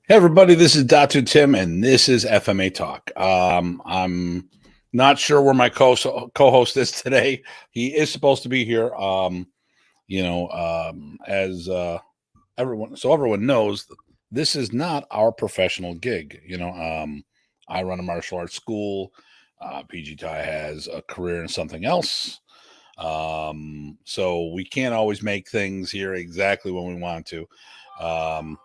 Hey everybody, this is Datu Tim, and this is FMA Talk. I'm not sure where my co-host is today. He is supposed to be here. As everyone knows, this is not our professional gig. I run a martial arts school. PG Ty has a career in something else. So we can't always make things here exactly when we want to.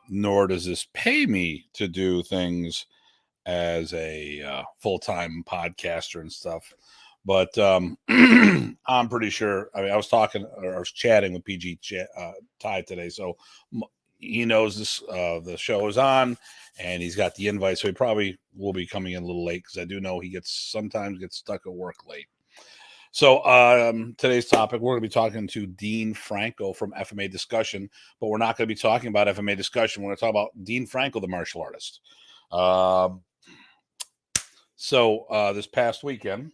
Nor does this pay me to do things as a full-time podcaster and stuff. But I'm pretty sure. I mean, I was chatting with Ty today, so he knows this. The show is on, and he's got the invite, so he probably will be coming in a little late because I do know he sometimes gets stuck at work late. So today's topic, we're going to be talking to Dean Franco from FMA Discussion, but we're not going to be talking about FMA Discussion. We're going to talk about Dean Franco, the martial artist. So this past weekend,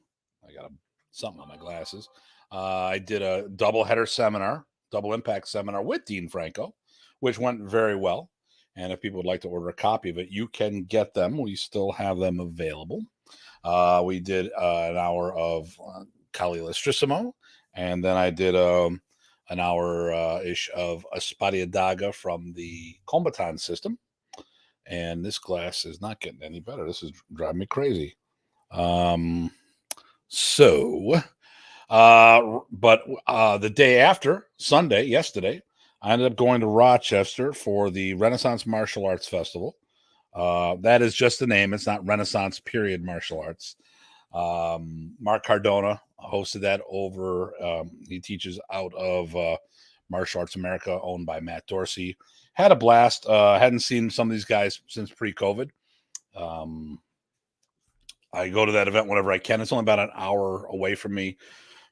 I got something on my glasses. I did a double impact seminar with Dean Franco, which went very well. And if people would like to order a copy of it, you can get them. We still have them available. We did an hour of Kali Listrissimo, and then I did an hour-ish of Espadia Daga from the Kombatan system. And this glass is not getting any better. This is driving me crazy. But the day after, Sunday, yesterday, I ended up going to Rochester for the Renaissance Martial Arts Festival. That is just the name. It's not Renaissance period martial arts. Mark Cardona hosted that over. He teaches out of Martial Arts America, owned by Matt Dorsey. Had a blast. Hadn't seen some of these guys since pre-COVID. I go to that event whenever I can. It's only about an hour away from me,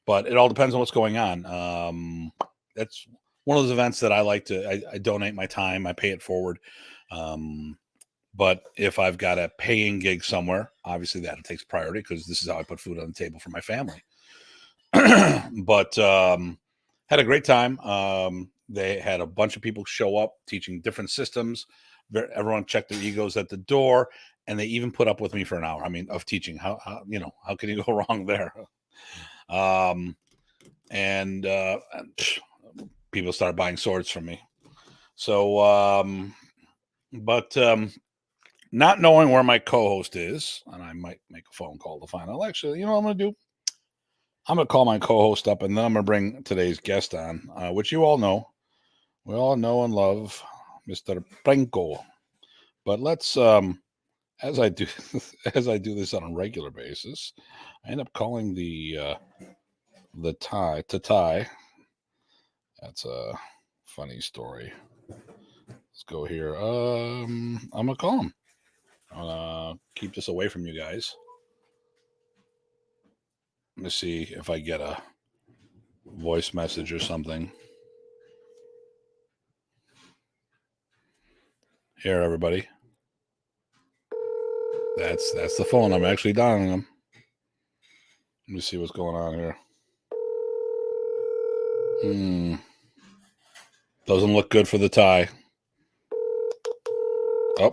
but it all depends on what's going on. That's one of those events that I like to. I donate my time. I pay it forward. But if I've got a paying gig somewhere, obviously that takes priority because this is how I put food on the table for my family. But had a great time. They had a bunch of people show up teaching different systems. Everyone checked their egos at the door, and they even put up with me for an hour. I mean, of teaching. How can you go wrong there? And people started buying swords from me. So, not knowing where my co-host is, and I might make a phone call to find out. Actually, you know what I'm going to do? I'm going to call my co-host up, and then I'm going to bring today's guest on, which you all know. We all know and love Mr. Franco. But let's, as I do this on a regular basis, I end up calling the Ty. That's a funny story. Let's go here. I'm going to call him. I'll keep this away from you guys. Let me see if I get a voice message or something. Here, everybody. That's the phone. I'm actually dialing them. Let me see what's going on here. Doesn't look good for the Ty. Oh,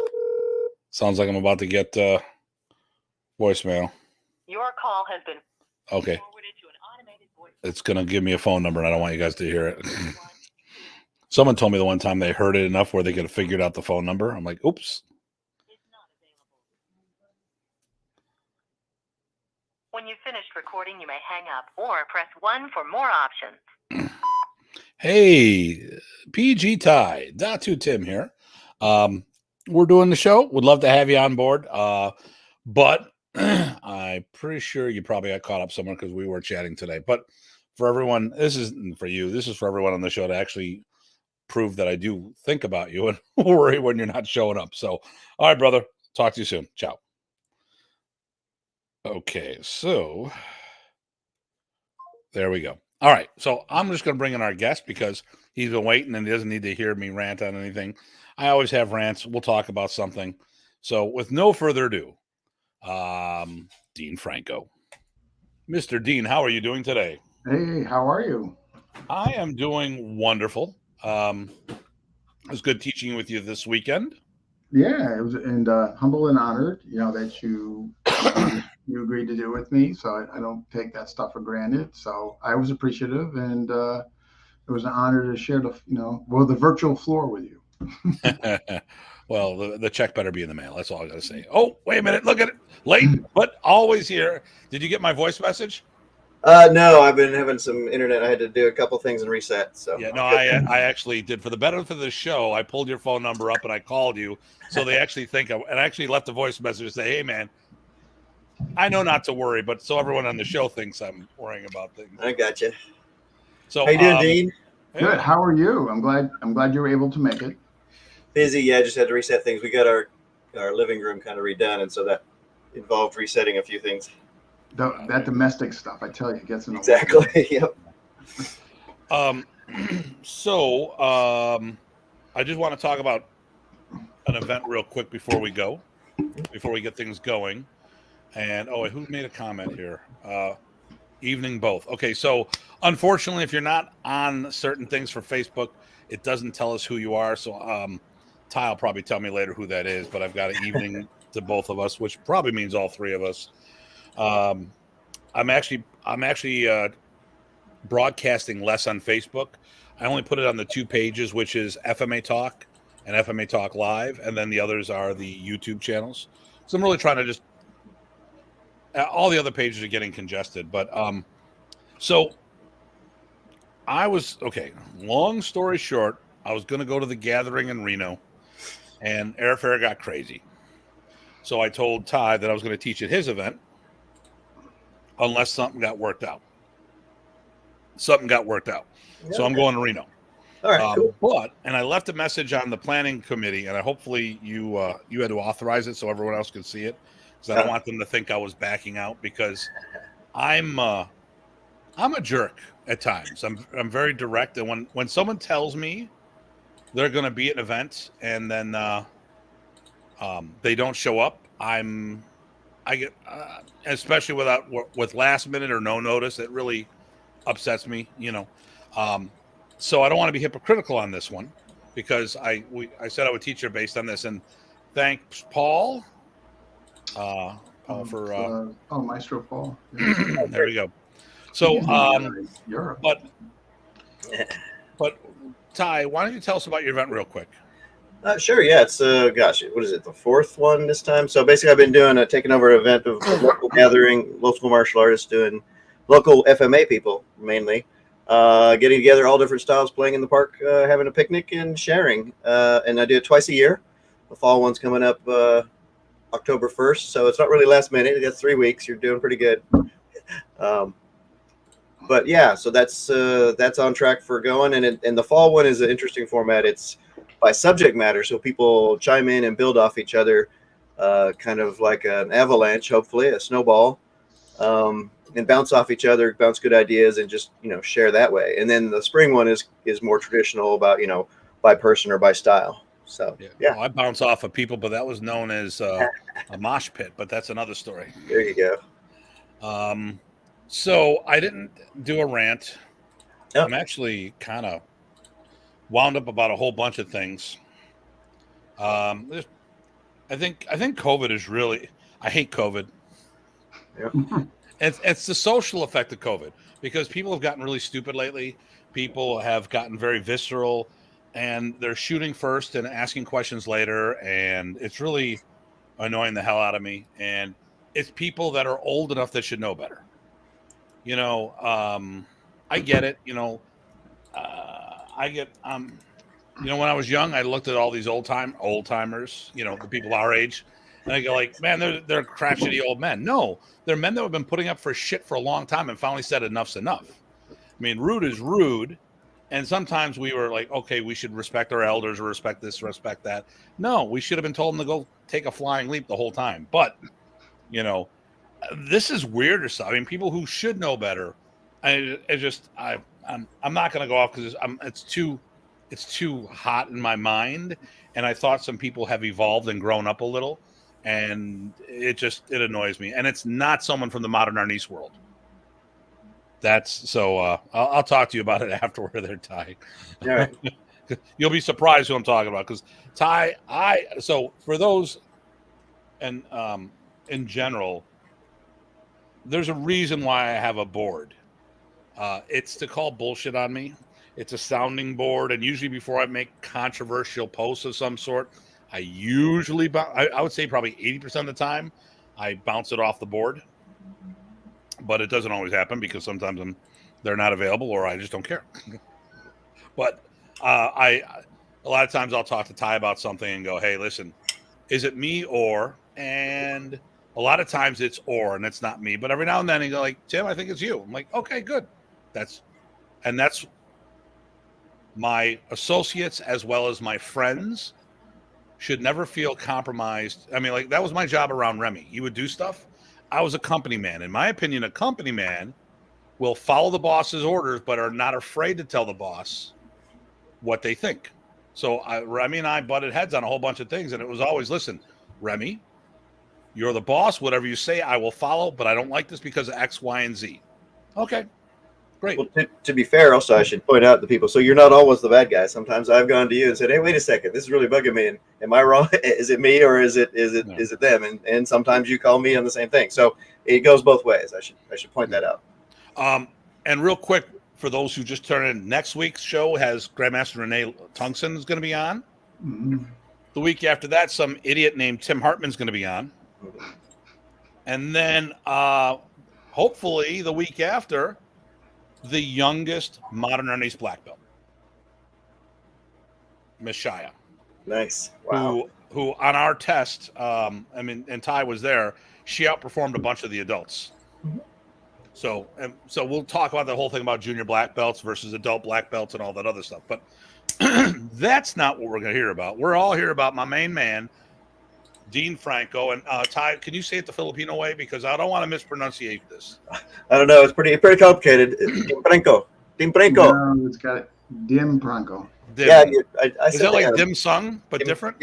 sounds like I'm about to get voicemail. Your call has been okay. Forwarded to an automated voice. It's going to give me a phone number, and I don't want you guys to hear it. Someone told me the one time they heard it enough where they could have figured out the phone number. I'm like, oops. It's not available. When you've finished recording, you may hang up or press 1 for more options. Hey, PG Ty, Datu Tim here. We're doing the show. Would love to have you on board. But I'm pretty sure you probably got caught up somewhere because we were chatting today. But for everyone, this isn't for you. This is for everyone on the show to actually prove that I do think about you and worry when you're not showing up. So, all right, brother. Talk to you soon. Ciao. Okay, so there we go. All right, so I'm just going to bring in our guest because he's been waiting and he doesn't need to hear me rant on anything. I always have rants. We'll talk about something. So with no further ado, Dean Franco. Mr. Dean, how are you doing today? Hey, how are you? I am doing wonderful. It was good teaching with you this weekend. Yeah, it was, and humble and honored, that you agreed to do with me. So I don't take that stuff for granted. So I was appreciative, and it was an honor to share the virtual floor with you. Well, the check better be in the mail. That's all I got to say. Oh, wait a minute. Look at it. Late, but always here. Did you get my voice message? No, I've been having some internet. I had to do a couple things and reset. So yeah, no, I actually did. For the benefit of the show, I pulled your phone number up and I called you. So they actually think, and I actually left a voice message to say, hey, man, I know not to worry, but so everyone on the show thinks I'm worrying about things. I got you. So, how you doing, Dean? Good. Hey. How are you? I'm glad you were able to make it. Busy. Yeah, just had to reset things. We got our living room kind of redone, and so that involved resetting a few things. That domestic stuff, I tell you, gets in the way. Exactly. Yep. So I just want to talk about an event real quick before we get things going. And who made a comment here? Evening both. Okay, so unfortunately, if you're not on certain things for Facebook, it doesn't tell us who you are. So Ty will probably tell me later who that is, but I've got an evening to both of us, which probably means all three of us. I'm actually broadcasting less on Facebook. I only put it on the two pages, which is FMA Talk and FMA Talk Live, and then the others are the YouTube channels. So I'm really trying to just all the other pages are getting congested, but so I was long story short, I was going to go to the gathering in Reno, and airfare got crazy. So I told Ty that I was going to teach at his event unless something got worked out. So I'm going to Reno. All right, cool. And I left a message on the planning committee, and hopefully you had to authorize it so everyone else could see it, because I don't want them to think I was backing out, because I'm a jerk at times. I'm very direct, and when someone tells me they're going to be at an event and then they don't show up, I get especially with last minute or no notice, it really upsets me, so I don't want to be hypocritical on this one, because I said I would teach her based on this, and thanks Paul for Maestro Paul. There we go. So Europe. but Ty, why don't you tell us about your event real quick? Sure. Yeah, it's what is it? The fourth one this time. So basically, I've been taking over an event of local gathering, local martial artists doing local FMA people mainly, getting together, all different styles, playing in the park, having a picnic and sharing. And I do it twice a year. The fall one's coming up October 1st, so it's not really last minute. It's 3 weeks. You're doing pretty good. But yeah, so that's on track for going. And the fall one is an interesting format. It's by subject matter, so people chime in and build off each other, kind of like an avalanche, hopefully a snowball, and bounce off each other, bounce good ideas, and just share that way. And then the spring one is more traditional, about by person or by style. So yeah. Well, I bounce off of people, but that was known as a mosh pit, but that's another story. There you go. So I didn't do a rant. Yep. I'm actually kind of wound up about a whole bunch of things. I think COVID is really, I hate COVID. Yep. It's the social effect of COVID, because people have gotten really stupid lately. People have gotten very visceral, and they're shooting first and asking questions later, and it's really annoying the hell out of me. And it's people that are old enough that should know better. I get it. I get when I was young, I looked at all these old timers, the people our age, and I go like, man, they're crotchety old men. No, they're men that have been putting up for shit for a long time and finally said enough's enough. I mean, rude is rude. And sometimes we were like, okay, we should respect our elders, or respect this, respect that. No, we should have been told them to go take a flying leap the whole time. But, this is weirder stuff. I mean, people who should know better. I'm not going to go off because it's too hot in my mind. And I thought some people have evolved and grown up a little, and it annoys me. And it's not someone from the modern Arnis world. That's so. I'll talk to you about it afterward. They're tight. All right. You'll be surprised who I'm talking about because Ty. So for those, and in general, there's a reason why I have a board. It's to call bullshit on me. It's a sounding board, and usually before I make controversial posts of some sort, I usually, I would say probably 80% of the time, I bounce it off the board. But it doesn't always happen because sometimes they're not available or I just don't care. But a lot of times I'll talk to Ty about something and go, hey, listen, is it me or? And a lot of times it's or, and it's not me. But every now and then he go like, Tim, I think it's you. I'm like, okay, good. That's my associates as well as my friends should never feel compromised. I mean, like that was my job around Remy. He would do stuff. I was a company man. In my opinion, a company man will follow the boss's orders, but are not afraid to tell the boss what they think. So Remy and I butted heads on a whole bunch of things. And it was always, listen, Remy, you're the boss. Whatever you say, I will follow, but I don't like this because of X, Y, and Z. Okay. Great. Well, to be fair, also, I should point out to people, so you're not always the bad guy. Sometimes I've gone to you and said, hey, wait a second, this is really bugging me. And am I wrong? Is it me or is it them? And sometimes you call me on the same thing. So it goes both ways. I should point that out. And real quick, for those who just turned in, next week's show has Grandmaster Renee Tungsten is going to be on. Mm-hmm. The week after that, some idiot named Tim Hartman is going to be on. And then hopefully the week after, the youngest modern Ernest black belt, Miss Shia. Nice. Wow. Who on our test, and Ty was there, she outperformed a bunch of the adults. So we'll talk about the whole thing about junior black belts versus adult black belts and all that other stuff. But that's not what we're going to hear about. We're all here about my main man, Dean Franco. And Ty, can you say it the Filipino way? Because I don't want to mispronunciate this. I don't know. It's pretty complicated. Dean Franco. No, it's got it. Dim Franco. Dim. Yeah, I Is said that like that. dim sung, but different?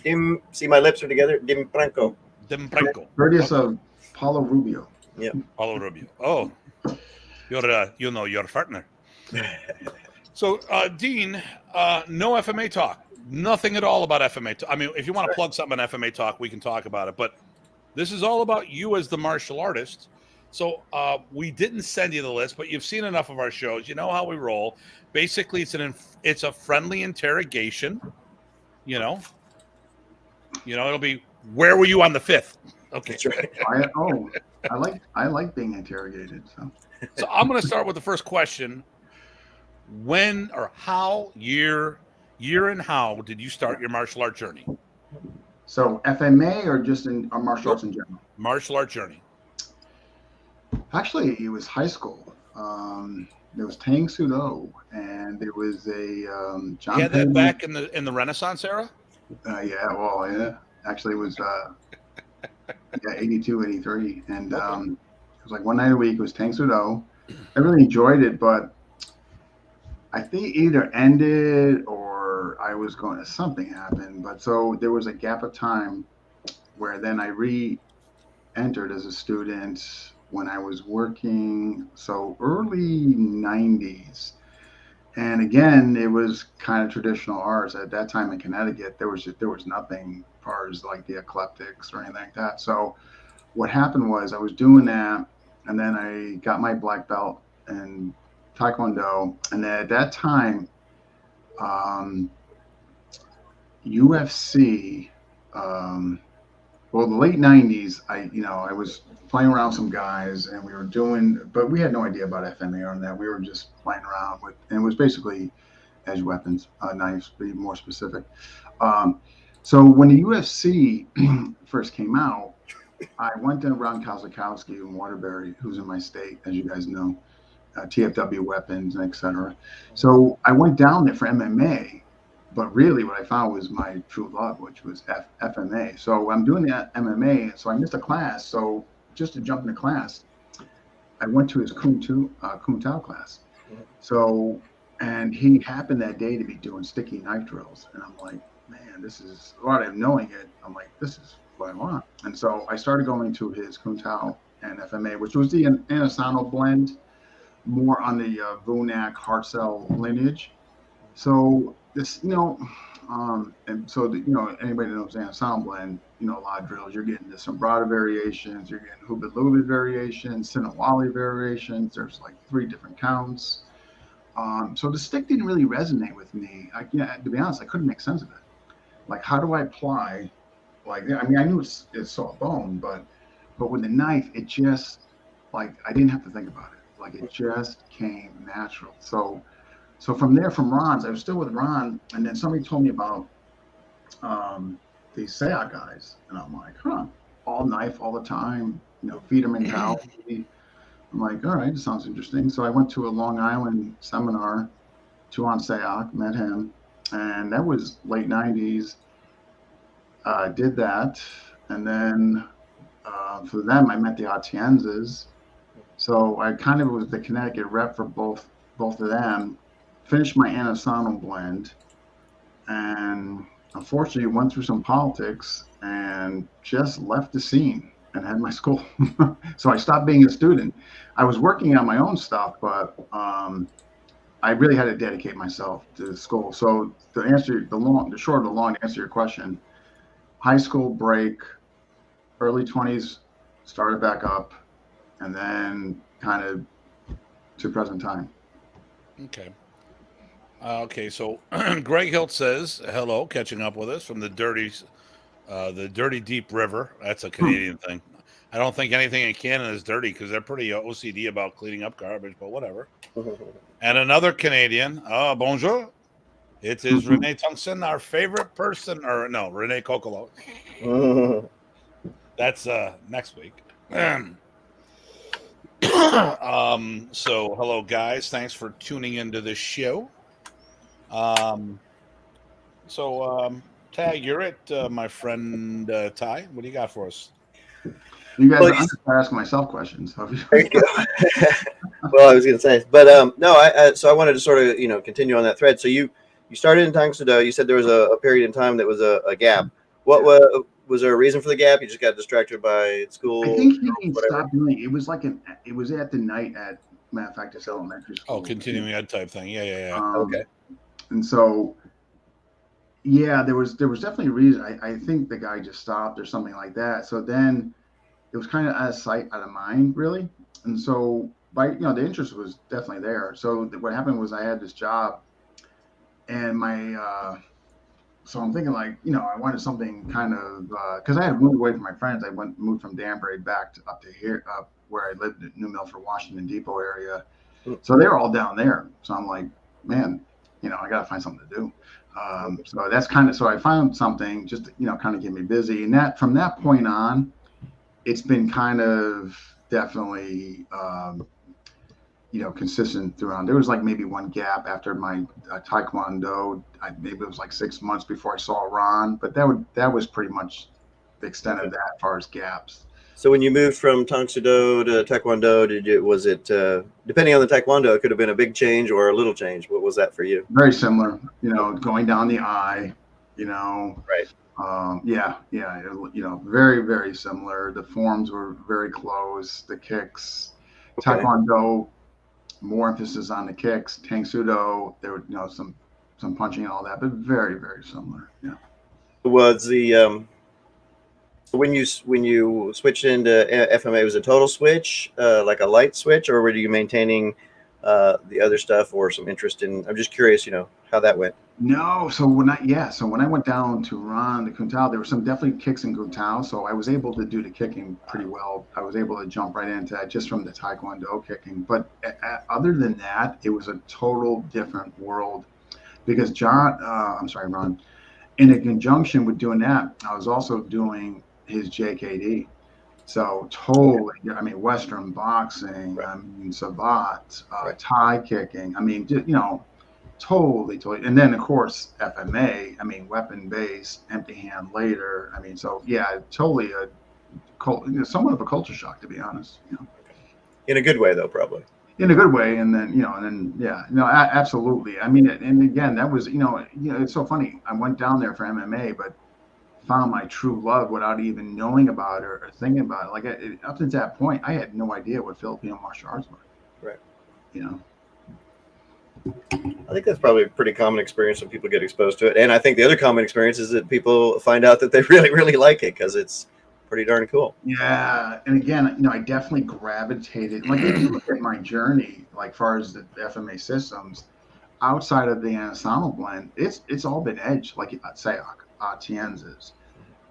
Dim, see my lips are together. Dim Franco. Dim Franco. Courteous of Paulo Rubio. Yeah. Paulo Rubio. Oh, you're your partner. So, Dean, no FMA talk. Nothing at all about FMA talk. I mean, if you want to plug something on FMA talk, we can talk about it. But this is all about you as the martial artist. So we didn't send you the list, but you've seen enough of our shows. You know how we roll. Basically, it's a friendly interrogation. You know, it'll be, where were you on the 5th? Okay. That's right. I like being interrogated. So I'm going to start with the first question. When or how year and how did you start your martial art journey? So FMA or just in martial arts in general? Martial art journey. Actually, it was high school. There was Tang Soo Do, and there was a John. You had that back in the Renaissance era? Yeah. Actually, it was 82, 83, and it was like one night a week. It was Tang Soo Do. I really enjoyed it, but I think it either ended or I was going to, something happened. But so there was a gap of time where then I re-entered as a student when I was working, so early 90s. And again, it was kind of traditional arts. At that time in Connecticut, there was nothing as far as like the eclectics or anything like that. So what happened was I was doing that, and then I got my black belt in Taekwondo. And then at that time, UFC, well, the late 90s, I was playing around with some guys, and we were doing, but we had no idea about FMA on that. We were just playing around with, and it was basically edge weapons, knives, to be more specific. So when the UFC first came out, I went around Kozakowski and Waterbury, who's in my state, as you guys know, TFW weapons, etc. So I went down there for MMA. But really what I found was my true love, which was FMA. So I'm doing that MMA. So I missed a class. So just to jump into class, I went to his Kung Tao class. So, and he happened that day to be doing sticky knife drills. And I'm like, man, this is, without him knowing it, I'm like, this is what I want. And so I started going to his Kung Tao and FMA, which was the Anasano blend, more on the Vunak Hartzell lineage. So this, and so anybody that knows ensemble and a lot of drills, you're getting the sombrado variations, you're getting hubit lubit variations, sinawali variations. There's like 3 different counts. So the stick didn't really resonate with me. To be honest, I couldn't make sense of it. Like, how do I apply? Like, I mean, I knew it's sawbone, but with the knife, it just, like, I didn't have to think about it. Like, it just came natural. So from there, from Ron's, I was still with Ron, and then somebody told me about these Sayat guys, and I'm like, huh, all knife all the time, feed them mentality. I'm like, all right, this sounds interesting. So I went to a Long Island seminar, Tuan Sayat, met him, and that was late 90s. Did that, and then for them, I met the Atienzas. So I kind of was the Connecticut rep for both of them. Finished my Anasano blend, and unfortunately went through some politics and just left the scene and had my school. So I stopped being a student. I was working on my own stuff, but I really had to dedicate myself to school. So to answer the short of the long, to answer your question, high school break, early 20s, started back up, and then kind of to present time. Okay. Okay, so Greg Hilt says hello, catching up with us from the dirty deep river. That's a Canadian thing. I don't think anything in Canada is dirty because they're pretty OCD about cleaning up garbage, but whatever. And another Canadian, bonjour. It is Renee Tungsten, our favorite person, or no, Renee Kokolo. That's next week. So hello guys, thanks for tuning into this show. Tag, you're it, my friend Ty. What do you got for us? You guys, I'm just asking myself questions. There you go. Well, I was going to say, but no, so I wanted to sort of continue on that thread. So you started in Tang Soo Do. You said there was a period in time that was a gap. What was there a reason for the gap? You just got distracted by school? I think he stopped doing it. It was like it was at the night at, matter of fact, it's elementary school. Oh, continuing ed type thing. Yeah. Okay. And so, yeah, there was definitely a reason. I think the guy just stopped or something like that. So then it was kind of out of sight, out of mind, really. And so, the interest was definitely there. So what happened was I had this job, and so I'm thinking I wanted something kind of, because I had moved away from my friends. I moved from Danbury back up to here, where I lived at New Milford, Washington Depot area. So they were all down there. So I'm like, man, I got to find something to do. So that's so I found something just to, kind of get me busy. And from that point on, it's been kind of definitely, consistent throughout. There was like maybe one gap after my Taekwondo. Maybe it was like 6 months before I saw Ron, but that was pretty much the extent of that as far as gaps. So when you moved from Tang Soo Do to Taekwondo, was it depending on the Taekwondo, it could have been a big change or a little change? What was that for you? Very similar, going down the eye, Right. Very, very similar. The forms were very close. The kicks, Okay. Taekwondo, more emphasis on the kicks. Tang Soo Do, there were some punching and all that, but very, very similar. Yeah. Was the when you switched into FMA, was it a total switch, like a light switch, or were you maintaining the other stuff or some interest in? I'm just curious, how that went. No, so when I went down to Ron, the Kun Tao, there were some definitely kicks in Kun Tao, so I was able to do the kicking pretty well. I was able to jump right into that just from the Taekwondo kicking. But other than that, it was a total different world because Ron, in conjunction with doing that, I was also doing his JKD. So totally, Western boxing, Sabat, Thai kicking. Totally. And then of course FMA, weapon based, empty hand later. So yeah, totally somewhat of a culture shock, to be honest. In a good way, though, probably. In a good way, and then absolutely. And again, that was it's so funny. I went down there for MMA, but found my true love without even knowing about it or thinking about it. Like up to that point, I had no idea what Filipino martial arts were. Right. I think that's probably a pretty common experience when people get exposed to it. And I think the other common experience is that people find out that they really, really like it because it's pretty darn cool. Yeah, and again, I definitely gravitated. Like if you look at my journey, like far as the FMA systems, outside of the ensemble blend, it's all been edge, like say Atienzas.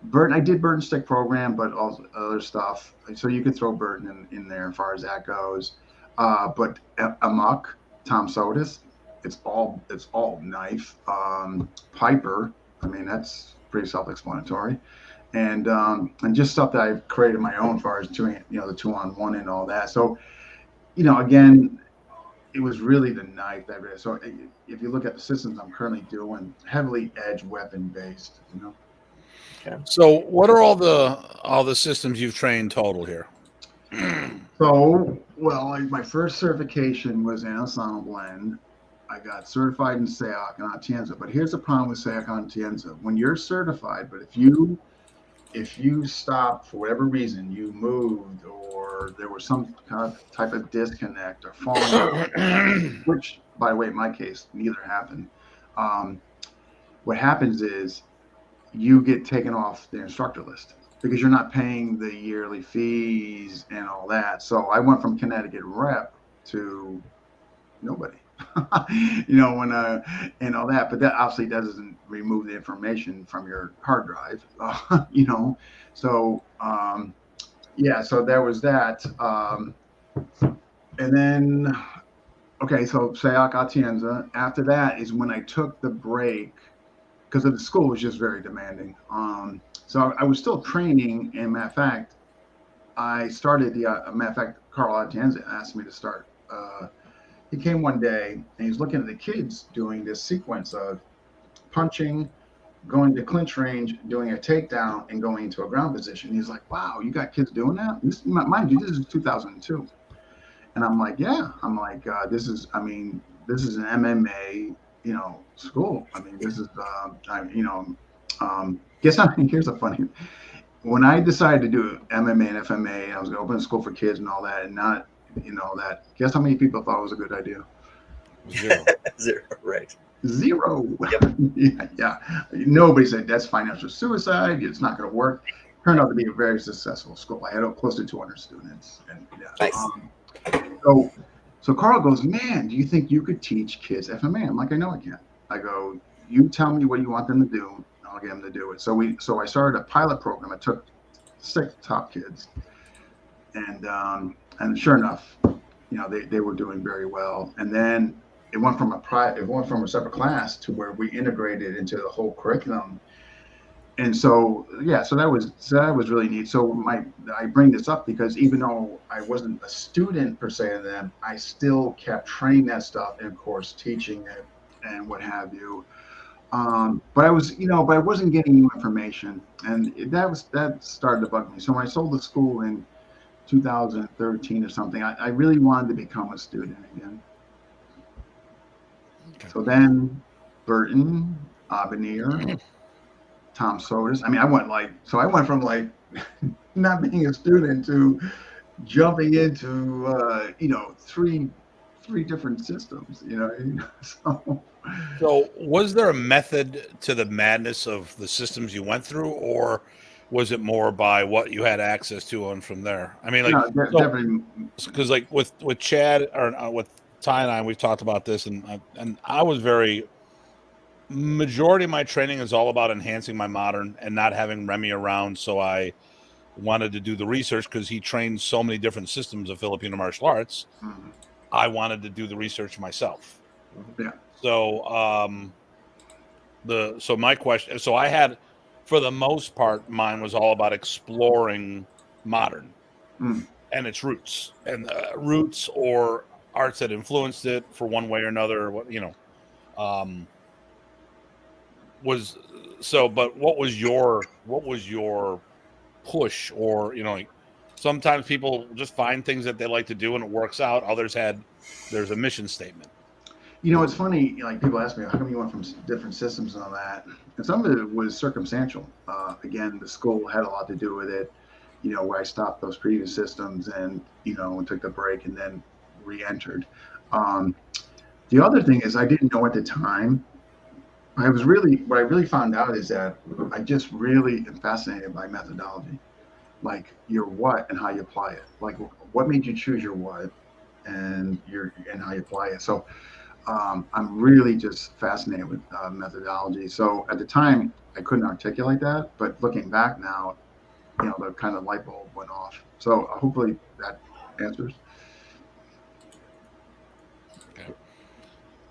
Burton, I did Burton stick program, but also other stuff. So you could throw Burton in there as far as that goes. But Amok, Tom Sotis, it's all knife. Piper, I mean that's pretty self-explanatory, and just stuff that I've created my own as far as doing, the 2-on-1 and all that. So again, it was really the knife that really. So if you look at the systems I'm currently doing, heavily edge weapon based. Okay. So, what are all the systems you've trained total here? So, well, my first certification was in Ensemble Blend. I got certified in SEAC and Atienza. But here's the problem with SEAC and Atienza. When you're certified, but if you stop for whatever reason, you moved or there was some kind of type of disconnect or falling, which, by the way, in my case, neither happened. What happens is you get taken off the instructor list because you're not paying the yearly fees and all that. So I went from Connecticut rep to nobody, and all that. But that obviously doesn't remove the information from your hard drive, So so there was that. And then, okay, so SEAC Atienza. After that is when I took the break because the school was just very demanding. So I was still training, and matter of fact, I started Carl Atienza asked me to start. He came one day and he's looking at the kids doing this sequence of punching, going to clinch range, doing a takedown, and going into a ground position. He's like, "Wow, you got kids doing that?" Mind you, this is 2002, and I'm like, "Yeah." I'm like, "This is an MMA, school. I mean, this is, here's a funny. When I decided to do MMA and FMA, I was going to open a school for kids and all that, and not, that. Guess how many people thought it was a good idea? Zero. Zero, right? Zero. Yep. Yeah. Nobody said that's financial suicide. It's not going to work. Turned out to be a very successful school. I had close to 200 students. And Nice. So Carl goes, "Man, do you think you could teach kids FMA?" I'm like, "I know I can." I go, "You tell me what you want them to do. I'll get them to do it." So I started a pilot program. I took 6 top kids, and sure enough, they were doing very well. And then it went from a separate class to where we integrated into the whole curriculum. And so that was really neat. So I bring this up because even though I wasn't a student per se of them, I still kept training that stuff and of course teaching it and what have you. But I wasn't getting new information, and that started to bug me. So when I sold the school in 2013 or something, I really wanted to become a student again. Okay. So then Burton, Avenir, Tom Sotis. I mean, I went from like not being a student to jumping into three different systems. So was there a method to the madness of the systems you went through, or was it more by what you had access to and from there? I mean, definitely, because like with Chad or with Ty and I, we've talked about this, and I was majority of my training is all about enhancing my modern and not having Remy around. So I wanted to do the research because he trained so many different systems of Filipino martial arts. Mm-hmm. I wanted to do the research myself. Yeah. So, my question, so I had, for the most part, mine was all about exploring modern and its roots or arts that influenced it for one way or another. But what was your push, or sometimes people just find things that they like to do and it works out. There's a mission statement. It's funny, people ask me, how come you went from different systems and all that? And some of it was circumstantial. Again, the school had a lot to do with it, where I stopped those previous systems and, and took the break and then re-entered. The other thing is I didn't know at the time. What I really found out is that I just really am fascinated by methodology, like your what and how you apply it. Like what made you choose your what and how you apply it. So I'm really just fascinated with methodology. So at the time, I couldn't articulate that, but looking back now, the kind of light bulb went off. So hopefully that answers. Okay.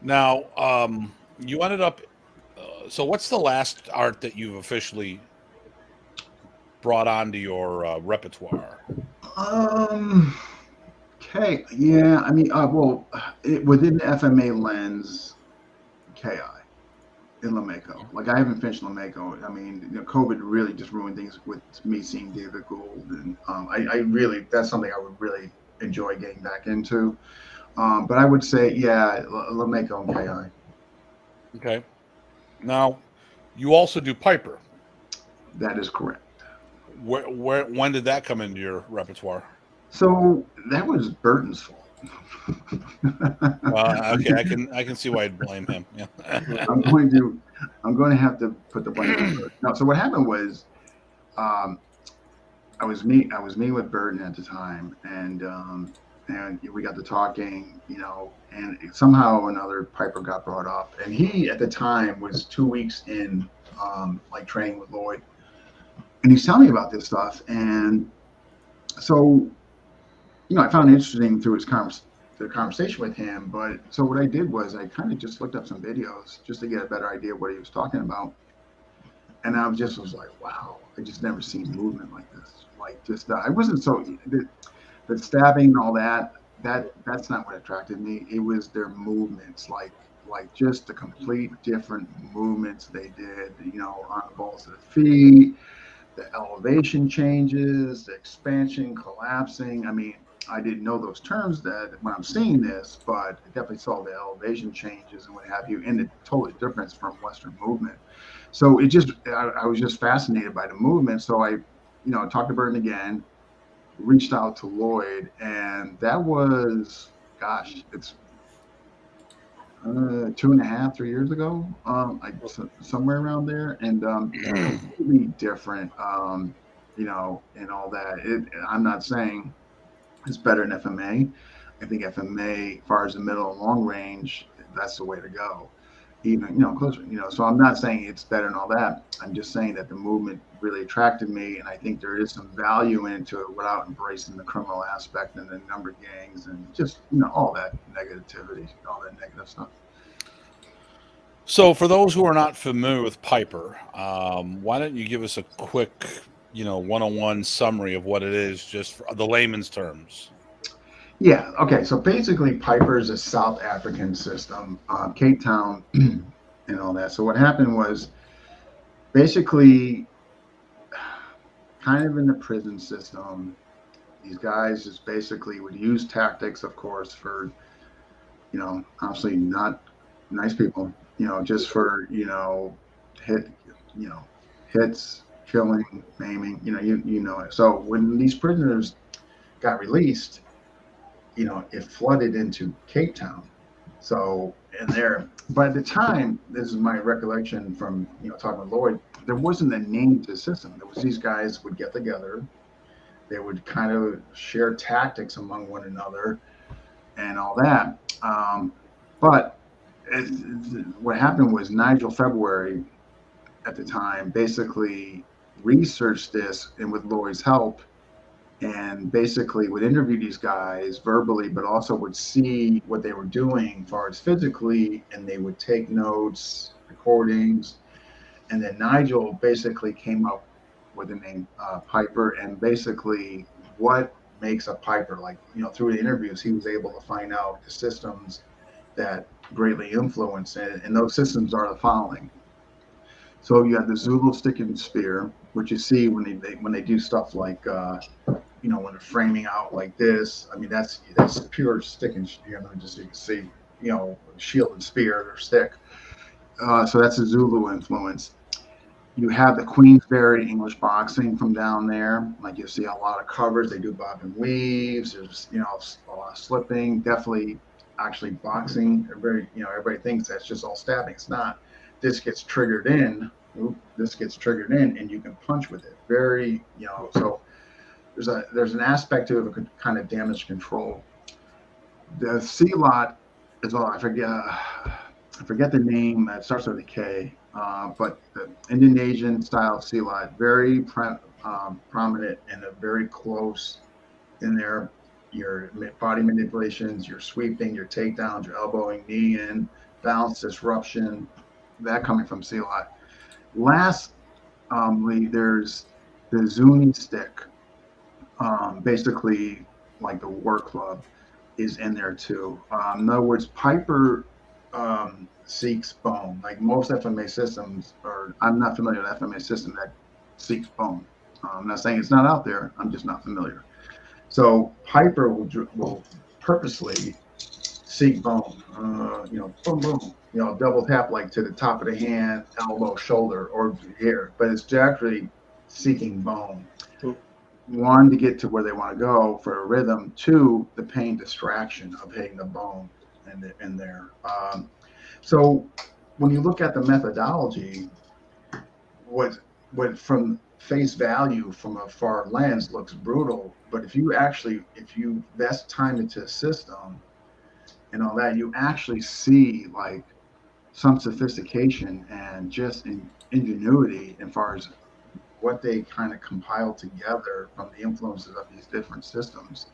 Now, you ended up. So, what's the last art that you've officially brought onto your repertoire? Um. Okay. Yeah. I mean, within the FMA lens, KI. In Lameko. Like I haven't finished Lameko. I mean, COVID really just ruined things with me seeing David Gould, and I really that's something I would really enjoy getting back into. But I would say, yeah, Lameko and KI. Okay. Now, you also do Piper. That is correct. When did that come into your repertoire? So that was Burton's fault. Okay, I can see why I'd blame him. Yeah. I'm going to have to put the blame on Burton. No, so what happened was, I was meeting with Burton at the time, and we got to talking, and somehow or another Piper got brought up, and he at the time was 2 weeks in, like training with Lloyd, and he's telling me about this stuff, and so, I found it interesting through the conversation with him. But so what I did was I kind of just looked up some videos just to get a better idea of what he was talking about, and I was like, wow, I just never seen movement like this. Like just I wasn't so the stabbing and all that. That's not what attracted me. It was their movements, like just the complete different movements they did. On the balls of the feet, the elevation changes, the expansion, collapsing. I mean, I didn't know those terms that when I'm seeing this, but I definitely saw the elevation changes and what have you, and the totally difference from Western movement. So I was just fascinated by the movement. So I, talked to Burton again, reached out to Lloyd, and that was, gosh, it's 2.5, 3 years ago, somewhere around there, and completely different, and all that. I'm not saying it's better than FMA. I think FMA, as far as the middle and long range, that's the way to go. Even closer. So I'm not saying it's better than all that. I'm just saying that the movement really attracted me, and I think there is some value into it without embracing the criminal aspect and the number gangs and just all that negativity, all that negative stuff. So, for those who are not familiar with Piper, why don't you give us a quick, one-on-one summary of what it is, just for the layman's terms? Yeah. Okay. So basically, Piper is a South African system, Cape Town, and all that. So what happened was basically kind of in the prison system, these guys just basically would use tactics, of course, for, obviously not nice people, just for, hits, killing, maiming, you know it. So when these prisoners got released, it flooded into Cape Town. So, but at the time, this is my recollection from, talking with Lloyd, there wasn't a name to the system. There was these guys would get together, they would kind of share tactics among one another and all that. But what happened was Nigel February at the time basically researched this, and with Lloyd's help, and basically would interview these guys verbally, but also would see what they were doing as far as physically, and they would take notes, recordings, and then Nigel basically came up with the name Piper, and basically what makes a Piper. Like, through the interviews, he was able to find out the systems that greatly influence it, and those systems are the following. So you have the Zulu stick and spear, which you see when they do stuff like when they're framing out like this. I mean, that's pure stick and just so you can see, shield and spear or stick. So that's a Zulu influence. You have the Queensberry English boxing from down there. Like you see a lot of covers. They do bob and weaves. There's a lot of slipping. Definitely actually boxing. Everybody thinks that's just all stabbing. It's not. This gets triggered in. This gets triggered in, and you can punch with it. Very, so there's an aspect to it of kind of damage control. The C lot is all. I forget the name. It starts with a K. But the Indonesian style C lot, very prominent and a very close in there. Your body manipulations, your sweeping, your takedowns, your elbowing, knee in, balance disruption, that coming from C lot. Lastly, there's the Zuni stick. Basically, like the War Club is in there too. In other words, Piper seeks bone. Like most FMA systems, or I'm not familiar with FMA system that seeks bone. I'm not saying it's not out there. I'm just not familiar. So Piper will purposely seek bone. Boom, boom. Double tap like to the top of the hand, elbow, shoulder, or here. But it's actually seeking bone. One, to get to where they want to go for a rhythm. Two, the pain distraction of hitting the bone in there. So when you look at the methodology, what from face value from a far lens looks brutal, but if you invest time into the system and all that, you actually see like some sophistication and just ingenuity as far as what they kind of compile together from the influences of these different systems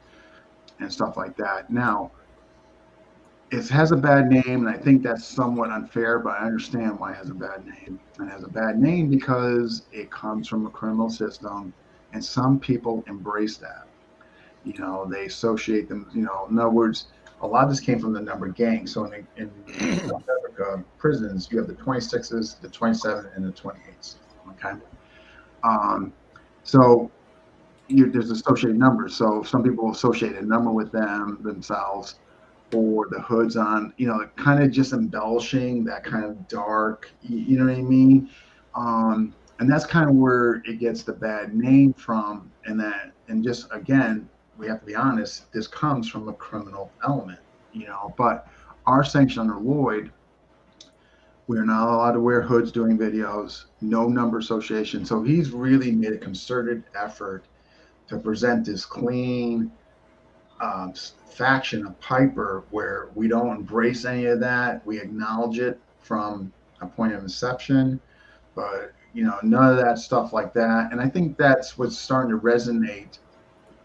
and stuff like that. Now, it has a bad name, and I think that's somewhat unfair, but I understand why it has a bad name. It has a bad name because it comes from a criminal system, and some people embrace that. They associate them, in other words, a lot of this came from the number gang. So in South Africa prisons, you have the 26s, the 27, and the 28s. Okay. So there's associated numbers. So some people associate a number with themselves, or the hoods on, kind of just embellishing that kind of dark, you know what I mean? And that's kind of where it gets the bad name from. And just again, we have to be honest, this comes from a criminal element, but our sanction under Lloyd, we're not allowed to wear hoods doing videos, no number association. So he's really made a concerted effort to present this clean faction of Piper where we don't embrace any of that. We acknowledge it from a point of inception, but none of that stuff like that. And I think that's what's starting to resonate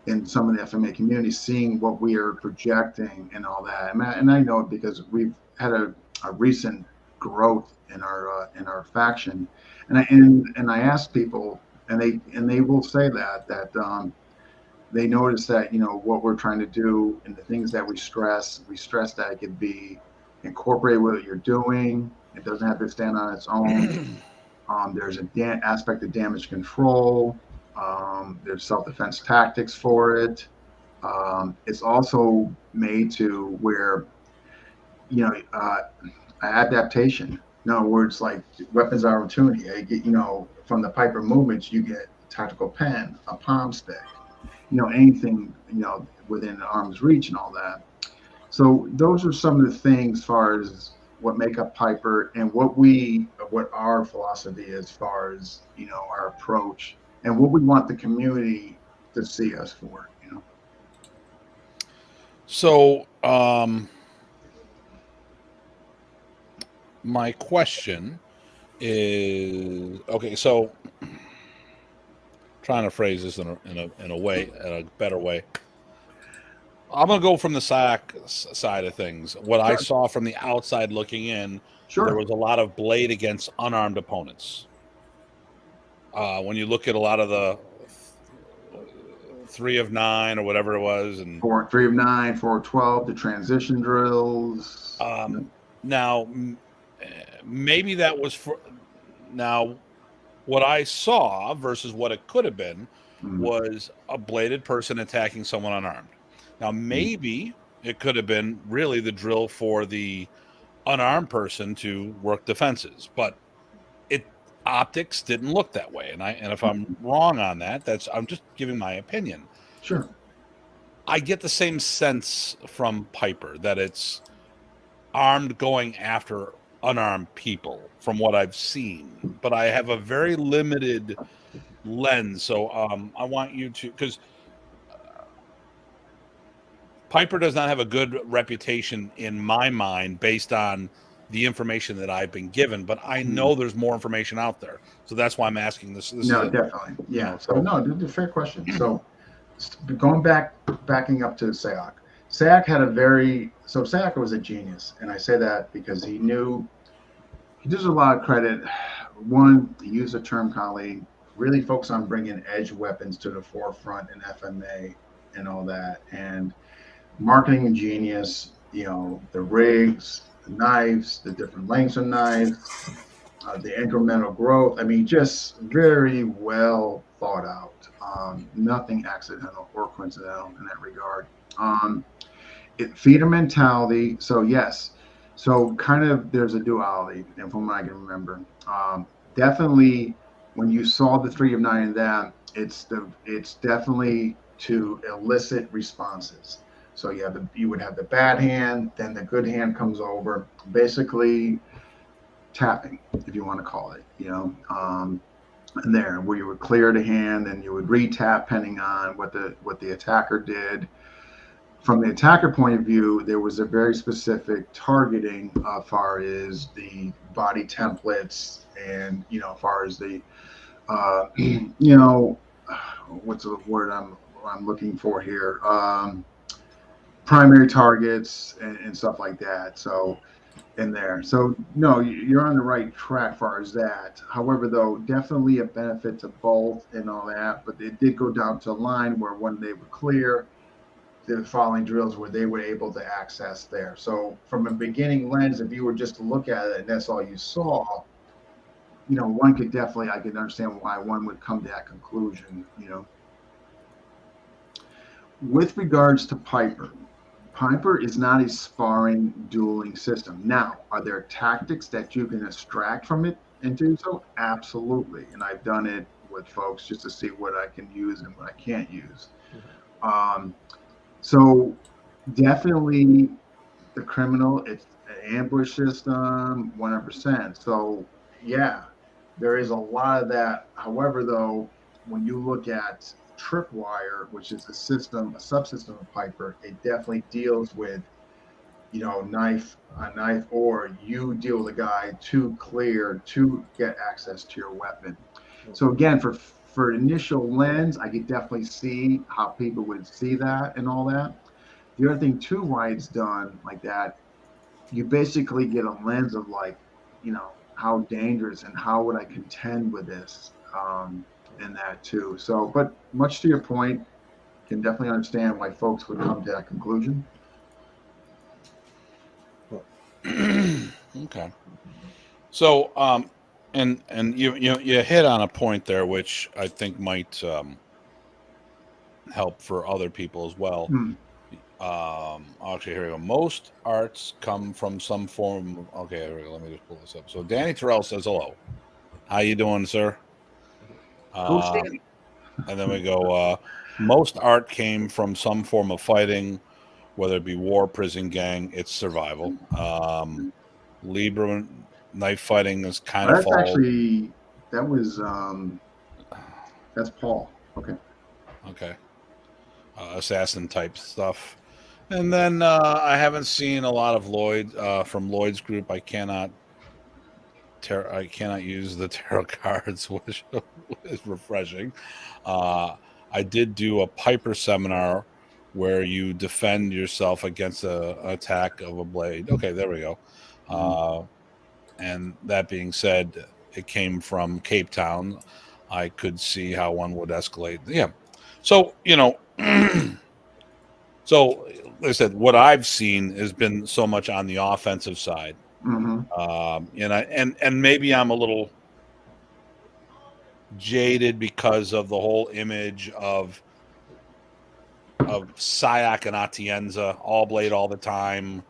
in some of the FMA community, seeing what we are projecting and all that. And I know it because we've had a recent growth in our faction, and I ask people, and they will say that they notice that what we're trying to do and the things that we stress that it could be incorporated with what you're doing. It doesn't have to stand on its own. There's an aspect of damage control. There's self-defense tactics for it. It's also made to where adaptation. In other words, like weapons of opportunity. I get, from the Piper movements, you get a tactical pen, a palm stick, anything, within arm's reach and all that. So those are some of the things as far as what make up Piper and what our philosophy is as far as, our approach and what we want the community to see us for, So, my question is, okay, so trying to phrase this in a better way. I'm going to go from the SAC side of things. What I saw from the outside looking in, there was a lot of blade against unarmed opponents. When you look at a lot of the 3 of 9 or whatever it was, and 3 of 9, 4 of 12, the transition drills. Now, maybe that was for now. What I saw versus what it could have been was a bladed person attacking someone unarmed. Now, maybe it could have been really the drill for the unarmed person to work defenses, but optics didn't look that way. And if I'm wrong on that, I'm just giving my opinion. Sure. I get the same sense from Piper that it's armed going after unarmed people from what I've seen, but I have a very limited lens. So I want you to, because Piper does not have a good reputation in my mind based on the information that I've been given, but I know there's more information out there. So that's why I'm asking this. No, definitely. Yeah. know, So no, it's a fair question. So backing up to SAOC. SAOC had SAOC was a genius. And I say that because he deserves a lot of credit. One, he used the term colleague, really focused on bringing edge weapons to the forefront in FMA and all that. And marketing genius, the rigs, the knives, the different lengths of knives, the incremental growth. I mean, just very well thought out. Nothing accidental or coincidental in that regard. Feeder mentality. So yes. So kind of there's a duality, and from what I can remember, definitely when you saw the 3 of 9 in that, it's definitely to elicit responses. So you would have the bad hand, then the good hand comes over, basically tapping, if you want to call it, and there where you would clear the hand and you would re-tap depending on what the attacker did. From the attacker point of view, there was a very specific targeting as far as the body templates and, as far as the, what's the word I'm looking for here? Primary targets and stuff like that. So in there. So no, you're on the right track as far as that. However, though, definitely a benefit to both and all that, but it did go down to a line where when they were clear, the following drills where they were able to access there. So from a beginning lens, if you were just to look at it and that's all you saw, one could definitely, I can understand why one would come to that conclusion, With regards to Piper is not a sparring dueling system. Now, are there tactics that you can extract from it and do so? Absolutely. And I've done it with folks just to see what I can use and what I can't use. So definitely the criminal, it's an ambush system, 100%. So yeah, there is a lot of that. However, though, when you look at Tripwire, which is a subsystem of Piper, it definitely deals with, a knife, or you deal with a guy to clear to get access to your weapon. So again, for initial lens, I could definitely see how people would see that and all that. The other thing too, why it's done like that, you basically get a lens of like, how dangerous and how would I contend with this, in that too. So, but much to your point, can definitely understand why folks would come to that conclusion. Okay. So, and you hit on a point there, which I think might help for other people as well. Actually, here we go. Most arts come from some form. Okay, here we go. Let me just pull this up. So Danny Terrell says hello. How you doing, sir? And then we go. Most art came from some form of fighting, whether it be war, prison, gang. It's survival. Libra knife fighting is kind of. That's actually that's Paul. Okay. Okay. Assassin type stuff. And then I haven't seen a lot of Lloyd from Lloyd's group. I cannot use the tarot cards, which is refreshing. I did do a Piper seminar where you defend yourself against an attack of a blade. Okay, there we go. And that being said, it came from Cape Town. I could see how one would escalate. Yeah. So, so like I said, what I've seen has been so much on the offensive side. And maybe I'm a little jaded because of the whole image of SIAC and Atienza, all blade all the time.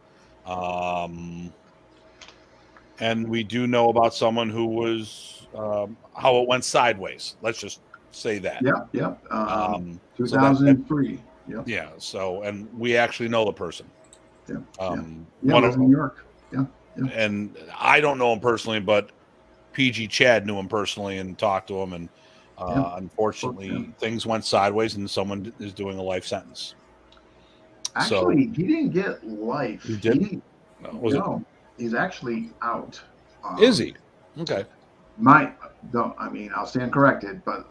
And we do know about someone who was how it went sideways. Let's just say that. Yeah. 2003. Yep. Yeah. So, and we actually know the person. Yeah. One lives of, in New York. Yeah. and I don't know him personally, but PG Chad knew him personally and talked to him. And unfortunately, things went sideways, and someone is doing a life sentence. Actually, he didn't get life. He didn't. He's actually out. Is he? Okay. I'll stand corrected, but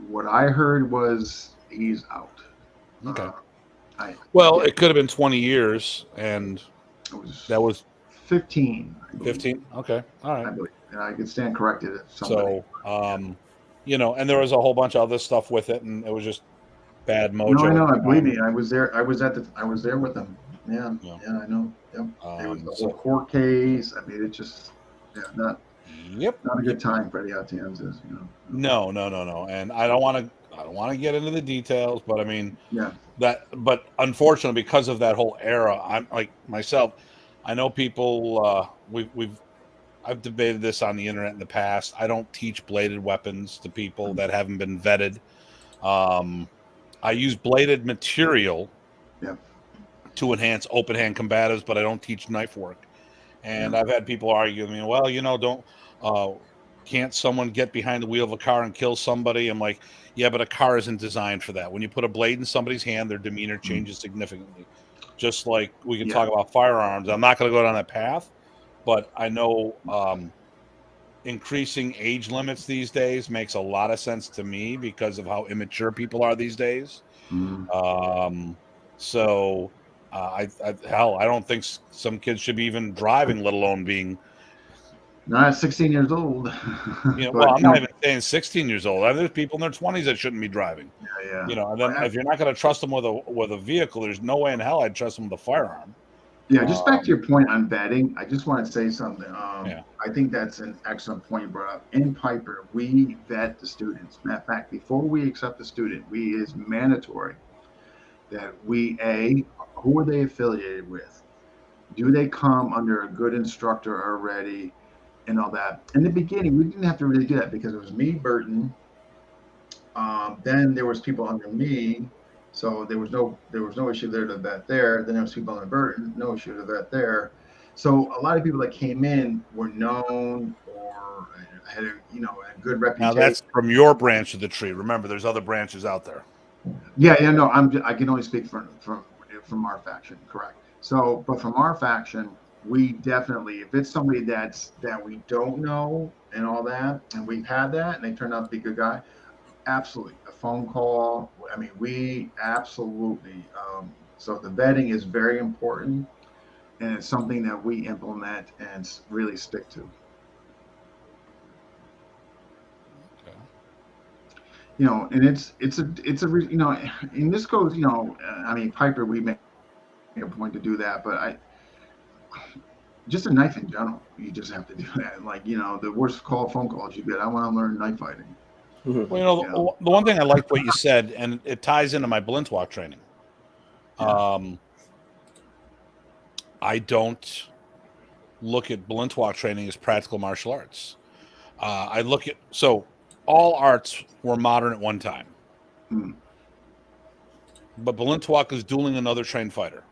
what I heard was he's out. Okay. It could have been 20 years, and that was 15. 15. Okay. All right. I believe. And I could stand corrected if So, somebody. and there was a whole bunch of other stuff with it, and it was just bad mojo. No, I know. I believe me. I was there. I was there with them. Yeah. Yeah. I know. Yep. There was the so- whole court case. I mean, it's just not a good time for the Altanzas. No. And I don't want to get into the details, but I mean, but unfortunately, because of that whole era, I'm like myself, I know people, I've debated this on the internet in the past. I don't teach bladed weapons to people that haven't been vetted. I use bladed material to enhance open hand combatives, but I don't teach knife work. And I've had people argue with me, well, can't someone get behind the wheel of a car and kill somebody? I'm like, yeah, but a car isn't designed for that. When you put a blade in somebody's hand, their demeanor changes significantly. Just like we can talk about firearms. I'm not going to go down that path, but I know increasing age limits these days makes a lot of sense to me because of how immature people are these days. I don't think some kids should be even driving, let alone being. Not 16 years old. I'm not even saying 16 years old. There's people in their 20s that shouldn't be driving. Yeah. And then if you're not going to trust them with a vehicle, there's no way in hell I'd trust them with a firearm. Yeah, just back to your point on vetting, I just want to say something. I think that's an excellent point you brought up. In Piper, we vet the students. Matter of fact, before we accept the student, it is mandatory that who are they affiliated with? Do they come under a good instructor already and all that? In the beginning, we didn't have to really do that because it was me, Burton. Then there was people under me. So there was no issue there to vet there. Then there was people under Burton, no issue to vet there. So a lot of people that came in were known or had a good reputation. Now that's from your branch of the tree. Remember, there's other branches out there. Yeah, no, I can only speak from our faction, correct. So, but from our faction, we definitely, if it's somebody that we don't know and all that, and we've had that, and they turn out to be a good guy, absolutely, a phone call. I mean, we absolutely. So the vetting is very important, and it's something that we implement and really stick to. And it's and this goes, I mean, Piper, we make a point to do that, but just a knife in general, you just have to do that. Like, the worst phone calls you get, I want to learn knife fighting. Well, the one thing I liked what you said, and it ties into my Blintwalk training. I don't look at Blintwalk training as practical martial arts. I look at, all arts were modern at one time. But Blintwalk is dueling another trained fighter.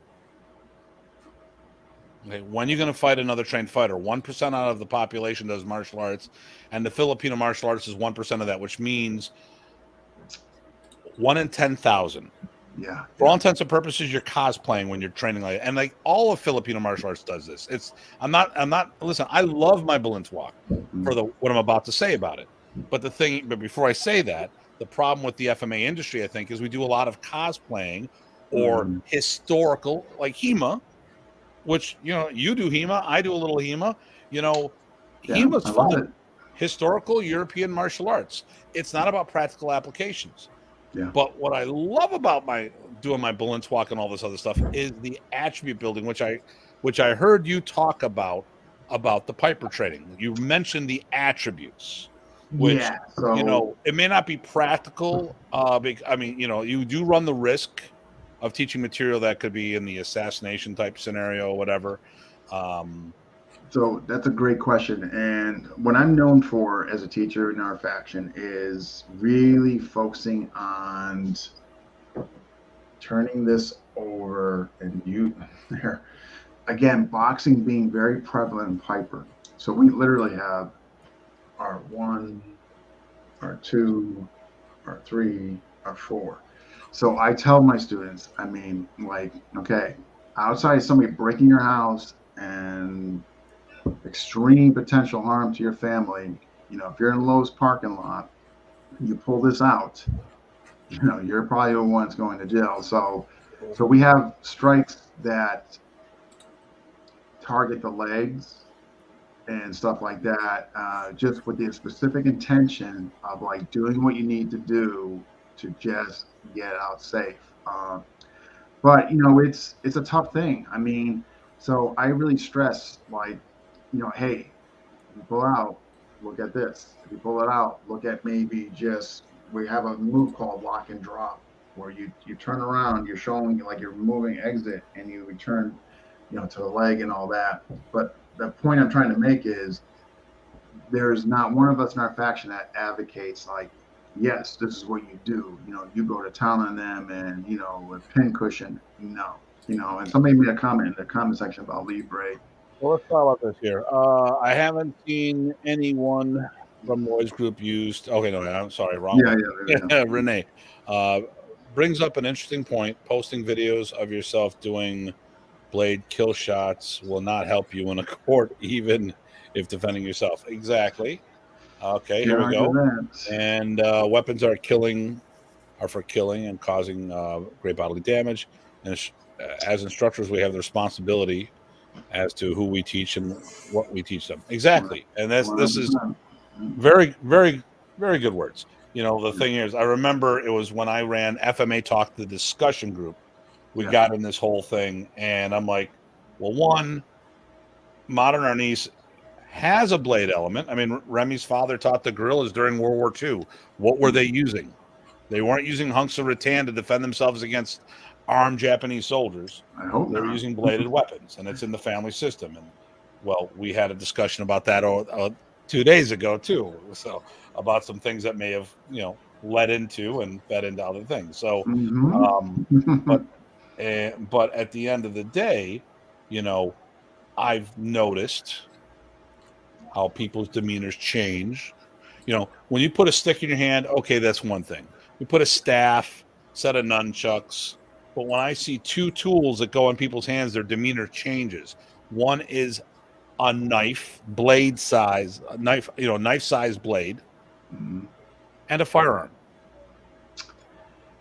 Okay, when you're going to fight another trained fighter, 1% out of the population does martial arts, and the Filipino martial arts is 1% of that, which means 1 in 10,000. Yeah. For all intents and purposes, you're cosplaying when you're training like that. And like all of Filipino martial arts does this. Listen, I love my Blintwalk for what I'm about to say about it. But before I say that, the problem with the FMA industry, I think, is we do a lot of cosplaying or historical, like HEMA, which, you do HEMA, I do a little HEMA. HEMA's fun. Historical European martial arts. It's not about practical applications. Yeah. But what I love about doing my Blintwalk and all this other stuff is the attribute building, which I heard you talk about the Piper training. You mentioned the attributes. Which, it may not be practical. You do run the risk of teaching material that could be in the assassination type scenario or whatever. So that's a great question. And what I'm known for as a teacher in our faction is really focusing on turning this over, and you there again, boxing being very prevalent in Piper. So we literally have our 1, our 2, our 3, our 4. So I tell my students, I mean, like, okay, outside of somebody breaking your house and extreme potential harm to your family, if you're in Lowe's parking lot, you pull this out, you're probably the one that's going to jail. So we have strikes that target the legs and stuff like that, just with the specific intention of like doing what you need to do to just get out safe. But it's a tough thing. I mean, so I really stress like, hey, if you pull out, look at this. If you pull it out, look at maybe just we have a move called lock and drop, where you turn around, you're showing like you're moving exit, and you return, to the leg and all that. But the point I'm trying to make is there's not one of us in our faction that advocates like, yes, this is what you do. You go to town on them and with pin cushion. No, and somebody made a comment in the comment section about Libre. Well, let's talk about this here. I haven't seen anyone from Roy's group used. Okay, no, I'm sorry, wrong. Yeah. Renee brings up an interesting point. Posting videos of yourself doing blade kill shots will not help you in a court, even if defending yourself. Exactly. Okay, here we go. And weapons are for killing and causing great bodily damage. And as instructors, we have the responsibility as to who we teach and what we teach them. Exactly. And this is very, very, very good words. The thing is, I remember it was when I ran FMA Talk, the discussion group. We got in this whole thing, and I'm like, well, one, modern arnis has a blade element. I mean, Remy's father taught the guerrillas during World War II. What were they using? They weren't using hunks of rattan to defend themselves against armed Japanese soldiers. I hope they were using bladed weapons, and it's in the family system. And well, we had a discussion about that 2 days ago too. So about some things that may have led into and fed into other things. So, but at the end of the day, I've noticed how people's demeanors change. When you put a stick in your hand, okay, that's one thing. You put a staff, set of nunchucks. But when I see two tools that go on people's hands, their demeanor changes. One is a knife, blade size, knife size blade, and a firearm.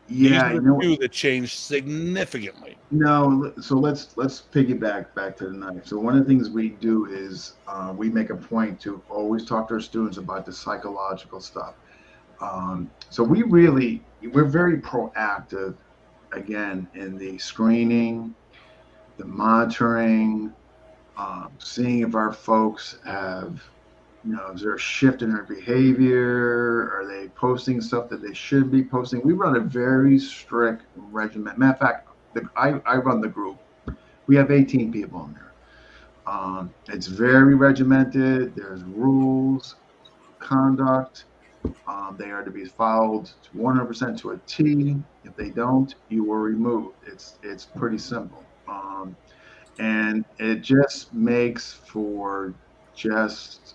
Yeah, these are the two that change significantly. No, so let's piggyback back to the knife. So one of the things we do is we make a point to always talk to our students about the psychological stuff. So we're very proactive, again, in the screening, the monitoring, seeing if our folks have, is there a shift in their behavior? Are they posting stuff that they should be posting? We run a very strict regimen. Matter of fact, I run the group. We have 18 people in there. It's very regimented. There's rules, conduct. They are to be followed 100% to a T. If they don't, you are removed. It's pretty simple. And it just makes for just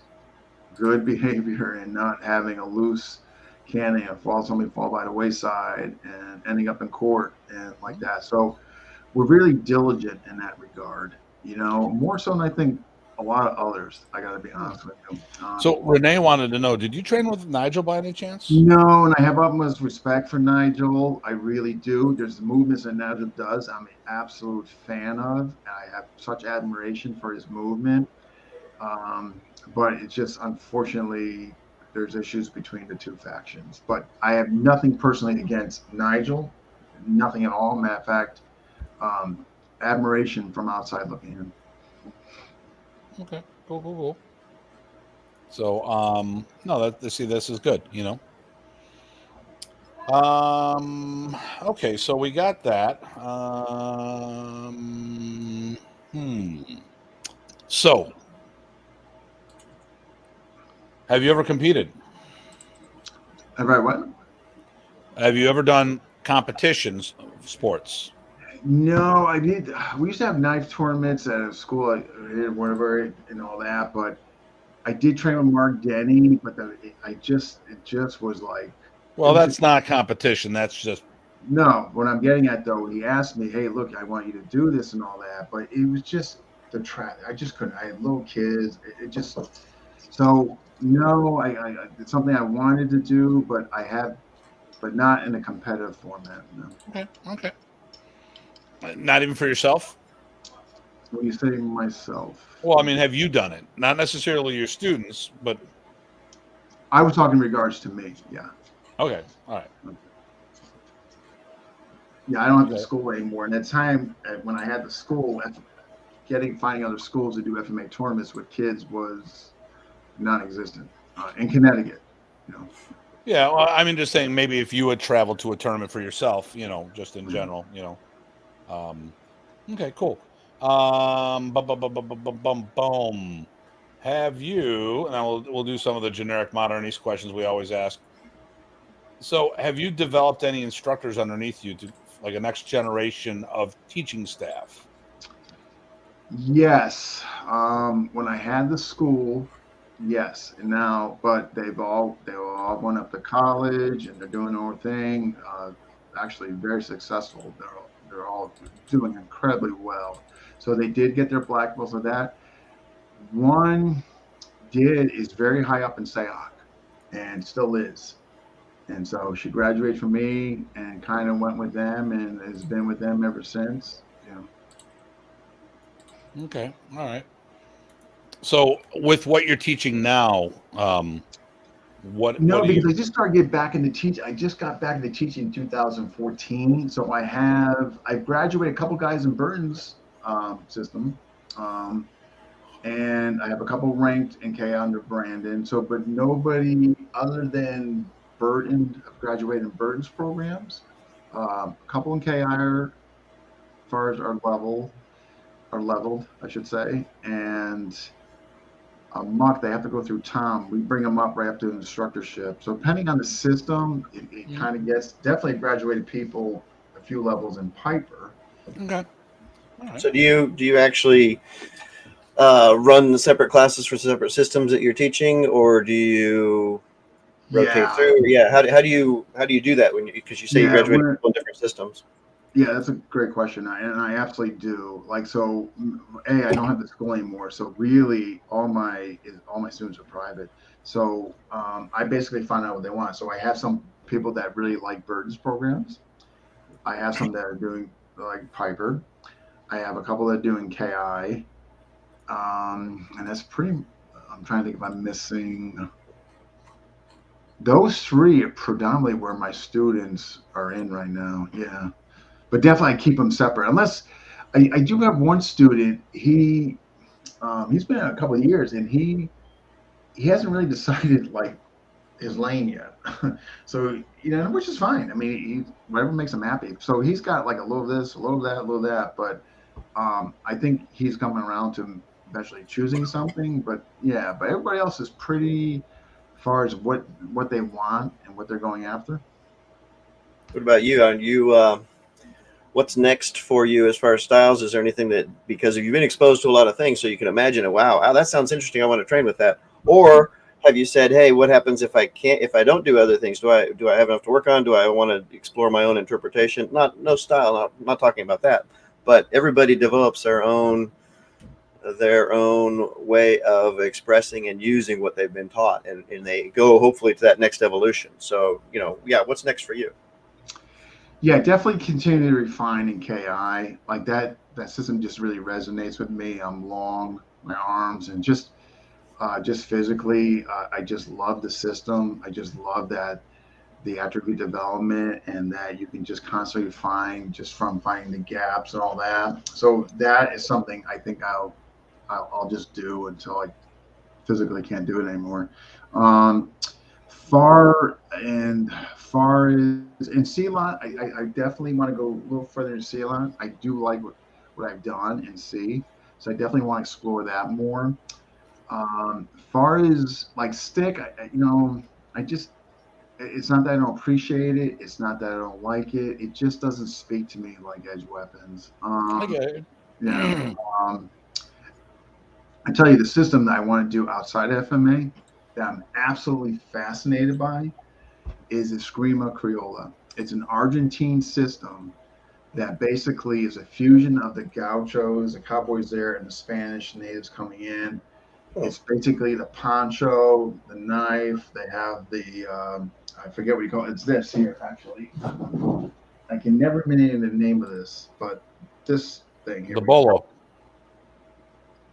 good behavior and not having a loose cannon and somebody fall by the wayside and ending up in court and like that. So we're really diligent in that regard, more so than I think a lot of others. I got to be honest with you. So Renee wanted to know, did you train with Nigel by any chance? No, and I have utmost respect for Nigel. I really do. There's movements that Nigel does I'm an absolute fan of, and I have such admiration for his movement. But it's just, unfortunately, there's issues between the two factions. But I have nothing personally against Nigel, nothing at all. Matter of fact, admiration from outside looking in. Okay, cool. So, no, this is good, Okay, so we got that. So, have you ever competed? Have I what? Have you ever done competitions of sports? No, I did. We used to have knife tournaments at a school, whatever, and all that. But I did train with Mark Denny, but it just was like, it Well, was that's just not competition. That's just no. What I'm getting at though, he asked me, "Hey, look, I want you to do this and all that," but it was just the track. I just couldn't. I had little kids. It just so no. It's something I wanted to do, but but not in a competitive format. No. okay. Okay. Not even for yourself. When you say myself, Well, I mean, have you done it? Not necessarily your students, but I was talking in regards to me. Yeah. okay. All right. Yeah, I don't have the Okay. school anymore. And at the time when I had the school, finding other schools to do FMA tournaments with kids was non-existent in Connecticut. You know, Yeah. Well, I mean, just saying, maybe if you had traveled to a tournament for yourself, just in Mhm. general, Okay, cool. Boom. Have you? And we'll do some of the generic modern East questions we always ask. So, have you developed any instructors underneath you to like a next generation of teaching staff? Yes, when I had the school, yes. And now, but they all went up to college and they're doing their own thing. Actually, very successful. They're all doing incredibly well. So they did get their black belts of that. One is very high up in SAOC and still is. And so she graduated from me and kind of went with them and has been with them ever since. Okay, all right. So, with what you're teaching now, what No, do because you? I just started getting back into teaching. I just got back into teaching in 2014. So I've graduated a couple guys in Burton's system. Um, and I have a couple ranked in K under Brandon. So, but nobody other than Burton have graduated in Burton's programs. A couple in KI are, as far as are leveled, I should say. And a month they have to go through Tom. We bring them up right up to the instructorship. So depending on the system, it Mhm. kind of gets definitely graduated people a few levels in Piper. Okay, all right. So do you actually run the separate classes for separate systems that you're teaching, or do you rotate Yeah, through? Yeah. How do you do that when because you say you yeah, graduated people in different systems? yeah. That's a great question, and I absolutely do. Like, so, I don't have the school anymore, so really, all my students are private. So, I basically find out what they want. So, I have some people that really like Burton's programs. I have some that are doing like Piper. I have a couple that are doing KI. And that's pretty. I'm trying to think if I'm missing. Those three are predominantly where my students are in right now. Yeah, but definitely I keep them separate. Unless I do have one student. He's been in a couple of years, and he hasn't really decided like his lane yet. So which is fine. I mean, whatever makes him happy. So he's got like a little of this, a little of that, a little of that. But I think he's coming around to eventually choosing something. But yeah, but everybody else is pretty far as what they want and what they're going after. What about you? Are you what's next for you as far as styles? Is there anything that because you've been exposed to a lot of things, so you can imagine it? Wow, that sounds interesting. I want to train with that. Or have you said, hey, what happens if I don't do other things? Do I have enough to work on? Do I want to explore my own interpretation? No style. Not talking about that. But everybody develops their own way of expressing and using what they've been taught, and they go hopefully to that next evolution. So yeah, what's next for you? Yeah, definitely continue to refine in KI. Like that system just really resonates with me. I'm long, my arms, and just physically, I just love the system. I just love that the attribute development and that you can just constantly find just from finding the gaps and all that. So that is something I think I'll just do until I physically can't do it anymore. Um, far as in Ceylon, I definitely want to go a little further in Ceylon. I do like what I've done in C, so I definitely want to explore that more. Far as like stick, I just It's not that I don't appreciate it. It's not that I don't like it. It just doesn't speak to me like edge weapons. I get it. Yeah. Um, I tell you, the system that I want to do outside FMA that I'm absolutely fascinated by is Eskrima Criolla. It's an Argentine system that basically is a fusion of the gauchos, the cowboys there, and the Spanish natives coming in. It's basically the poncho, the knife. They have the I forget what you call it. It's this here actually. I can never remember the name of this, but this thing here. The bolo.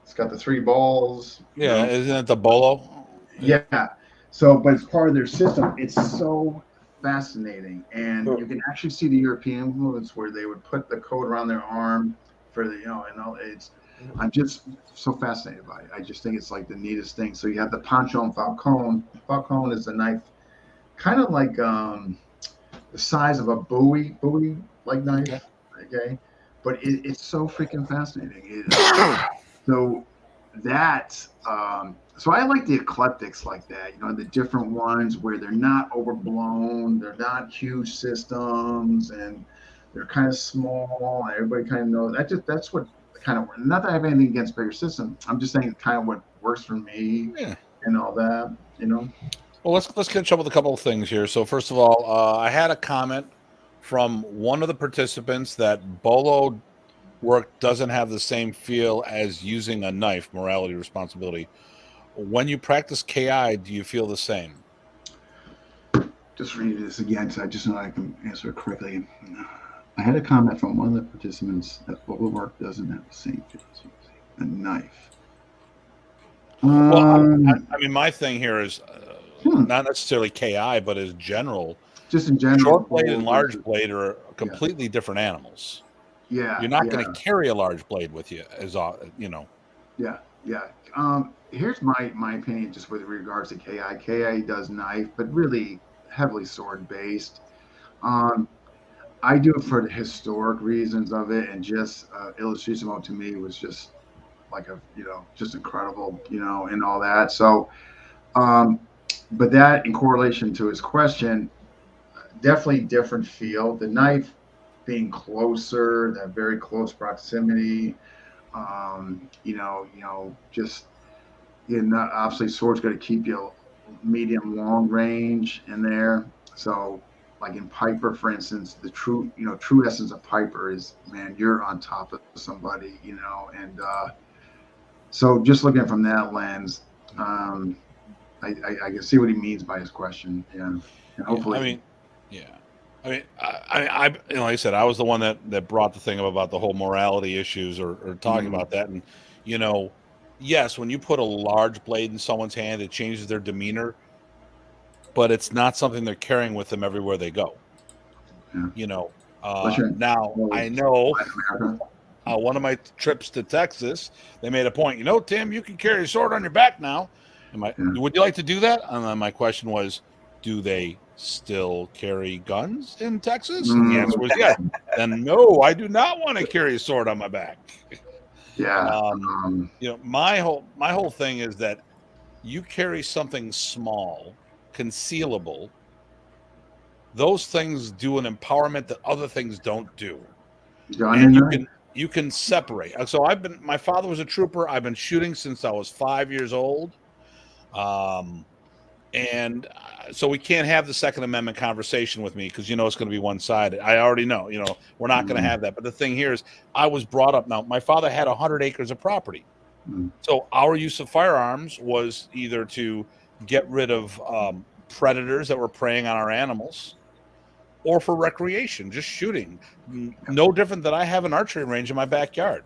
It's got the 3 balls. Yeah, isn't it the bolo? Yeah. So, but it's part of their system. It's so fascinating, and you can actually see the European influence where they would put the coat around their arm for the, and all. It's, I'm just so fascinated by it. I just think it's like the neatest thing. So you have the poncho and falcone. Falcone is a knife, kind of like the size of a Bowie like knife. Okay, but it's so freaking fascinating. So that so I like the eclectics like that, the different ones where they're not overblown, they're not huge systems, and they're kind of small. Everybody kind of knows that's what kind of, not that I have anything against bigger systems. I'm just saying kind of what works for me and all that. Well, let's catch up with a couple of things here. So first of all, I had a comment from one of the participants that bolo work doesn't have the same feel as using a knife, morality, responsibility. When you practice KI, do you feel the same? Just read this again so I just know I can answer it correctly. I had a comment from one of the participants that bolo work doesn't have the same feel as using a knife. Well, I mean, my thing here is not necessarily KI, but as general. Just in general. Short blade and large blade are completely different animals. Yeah. You're not going to carry a large blade with you, as Yeah. Here's my opinion just with regards to KI. KI does knife, but really heavily sword based. I do it for the historic reasons of it, and just Illustration to me was just like just incredible, and all that. So, but that in correlation to his question, definitely different feel. The knife being closer, that very close proximity, just obviously sword's going to keep you medium long range in there. So like in Piper, for instance, the true essence of Piper is, man, you're on top of somebody, and so just looking from that lens, I can see what he means by his question. Yeah. And hopefully. I like I said, I was the one that brought the thing about the whole morality issues or talking about that. And, yes, when you put a large blade in someone's hand, it changes their demeanor, but it's not something they're carrying with them everywhere they go. Now I know one of my trips to Texas, they made a point, Tim, you can carry a sword on your back now. Would you like to do that? And then my question was, do they still carry guns in Texas? And the answer was yes. Then no, I do not want to carry a sword on my back. My whole thing is that you carry something small, concealable. Those things do an empowerment that other things don't do. And you can separate. So my father was a trooper. I've been shooting since I was 5 years old. And so we can't have the Second Amendment conversation with me because it's going to be one-sided. I already know, we're not going to have that. But the thing here is, I was brought up. Now, my father had 100 acres of property. So our use of firearms was either to get rid of predators that were preying on our animals, or for recreation, just shooting. No different than I have an archery range in my backyard.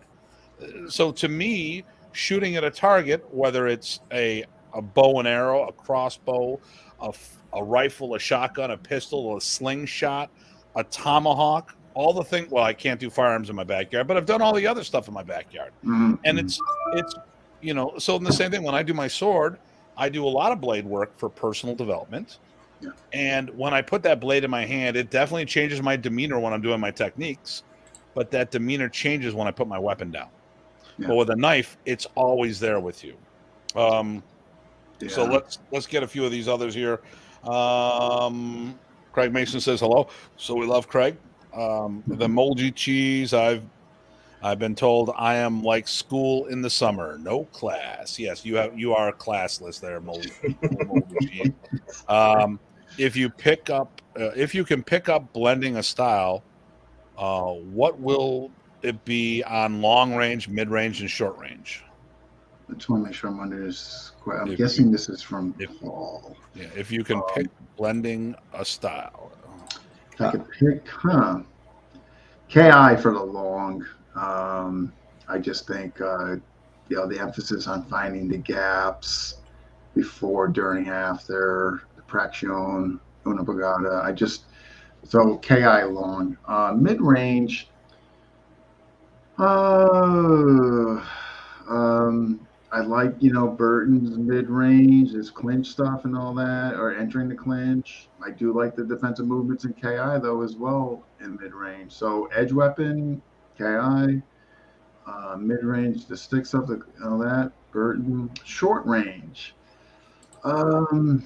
So to me, shooting at a target, whether it's a bow and arrow, a crossbow, a rifle, a shotgun, a pistol, a slingshot, a tomahawk, all the things. Well, I can't do firearms in my backyard, but I've done all the other stuff in my backyard. And it's so in the same thing, when I do my sword, I do a lot of blade work for personal development. And when I put that blade in my hand, it definitely changes my demeanor when I'm doing my techniques, but that demeanor changes when I put my weapon down. But with a knife, it's always there with you. So let's get a few of these others here. Craig Mason says hello. So we love Craig. The moldy cheese. I've been told I am like school in the summer, no class. Yes, you are classless there, moldy cheese. If you can pick up blending a style, what will it be on long range, mid range, and short range? I just want to make sure I'm under this. I'm If guessing you- this is from Paul. Yeah, if you can pick blending a style. If I could pick, KI for the long. I just think, the emphasis on finding the gaps before, during, after the traction, una pagata. So KI long. Mid range. I like, Burton's mid range, his clinch stuff and all that, or entering the clinch. I do like the defensive movements in KI though as well in mid range. So edge weapon, KI, mid range, the stick stuff, all that. Burton, short range. I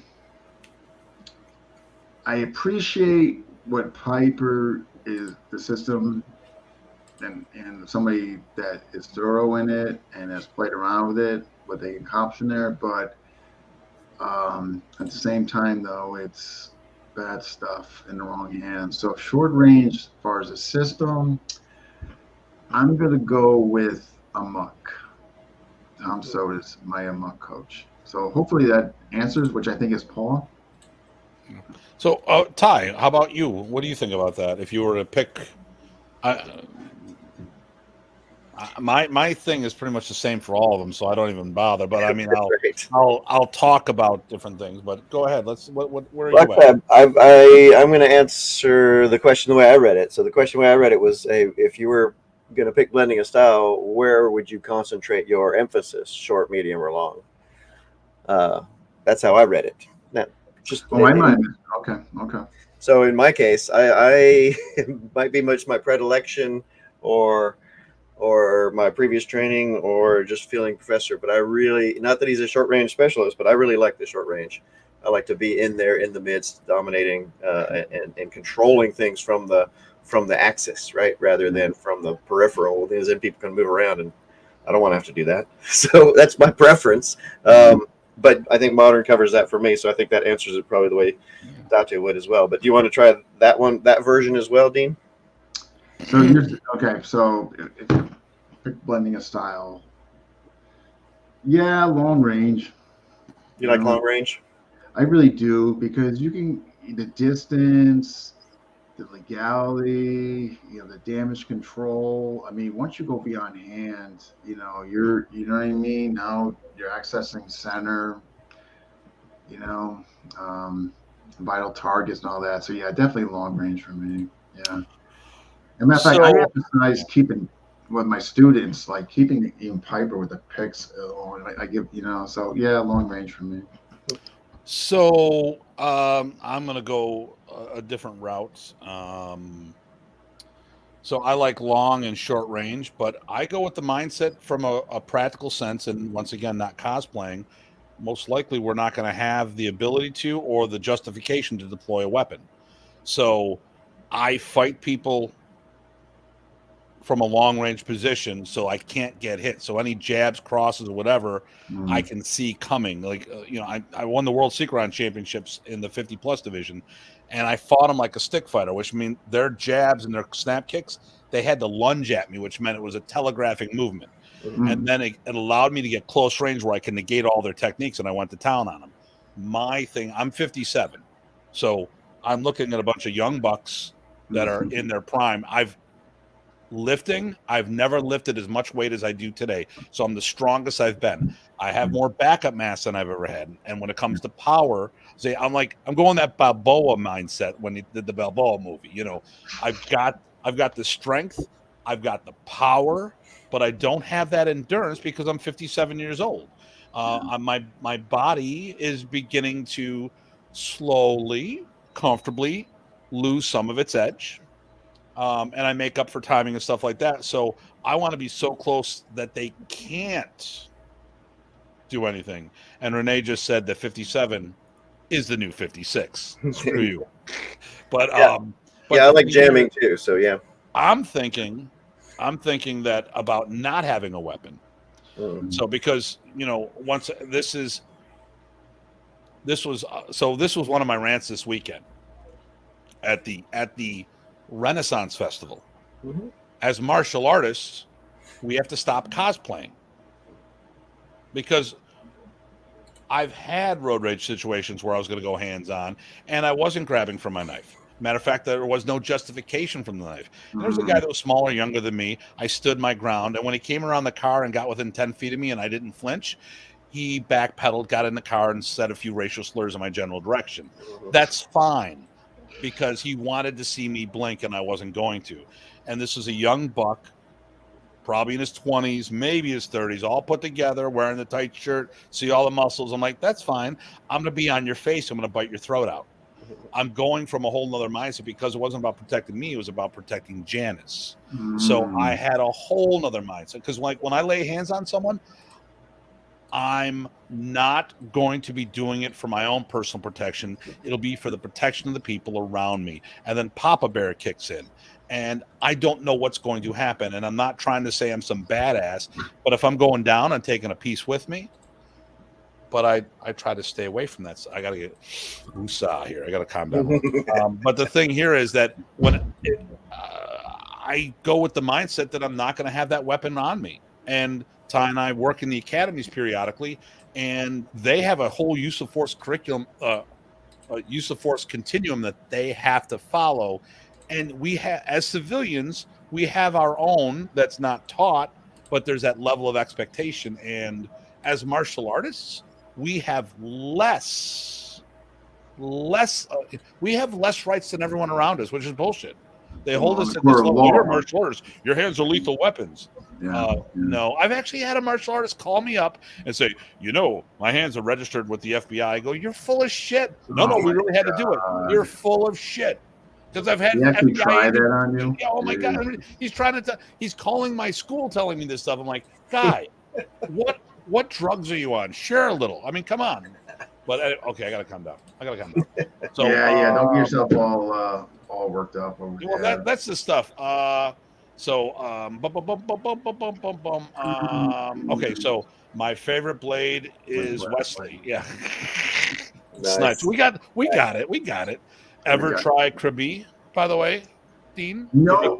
appreciate what Piper is, the system, and somebody that is thorough in it and has played around with it, what they can accomplish in there. But at the same time, though, it's bad stuff in the wrong hands. So short range, as far as the system, I'm going to go with Amok. Tom Soda's my Amok coach. So hopefully that answers, which I think is Paul. So, Ty, how about you? What do you think about that? If you were to pick, my thing is pretty much the same for all of them, so I don't even bother. But I mean, I'll talk about different things. But go ahead. Where are you at? I'm going to answer the question the way I read it. So the question the way I read it was, if you were going to pick blending a style, where would you concentrate your emphasis, short, medium, or long? That's how I read it. Now, I might. Okay. So in my case, I might be much my predilection or my previous training or just feeling professor, but I really, not that he's a short range specialist, but I really like the short range. I like to be in there in the midst, dominating and controlling things from the axis, right, rather than from the peripheral. Because then people can move around, and I don't want to have to do that. So that's my preference. But I think modern covers that for me, so I think that answers it probably the way Datu would as well. But do you want to try that version as well, Dean? So okay. So if you pick blending a style, long range. You like long range? I really do, because you can, the distance, the legality, the damage control. I mean, once you go beyond hand, you know what I mean? Now you're accessing center, vital targets and all that. So yeah, definitely long range for me. Yeah. As a matter of fact, I emphasize keeping with my students, like keeping even Piper with the picks on. I give, so yeah, long range for me. So I'm going to go a different route. So I like long and short range, but I go with the mindset from a practical sense. And once again, not cosplaying. Most likely, we're not going to have the ability to or the justification to deploy a weapon. So I fight people from a long range position, so I can't get hit. So any jabs, crosses, or whatever, I can see coming. Like I won the World Synchron Championships in the 50+ division, and I fought them like a stick fighter, which means their jabs and their snap kicks, they had to lunge at me, which meant it was a telegraphic movement. And then it allowed me to get close range where I can negate all their techniques, and I went to town on them. My thing, I'm 57, so I'm looking at a bunch of young bucks that are in their prime. I've never lifted as much weight as I do today. So I'm the strongest I've been. I have more backup mass than I've ever had. And when it comes to power, I'm going that Balboa mindset when he did the Balboa movie. I've got the strength, I've got the power, but I don't have that endurance because I'm 57 years old. My body is beginning to slowly, comfortably lose some of its edge. And I make up for timing and stuff like that. So I want to be so close that they can't do anything. And Renee just said that 57 is the new 56. Screw you. But Yeah. but I the like thing here- jamming too. So yeah. I'm thinking that about not having a weapon. Mm. So because once this was one of my rants this weekend at the Renaissance Festival. Mhm. As martial artists, we have to stop cosplaying because I've had road rage situations where I was going to go hands on and I wasn't grabbing for my knife. Matter of fact, there was no justification from the knife. And there was a guy that was smaller, younger than me. I stood my ground, and when he came around the car and got within 10 feet of me and I didn't flinch, he backpedaled, got in the car, and said a few racial slurs in my general direction. That's fine because he wanted to see me blink and I wasn't going to. And this was a young buck, probably in his 20s, maybe his 30s, all put together, wearing the tight shirt, see all the muscles. I'm like, that's fine. I'm going to be on your face. I'm going to bite your throat out. I'm going from a whole nother mindset because it wasn't about protecting me. It was about protecting Janice. So I had a whole nother mindset because like when I lay hands on someone, I'm not going to be doing it for my own personal protection. It'll be for the protection of the people around me. And then Papa Bear kicks in. And I don't know what's going to happen. And I'm not trying to say I'm some badass, but if I'm going down and taking a piece with me, but I try to stay away from that. So I got to get woosah here. I got to calm down. But the thing here is that when I go with the mindset that I'm not going to have that weapon on me. And Ty and I work in the academies periodically, and they have a whole use of force curriculum, use of force continuum that they have to follow. And we have, as civilians, we have our own that's not taught, but there's that level of expectation. And as martial artists, we have less we have less rights than everyone around us, which is bullshit. They hold us at this level. You're martial artists. Your hands are lethal weapons. No, I've actually had a martial artist call me up and say, my hands are registered with the FBI. I go, you're full of shit. No, we really had to do it. You're full of shit. Because I've had FBI try that on you. Yeah, oh my God. He's trying to he's calling my school telling me this stuff. I'm like, guy, what drugs are you on? Share a little. I mean, come on. But okay, I gotta calm down. So yeah, don't get yourself all worked up. Well, that's the stuff. Okay, so my favorite blade is Wesley. Yeah. Nice. We got it. Ever try Krabi, by the way, Dean? No,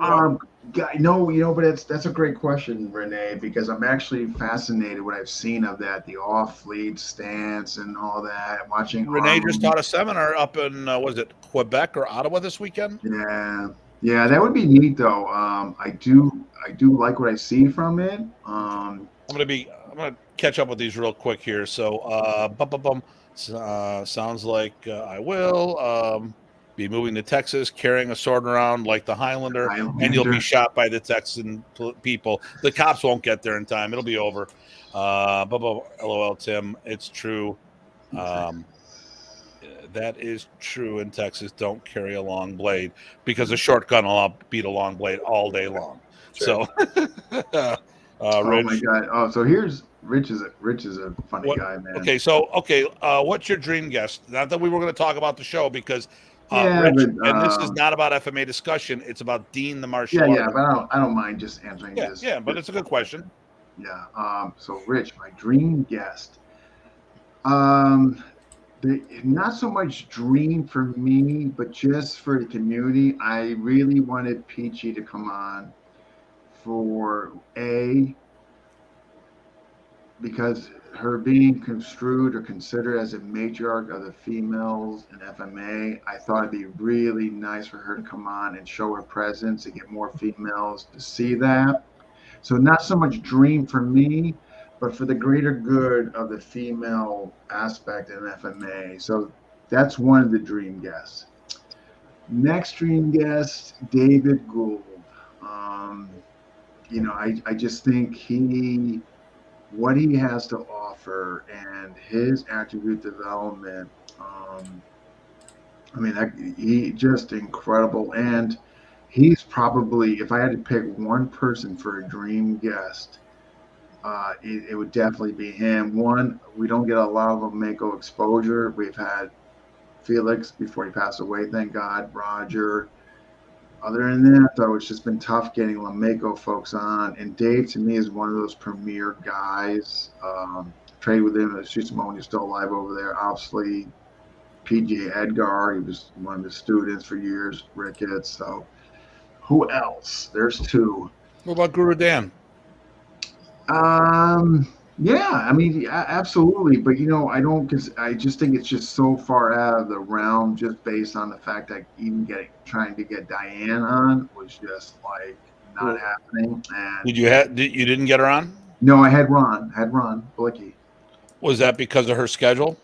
but that's a great question, Renee, because I'm actually fascinated what I've seen of that, the off-lead stance and all that. Watching Renee just taught a seminar up in was it Quebec or Ottawa this weekend? Yeah, that would be neat though. I do like what I see from it. I'm gonna catch up with these real quick here. So sounds like I will be moving to Texas, carrying a sword around like the Highlander, and you'll be shot by the Texan people. The cops won't get there in time. It'll be over. LOL, Tim. It's true. That is true in Texas. Don't carry a long blade because a short gun will beat a long blade all day long. Sure. So, oh my God! Oh, so here's Rich is a funny guy, man. Okay. What's your dream guest? Not that we were going to talk about the show because Rich, and this is not about FMA discussion. It's about Dean the martial artist. Yeah, but I don't mind just answering this. Yeah, but it's a good question. Yeah. So Rich, my dream guest. Not so much dream for me, but just for the community. I really wanted Peachy to come on for because her being construed or considered as a matriarch of the females in FMA, I thought it'd be really nice for her to come on and show her presence and get more females to see that. So not so much dream for me, but for the greater good of the female aspect in FMA. So that's one of the dream guests. Next dream guest, David Gould. I just think what he has to offer and his attribute development, he just incredible. And he's probably, if I had to pick one person for a dream guest, it would definitely be him. One, we don't get a lot of Mako exposure. We've had Felix before he passed away, thank God. Roger. Other than that, though, it's just been tough getting LeMaco folks on. And Dave, to me, is one of those premier guys. Trade with him. Shoot him when he's still alive over there. Obviously, PJ Edgar. He was one of his students for years. Ricketts. So, who else? There's two. What about Guru Dan? Yeah, I mean, absolutely. But, I don't, because I just think it's just so far out of the realm just based on the fact that even trying to get Diane on was just like not happening. And You didn't get her on? No, I had Ron Blicky. Was that because of her schedule?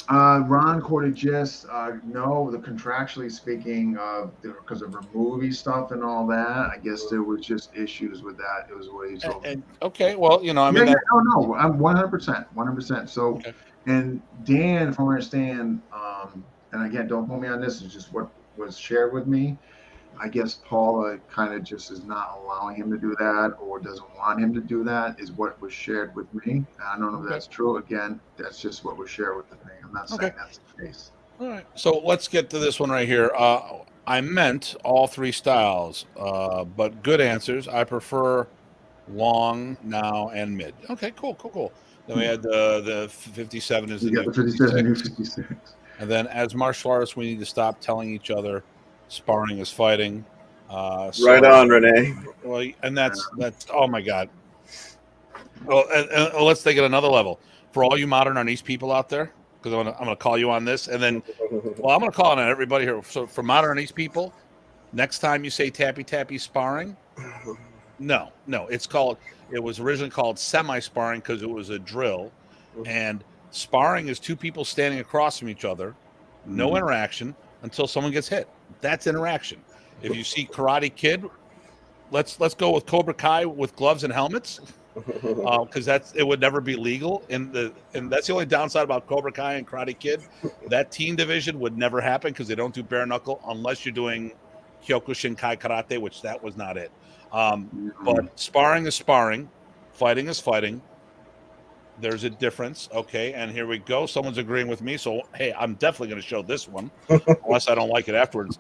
Ron quoted just no, the contractually speaking, because of her movie stuff and all that. I guess there was just issues with that. It was what he told me. Okay, well, I mean, no, I'm 100%. So, okay. And Dan, from what I understand, and again, don't quote me on this. It's just what was shared with me. I guess Paula kind of just is not allowing him to do that or doesn't want him to do that is what was shared with me. I don't know if that's true. Again, that's just what was shared with me. I'm not saying that's the case. All right. So let's get to this one right here. I meant all three styles, but good answers. I prefer long, now, and mid. Okay, cool. Then we had the 57 is the new 56. And then as martial artists, we need to stop telling each other sparring is fighting. Right on, Renee. Well, and that's oh my God. Well, and let's take it another level. For all you modern Arnese people out there, because I'm gonna call you on this, and then I'm gonna call on everybody here. So for modern Arnese people, next time you say tappy sparring, no, it was originally called semi-sparring because it was a drill, and sparring is two people standing across from each other, no interaction until someone gets hit. That's interaction. If you see Karate Kid, let's go with Cobra Kai with gloves and helmets, because it would never be legal. And that's the only downside about Cobra Kai and Karate Kid. That teen division would never happen because they don't do bare knuckle unless you're doing Kyokushinkai Karate, which that was not it. But sparring is sparring, fighting is fighting. There's a difference, okay, and here we go. Someone's agreeing with me, so hey, I'm definitely going to show this one, unless I don't like it afterwards.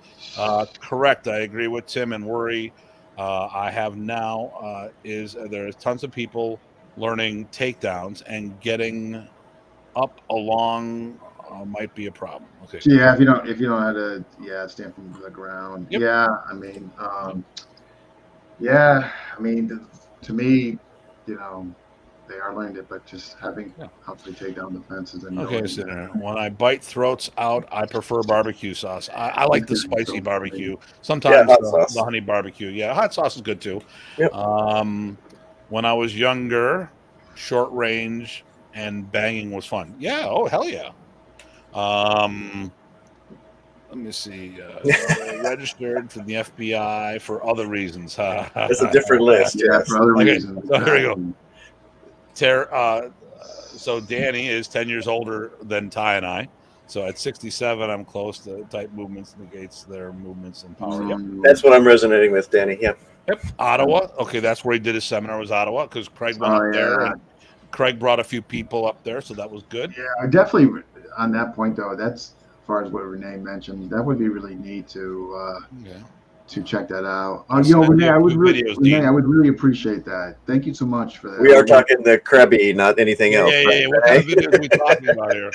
Correct, I agree with Tim and Worry. I have now there's tons of people learning takedowns and getting up along might be a problem. Okay. Yeah, if you don't know how to stand from the ground. Yep. Yeah, I mean, to me, they are learned it, but just having hopefully take down the fences and when I bite throats out, I prefer barbecue sauce. I like the spicy barbecue. Sometimes the honey barbecue. Yeah, hot sauce is good too. Yep. When I was younger, short range and banging was fun. Yeah. Oh hell yeah. Let me see. Registered for the FBI for other reasons. It's a different list. Yeah, for other reasons. So here we go. So Danny is 10 years older than Ty and I. So at 67, I'm close to type movements negates their movements and power. Yep. That's what I'm resonating with, Danny. Yep. Ottawa. Okay, that's where he did his seminar was Ottawa because Craig went up there. And Craig brought a few people up there, so that was good. Yeah, definitely on that point, though, that's as far as what Renee mentioned, that would be really neat to check that out. Renee, I would really appreciate that. Thank you so much for that. We are talking the Krebby, not anything else. Yeah. What kind of videos are we talking about here?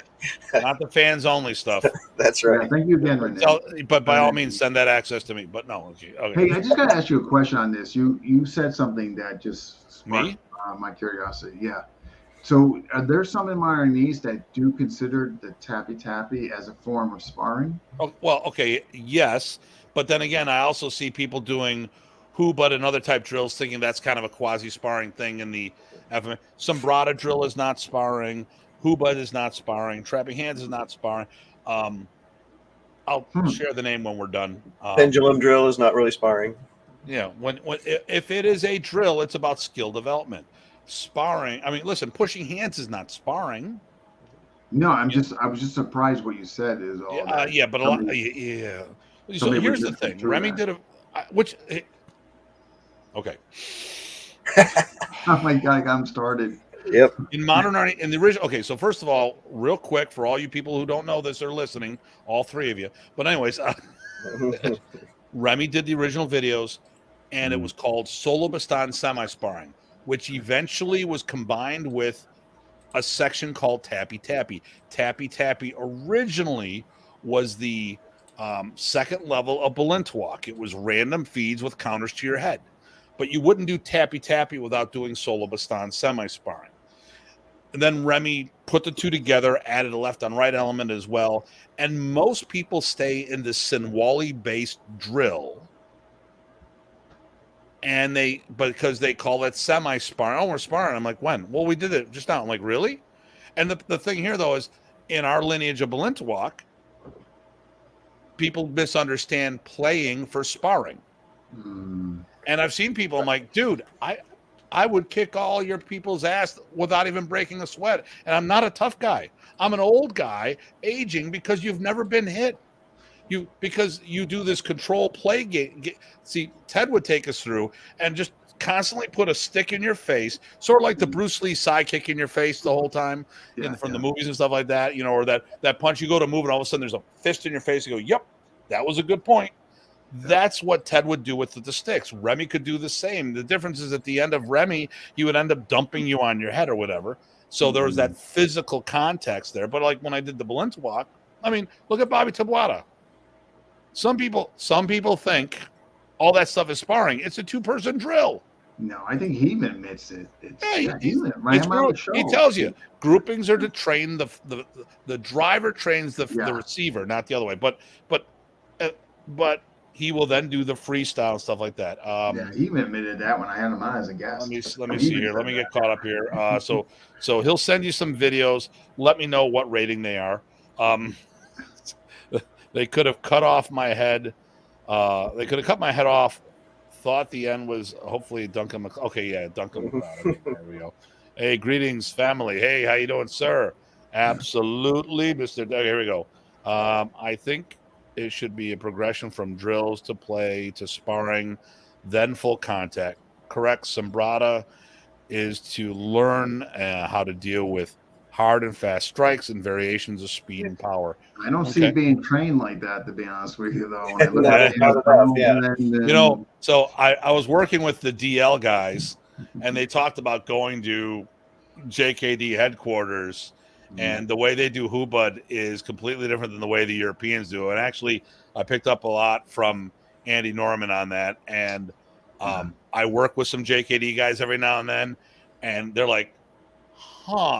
Not the fans only stuff. That's right. Yeah, thank you again, Renee. So, but by all means, send that access to me. But no, okay. Hey, I just got to ask you a question on this. You said something that just sparked my curiosity. Yeah. So, are there some in my Arnese that do consider the tappy as a form of sparring? Oh, well, okay, yes. But then again, I also see people doing but and other type drills thinking that's kind of a quasi-sparring thing in the FMA. Sombrada drill is not sparring. But is not sparring. Trapping hands is not sparring. I'll share the name when we're done. Pendulum drill is not really sparring. Yeah, if it is a drill, it's about skill development. Sparring, I mean, listen, pushing hands is not sparring. No, I was just surprised what you said is all. But a lot. So here's the thing. Remy did okay. Oh my God, I'm started. Yep. In modern art, in the original. Okay, so first of all, real quick for all you people who don't know this or listening, all three of you. But anyways, Remy did the original videos, and it was called Solo Baston Semi-Sparring, which eventually was combined with a section called Tappy Tappy. Tappy Tappy originally was the second level of Balintawak. It was random feeds with counters to your head. But you wouldn't do Tappy Tappy without doing Solo Baston Semi-Sparring. And then Remy put the two together, added a left on right element as well. And most people stay in the Sinwali-based drill. And because they call it semi-sparring. Oh, we're sparring. I'm like, when? Well, we did it just now. I'm like, really? And the thing here, though, is in our lineage of Balintawak, people misunderstand playing for sparring. And I've seen people, I'm like, dude, I would kick all your people's ass without even breaking a sweat. And I'm not a tough guy. I'm an old guy aging because you've never been hit. Because you do this control play game. See, Ted would take us through and just constantly put a stick in your face, sort of like the Bruce Lee sidekick in your face the whole time from the movies and stuff like that, or that punch you go to move and all of a sudden there's a fist in your face. You go, yep, that was a good point. That's what Ted would do with the sticks. Remy could do the same. The difference is at the end of Remy, he would end up dumping you on your head or whatever. So there was that physical context there. But like when I did the Balintawak, I mean, look at Bobby Tabuada. Some people think all that stuff is sparring. It's a two-person drill. No, I think he even admits it. He tells you groupings are to train the driver trains the receiver, not the other way. But he will then do the freestyle and stuff like that. He even admitted that when I had him on as a guest. Let me see here. Let me get caught up here. So he'll send you some videos. Let me know what rating they are. They could have cut off my head. They could have cut my head off. Thought the end was hopefully Duncan. Duncan. There we go. Hey, greetings, family. Hey, how you doing, sir? Absolutely, Mr. Doug. Here we go. I think it should be a progression from drills to play to sparring, then full contact. Correct. Sombrada is to learn how to deal with hard and fast strikes and variations of speed and power. I don't see being trained like that, to be honest with you, though. So I was working with the DL guys, and they talked about going to JKD headquarters, and the way they do Hubud is completely different than the way the Europeans do. And actually, I picked up a lot from Andy Norman on that. And I work with some JKD guys every now and then, and they're like,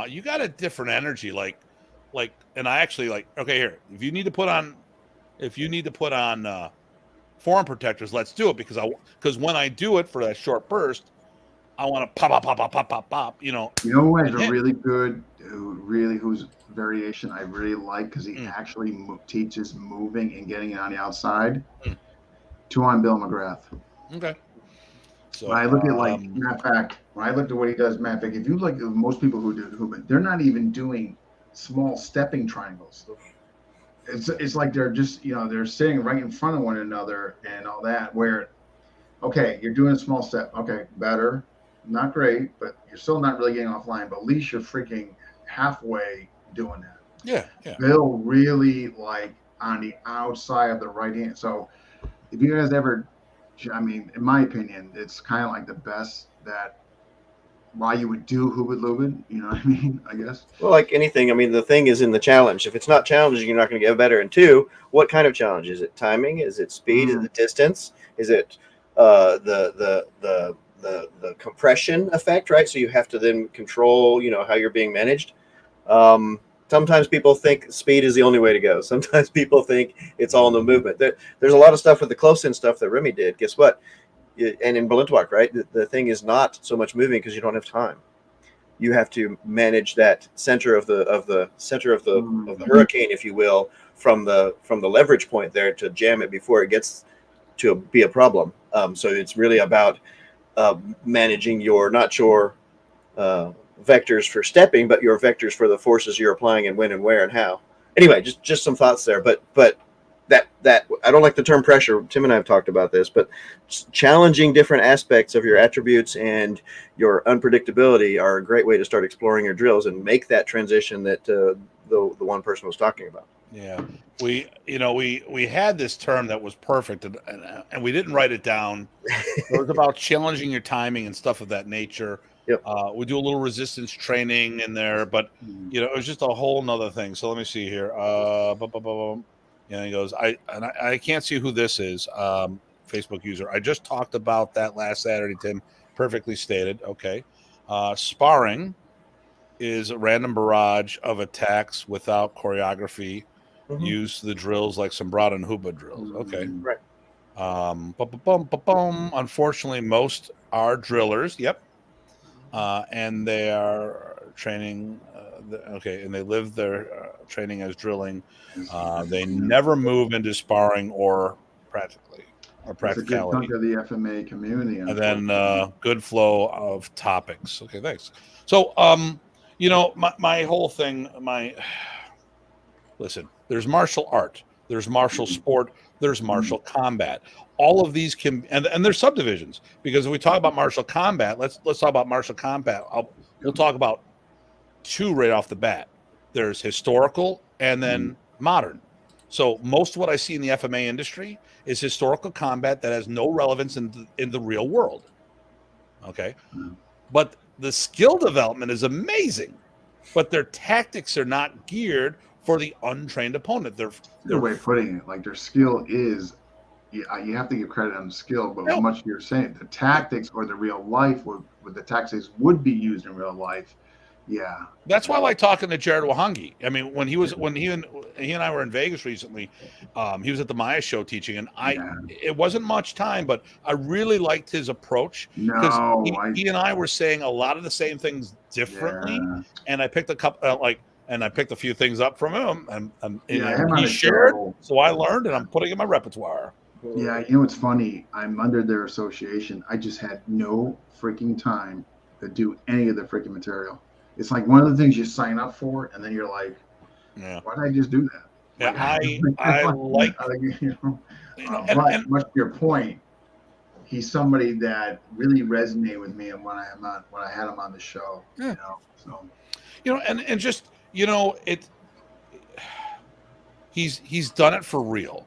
you got a different energy. And I actually okay, here, if you need to put on form protectors, let's do it because when I do it for that short burst, I want to pop. You know who has a really good, whose variation I really like because he actually teaches moving and getting it on the outside. Tuan Bill McGrath. Okay. So when I look at matter of fact, when I looked at what he does, Matt, if you look at most people who do Hubud, they're not even doing small stepping triangles. It's like they're just they're sitting right in front of one another and all that. Where, okay, you're doing a small step. Okay, better, not great, but you're still not really getting offline. But at least you're freaking halfway doing that. Yeah. Bill really on the outside of the right hand. So if you guys ever, in my opinion, it's kind of like the best that why you would do Hubud Lubud, you know what I mean? I guess. Well, like anything, the thing is in the challenge. If it's not challenging, you're not going to get better. And two, what kind of challenge? Is it timing? Is it speed? Is it distance? Is it the compression effect, right? So you have to then control, how you're being managed. Sometimes people think speed is the only way to go. Sometimes people think it's all in the movement. There's a lot of stuff with the close-in stuff that Remy did. Guess what? And in Balintawak, right, the thing is not so much moving because you don't have time. You have to manage that center of the hurricane, if you will, from the leverage point there to jam it before it gets to be a problem. So it's really about managing not your vectors for stepping, but your vectors for the forces you're applying and when and where and how. Anyway, just some thoughts there. But that I don't like the term pressure. Tim and I have talked about this, but challenging different aspects of your attributes and your unpredictability are a great way to start exploring your drills and make that transition that the one person was talking about. Yeah, we had this term that was perfect, and we didn't write it down. It was about challenging your timing and stuff of that nature. Yep. We do a little resistance training in there, but it was just a whole nother thing. So let me see here. He goes, I can't see who this is. Facebook user. I just talked about that last Saturday, Tim. Perfectly stated. Okay. Sparring is a random barrage of attacks without choreography. Use the drills like Sombrado and Huba drills. Okay. Right. Unfortunately, most are drillers. Yep. And they are training. Okay, and they live their training as drilling. They never move into sparring or practicality. It's a good chunk of the FMA community. And then good flow of topics. Okay, thanks. So, my whole thing, listen, there's martial art, there's martial sport, there's martial combat. All of these can, and there's subdivisions, because if we talk about martial combat, let's talk about martial combat. We'll talk about two right off the bat. There's historical and then modern. So most of what I see in the FMA industry is historical combat that has no relevance in the real world. Okay. But the skill development is amazing, but their tactics are not geared for the untrained opponent. They're the way of putting it. Like, their skill is, you have to give credit on the skill, but much you're saying, the tactics or the real life, with the tactics would be used in real life. Yeah, that's why I like talking to Jared Wahangi. I mean, when he and I were in Vegas recently, he was at the Maya show teaching, and it wasn't much time, but I really liked his approach, because he and I were saying a lot of the same things differently, and I picked a few things up from him, and he shared, so I learned, and I'm putting it in my repertoire. Yeah, it's funny. I'm under their association. I just had no freaking time to do any of the freaking material. It's like one of the things you sign up for, and then you're like, why did I just do that? But much to your point, he's somebody that really resonated with me, and when I had him on the show, he's done it for real.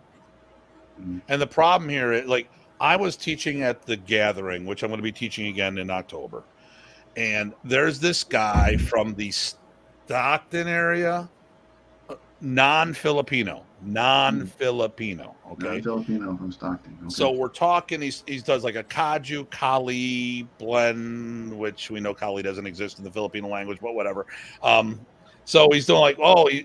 And the problem here is, like, I was teaching at the Gathering, which I'm going to be teaching again in October. And there's this guy from the Stockton area, non-Filipino. Okay. Non-Filipino from Stockton. Okay. So we're talking, he does like a Kaju Kali blend, which we know Kali doesn't exist in the Filipino language, but whatever. So he's doing like,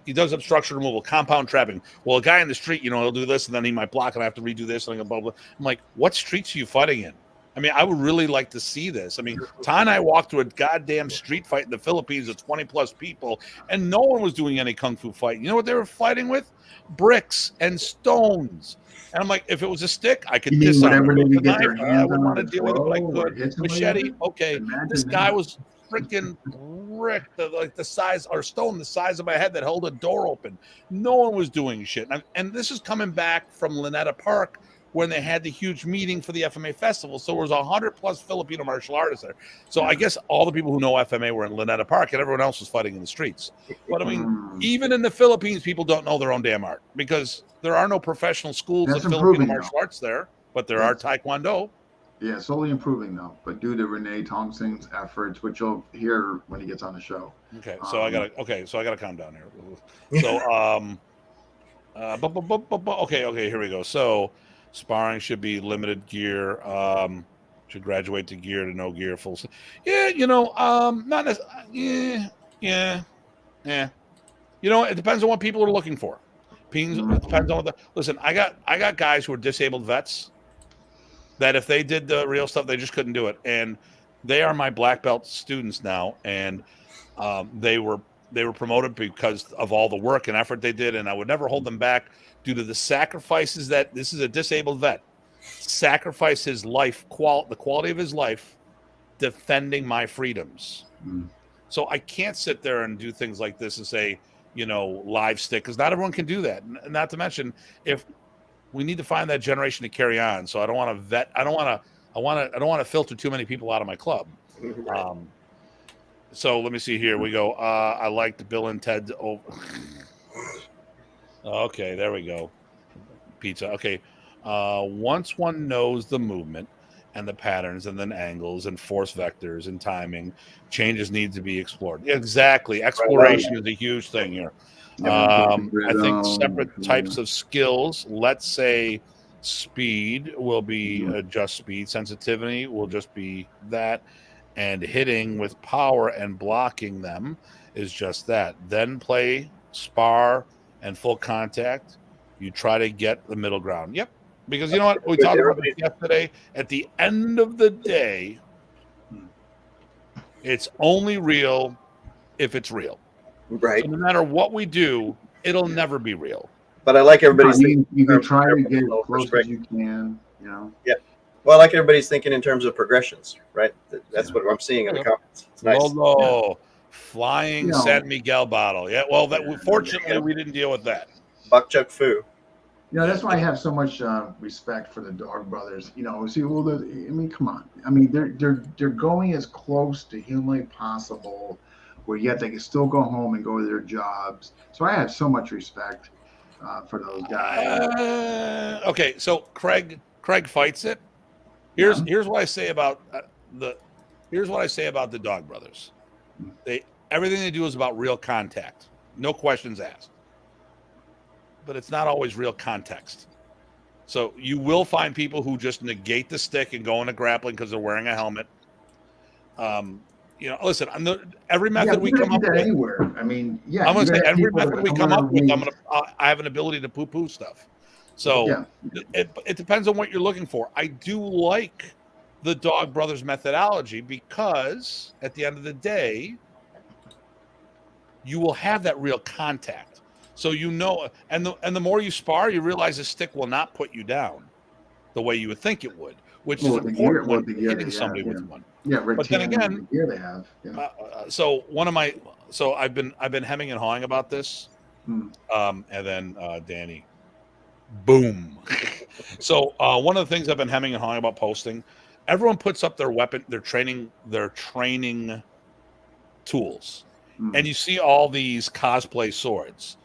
he does obstruction removal, compound trapping. Well, a guy in the street, he'll do this, and then he might block, and I have to redo this, and blah, blah, blah. I'm like, what streets are you fighting in? I mean, I would really like to see this. I mean, Ty and I walked through a goddamn street fight in the Philippines of 20-plus people, and no one was doing any kung fu fight. You know what they were fighting with? Bricks and stones. And I'm like, if it was a stick, I could disarm it with a knife. I wouldn't want to deal with it, but I could. Machete, okay. This guy was freaking brick, like the size, or stone the size of my head, that held a door open. No one was doing shit. And this is coming back from Lynetta Park, when they had the huge meeting for the FMA festival. So there was 100+ Filipino martial artists there. So I guess all the people who know FMA were in Lynetta Park, and everyone else was fighting in the streets. But I mean, even in the Philippines, people don't know their own damn art, because there are no professional schools of Filipino martial arts there, but there are Taekwondo. Yeah, slowly improving though, but due to Renee Thompson's efforts, which you'll hear when he gets on the show. Okay, so I gotta calm down here. So okay, here we go. So sparring should be limited gear. Should graduate to gear to no gear, full. Yeah, not necessarily. Yeah. It depends on what people are looking for. It depends on listen. I got guys who are disabled vets that if they did the real stuff, they just couldn't do it, and they are my black belt students now, and they were promoted because of all the work and effort they did, and I would never hold them back due to the sacrifices that this is a disabled vet sacrificed his life, the quality of his life, defending my freedoms. So I can't sit there and do things like this and say, live stick, because not everyone can do that. And not to mention, if we need to find that generation to carry on. So I don't want to vet. I don't want to filter too many people out of my club. Right. So let me see here. We go. I liked Bill and Ted. Okay, there we go. Pizza. Okay. Once one knows the movement and the patterns and then angles and force vectors and timing, changes need to be explored. Exactly. Exploration is a huge thing here. I think separate types of skills, let's say speed will be just speed, sensitivity will just be that, and hitting with power and blocking them is just that. Then play, spar, and full contact. You try to get the middle ground. Yep. Because you know what? We talked about this yesterday. At the end of the day, it's only real if it's real. Right. So no matter what we do, it'll never be real. But I like everybody's you can try to get as close as you can, you know. Yeah. Well, I like everybody's thinking in terms of progressions, right? That's what I'm seeing in the comments. It's nice. Flying San Miguel bottle. Yeah. Well, fortunately we didn't deal with that. Bok Chuk Fu. That's why I have so much respect for the Dog Brothers. See, come on. I mean, they're going as close to humanly possible, where yet they can still go home and go to their jobs. So I have so much respect for those guys. Okay, so Craig fights it. Here's what I say about the Dog Brothers. Everything they do is about real contact, no questions asked. But it's not always real context. So you will find people who just negate the stick and go into grappling because they're wearing a helmet. Listen, every method we come up with anywhere. I mean, I'm going to say every method we come up with, I have an ability to poo-poo stuff. So it depends on what you're looking for. I do like the Dog Brothers methodology because at the end of the day, you will have that real contact. So and the more you spar, you realize the stick will not put you down the way you would think it would, which is important when hitting somebody with one. Yeah, but then again, the gear they have. So I've been hemming and hawing about this, and then Danny, boom. So one of the things I've been hemming and hawing about posting, everyone puts up their weapon, their training tools, and you see all these cosplay swords.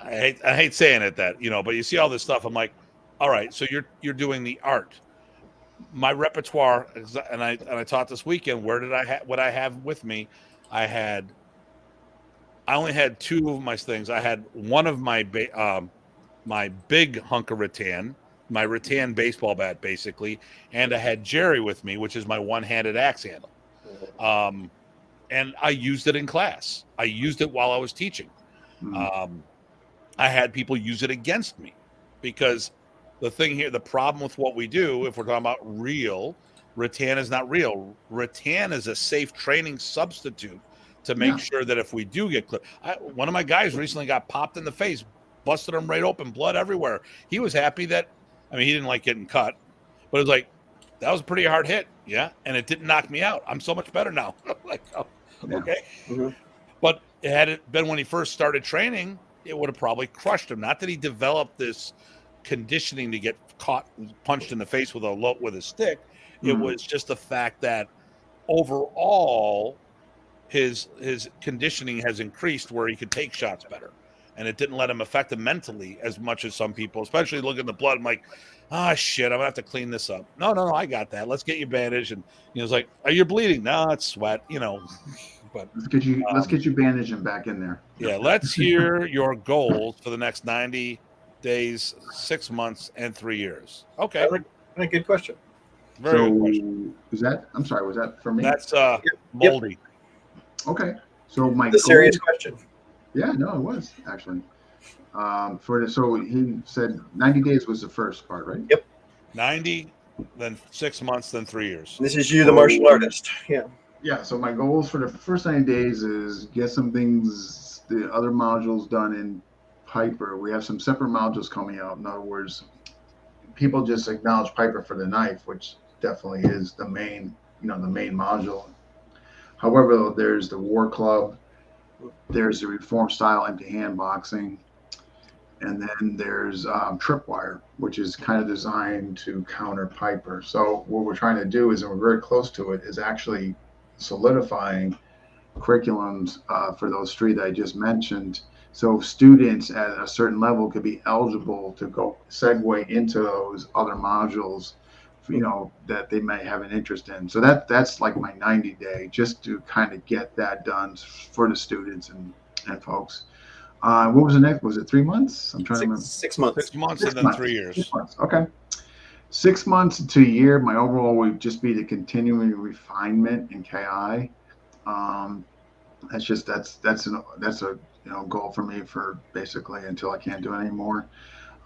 I hate saying it that, but you see all this stuff. I'm like, all right, so you're doing the art. My repertoire, and I taught this weekend. Where did what I have with me? I only had two of my things. I had one of my big hunk of rattan, my rattan baseball bat, basically, and I had Jerry with me, which is my one-handed axe handle. And I used it in class. I used it while I was teaching. I had people use it against me because the thing here, the problem with what we do, if we're talking about real, rattan is not real. Rattan is a safe training substitute to make sure that if we do get clipped. One of my guys recently got popped in the face, busted him right open, blood everywhere. He was happy he didn't like getting cut, but it was like, that was a pretty hard hit. Yeah. And it didn't knock me out. I'm so much better now. Okay. Mm-hmm. But had it been when he first started training, it would have probably crushed him. Not that he developed this conditioning to get punched in the face with a stick. It was just the fact that overall his conditioning has increased where he could take shots better, and it didn't let him affect him mentally as much as some people, especially looking at the blood. I'm like, shit, I'm gonna have to clean this up. No, I got that. Let's get you bandaged. And it's like, are you bleeding? No, it's sweat. But let's get you bandaged and back in there. Yeah, let's hear your goals for the next 90 days, 6 months, and 3 years. Okay. A good question. Very good question. Was that for me? That's Moldy. Okay. So the serious question. Yeah, no, it was actually. So he said 90 days was the first part, right? Yep. 90, then 6 months, then 3 years. This is you, the martial artist. Yeah. Yeah, so my goals for the first 90 days is get some things, the other modules done in Piper. We have some separate modules coming out. In other words, people just acknowledge Piper for the knife, which definitely is the main module. However, there's the War Club, there's the Reform Style empty hand boxing, And then there's tripwire, which is kind of designed to counter Piper. So what we're trying to do is, and we're very close to it, is actually solidifying curriculums for those three that I just mentioned. So students at a certain level could be eligible to go segue into those other modules, that they may have an interest in. So that's like my 90-day, just to kind of get that done for the students and folks. What was the next? Was it 3 months? I'm trying to remember. 6 months. 6 months 6 and then months. 3 years. 6 months. Okay. 6 months to a year. My overall would just be the continuing refinement in KI. That's a goal for me for basically until I can't do it anymore.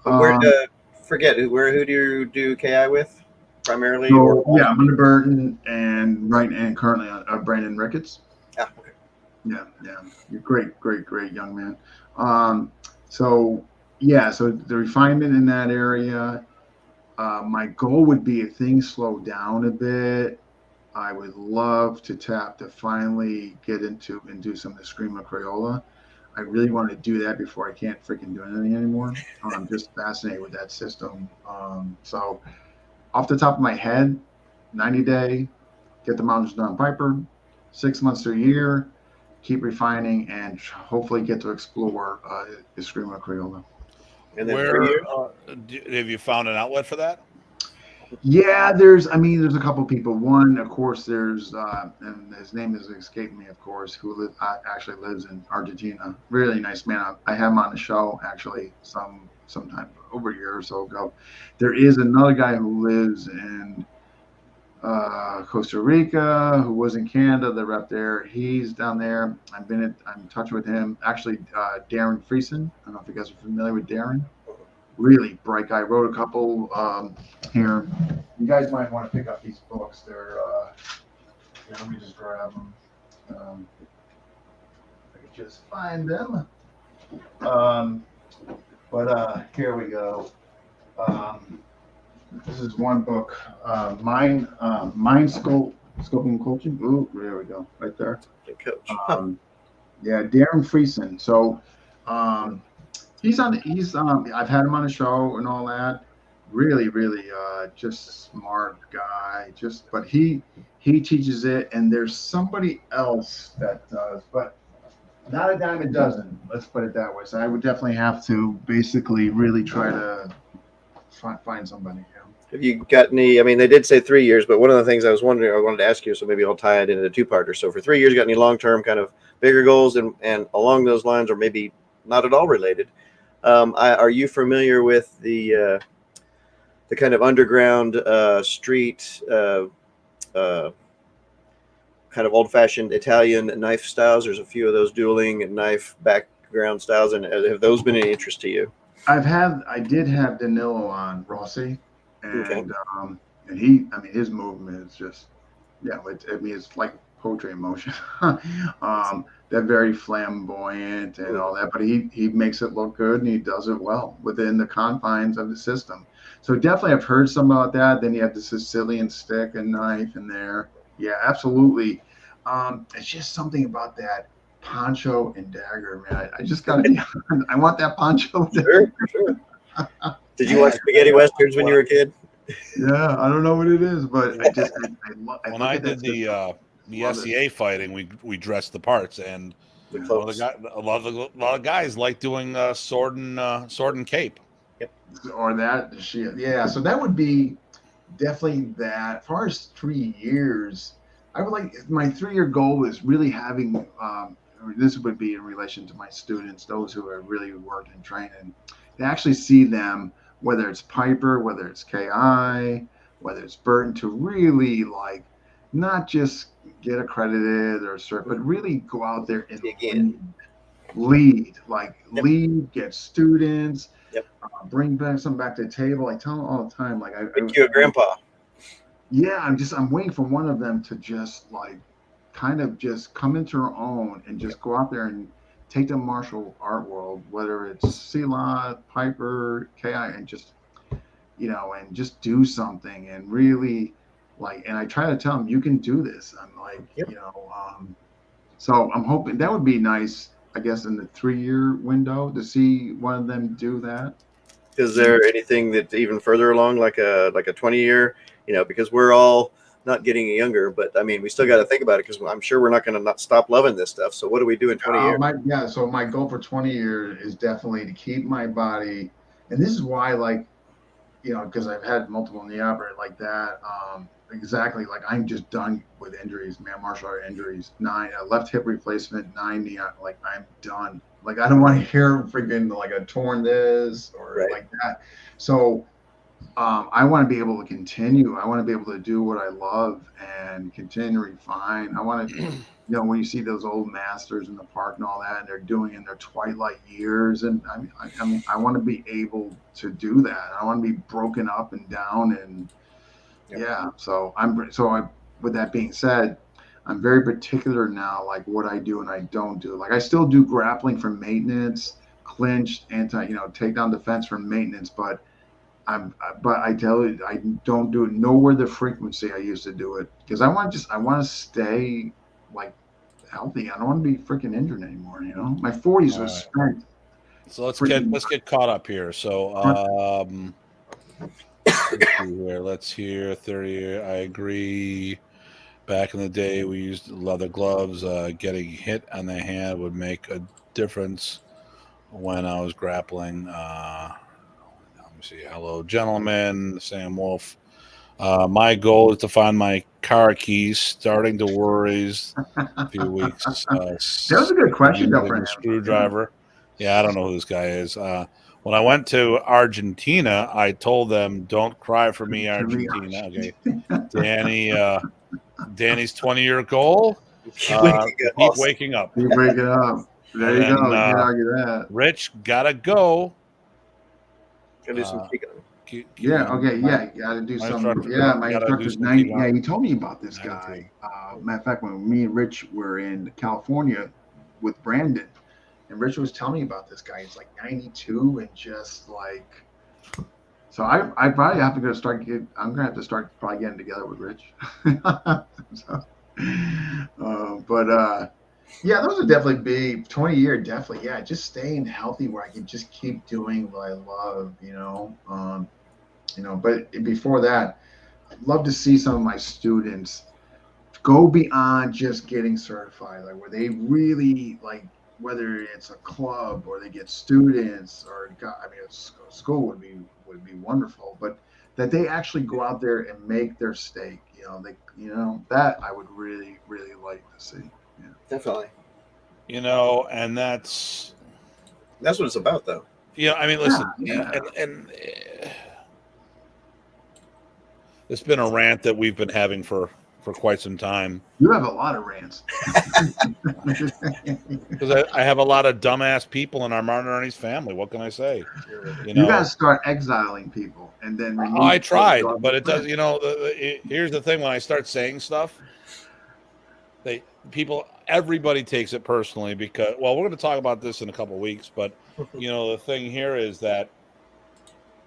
Who do you do KI with primarily? Yeah, I'm under Burton and currently Brandon Ricketts. Yeah. Okay. Yeah. You're great young man. So the refinement in that area. My goal would be if things slow down a bit, I would love to finally get into and do some of the Screamo Crayola. I really want to do that before I can't freaking do anything anymore. I'm just fascinated with that system. So off the top of my head, 90-day, get the mountains done Piper, 6 months to a year, keep refining, and hopefully get to explore the Screamo Crayola. And then 3 years? Have you found an outlet for that? Yeah, there's a couple people. One, of course, there's and his name is escaping me, of course, who actually lives in Argentina. Really nice man. I had him on the show actually sometime over a year or so ago. There is another guy who lives in Costa Rica, who was in Canada, the rep there. He's down there. I'm in touch with him. Actually, Darren Friesen. I don't know if you guys are familiar with Darren. Really bright guy. Wrote a couple here. You guys might want to pick up these books. They're let me just grab them. I could just find them. But here we go. This is one book. Mind Scoping Coaching. Ooh, there we go. Right there. Coach. Yeah, Darren Friesen. So I've had him on the show and all that. Really, just smart guy. But he teaches it, and there's somebody else that does, but not a dime a dozen. Let's put it that way. So I would definitely have to basically really try to find somebody. Have you got any? I mean, they did say 3 years, but one of the things I wanted to ask you, so maybe I'll tie it into a two-parter. So for 3 years, got any long-term kind of bigger goals, and along those lines, or maybe not at all related? Are you familiar with the kind of underground street kind of old-fashioned Italian knife styles? There's a few of those dueling knife background styles, and have those been any interest to you? I did have Danilo on Rossi, and Okay. And his movement is just, it's like poetry in motion. They're very flamboyant and all that, but he makes it look good, and he does it well within the confines of the system. So definitely I've heard some about that. Then you have the Sicilian stick and knife in there. Yeah, absolutely. It's just something about that poncho and dagger, man. I just got to I want that poncho. Sure. Did you watch spaghetti westerns when you were a kid? Yeah, I don't know what it is, but when I did the SCA fighting, we dressed the parts, and a lot of guys like doing sword and cape. Yep. Or that shit. Yeah, so that would be definitely that. As far as 3 years, I would like, my 3-year goal is really having this would be in relation to my students, those who have really worked in training, to actually see them, whether it's Piper, whether it's KI, whether it's Burton, to really like not just get accredited or cert, but really go out there and lead, get students, bring back something back to the table. I tell them all the time, like make you a grandpa. Yeah, I'm waiting for one of them to just like kind of just come into her own and just go out there and take the martial art world, whether it's Sela, Piper, KI, and just, and just do something and really like, and I try to tell them, you can do this. I'm like, so I'm hoping that would be nice I guess in the 3-year window to see one of them do that. Is there anything that even further along, like a 20-year? Because we're all not getting younger, but I mean, we still got to think about it because I'm sure we're not going to not stop loving this stuff. So what do we do in 20 years? So my goal for 20 years is definitely to keep my body, and this is why, like, because I've had multiple knee operations like that. Exactly, like I'm just done with injuries, man. Martial art injuries, 9 left hip replacement, 9 knee. Like I'm done. Like I don't want to hear freaking like a torn this or like that. So I want to be able to continue. I want to be able to do what I love and continue to refine. I want to, when you see those old masters in the park and all that, and they're doing in their twilight years, and I mean, I want to be able to do that. I want to be broken up and down, and So with that being said, I'm very particular now, like what I do and I don't do. Like I still do grappling for maintenance, clinch, takedown defense for maintenance, but I tell you, I don't do it nowhere the frequency I used to do it because I want to stay like healthy. I don't want to be freaking injured anymore. My 40s was spent. So let's get caught up here. So let's hear 30. I agree. Back in the day, we used leather gloves. Getting hit on the hand would make a difference when I was grappling. See, hello, gentlemen. Sam Wolf. My goal is to find my car keys. Starting to worries a few weeks. That was a good question, though, for him. Screwdriver. Yeah, I don't know who this guy is. When I went to Argentina, I told them, "Don't cry for me, Argentina." Okay, Danny's 20-year goal. Keep waking up. Keep waking up. There you go. You can't argue that. Rich, gotta go. Gotta do some kicking. You gotta do some. Yeah, my instructor's 90. Yeah, he told me about this guy. Matter of fact, when me and Rich were in California with Brandon, and Rich was telling me about this guy. He's like 92 and just like. So I probably have to go start. I'm gonna have to start probably getting together with Rich. Yeah, those would definitely be 20-year. Definitely, yeah. Just staying healthy where I can just keep doing what I love. But before that, I'd love to see some of my students go beyond just getting certified, like where they really like, whether it's a club or they get students or school would be wonderful, but that they actually go out there and make their stake. That I would really, really like to see. Yeah. Definitely. And that's what it's about, though. I mean, listen, and it's been a rant that we've been having for quite some time. You have a lot of rants. Because I have a lot of dumbass people in our Martin Ernie's family. What can I say? You got to start exiling people, and then. I tried, but it does. Here's the thing: when I start saying stuff, everybody takes it personally because. Well, we're going to talk about this in a couple of weeks, but the thing here is that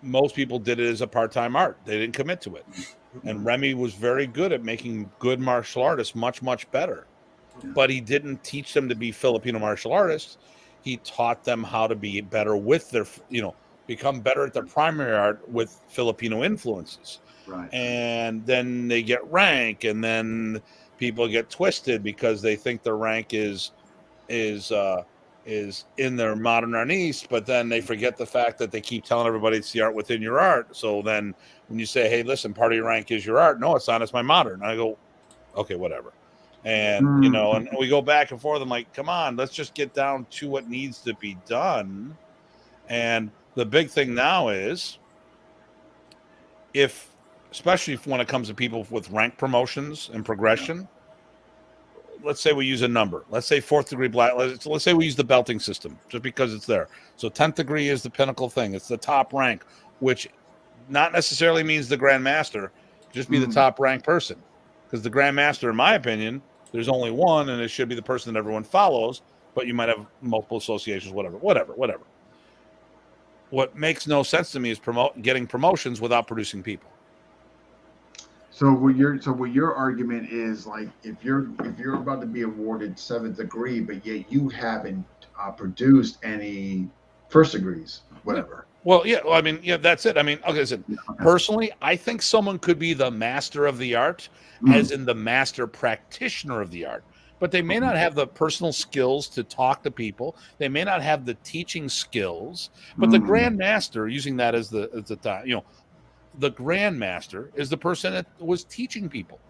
most people did it as a part-time art. They didn't commit to it. And Remy was very good at making good martial artists much, much better. Yeah. But he didn't teach them to be Filipino martial artists. He taught them how to be better with their, become better at their primary art with Filipino influences. Right. And then they get rank, and then people get twisted because they think their rank is in their modern artiste, but then they forget the fact that they keep telling everybody it's the art within your art. So then when you say, hey, listen, part of your rank is your art. No, it's not. It's my modern. And I go, okay, whatever. And, and we go back and forth. I'm like, come on, let's just get down to what needs to be done. And the big thing now is especially when it comes to people with rank promotions and progression, let's say we use a number. Let's say 4th degree black. Let's say we use the belting system just because it's there. So 10th degree is the pinnacle thing. It's the top rank, which not necessarily means the Grand Master. Just be the top ranked person. Because the Grand Master, in my opinion, there's only one, and it should be the person that everyone follows, but you might have multiple associations, whatever. What makes no sense to me is getting promotions without producing people. So what your argument is, like, if you're about to be awarded 7th degree, but yet you haven't produced any first degrees, whatever. Well, yeah. Well, I mean, yeah, that's it. I mean, okay, listen. Okay. Personally, I think someone could be the master of the art, as in the master practitioner of the art, but they may not have the personal skills to talk to people. They may not have the teaching skills. But the grandmaster, using that as the the grandmaster is the person that was teaching people,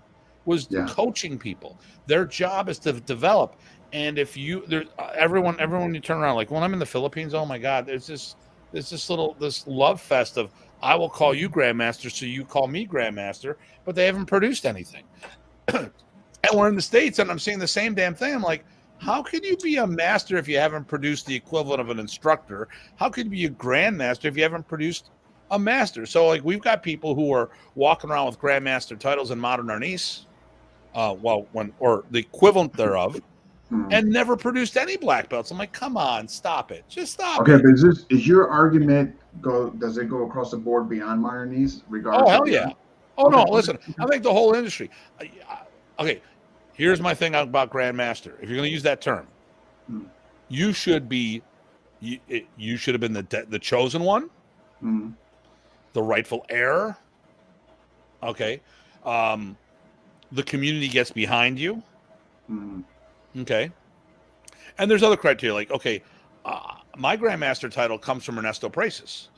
was coaching people. Their job is to develop. And if you, everyone you turn around, like when I'm in the Philippines, oh my God, there's this love fest of, I will call you grandmaster, so you call me grandmaster, but they haven't produced anything. And we're in the States, and I'm seeing the same damn thing. I'm like, how can you be a master if you haven't produced the equivalent of an instructor? How could you be a grandmaster if you haven't produced a master? So, like, we've got people who are walking around with grandmaster titles in modern arnis, or the equivalent thereof, and never produced any black belts. I'm like, come on, stop it, just stop. Okay, it. but is your argument does it go across the board beyond modern arnis, regardless? Oh hell yeah! Oh no, listen, I think the whole industry. Okay, here's my thing about grandmaster. If you're going to use that term, you should be, you should have been the chosen one. The rightful heir. Okay. The community gets behind you. Okay. And there's other criteria, like, okay, my grandmaster title comes from Ernesto Precis.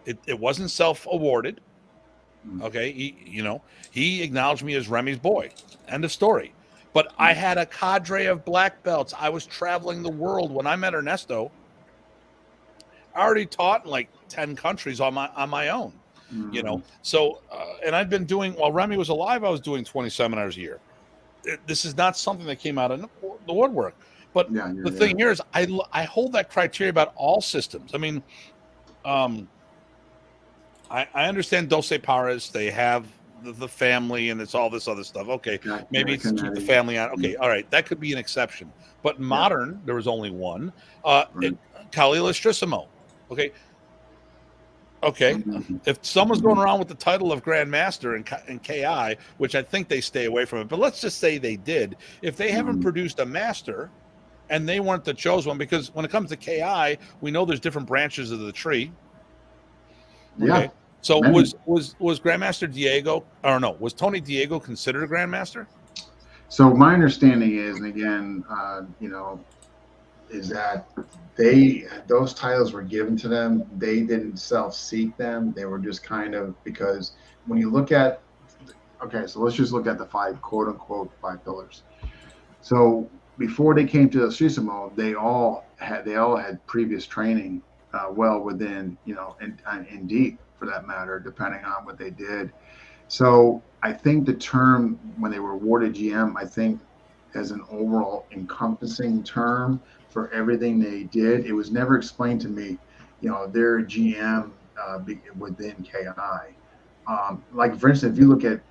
It wasn't self-awarded. Okay. He acknowledged me as Remy's boy. End of story. But I had a cadre of black belts. I was traveling the world when I met Ernesto. I already taught in like 10 countries on my own, So, and I've been doing, while Remy was alive, I was doing 20 seminars a year. This is not something that came out of the woodwork. But the thing here is, I hold that criteria about all systems. I mean, I understand Doce Pares, they have the family and it's all this other stuff. Okay, maybe it's keep the family on. Okay, all right, that could be an exception. But modern, there was only one. Khalil Estrissimo. Okay. If someone's going around with the title of Grandmaster in KI, which I think they stay away from it, but let's just say they did. If they haven't produced a master, and they weren't the chosen one, because when it comes to KI, we know there's different branches of the tree. Okay. So was Grandmaster Diego, or no, was Tony Diego considered a Grandmaster? So my understanding is, and again, is that those titles were given to them. They didn't self-seek them. They were just kind of, because when you look at, so let's just look at the 5 quote unquote 5 pillars. So before they came to the Estrissimo, they all had previous training, well within, and deep for that matter, depending on what they did. So I think the term, when they were awarded GM, I think as an overall encompassing term for everything they did, it was never explained to me, they're a GM within KI. Like, for instance, if you look at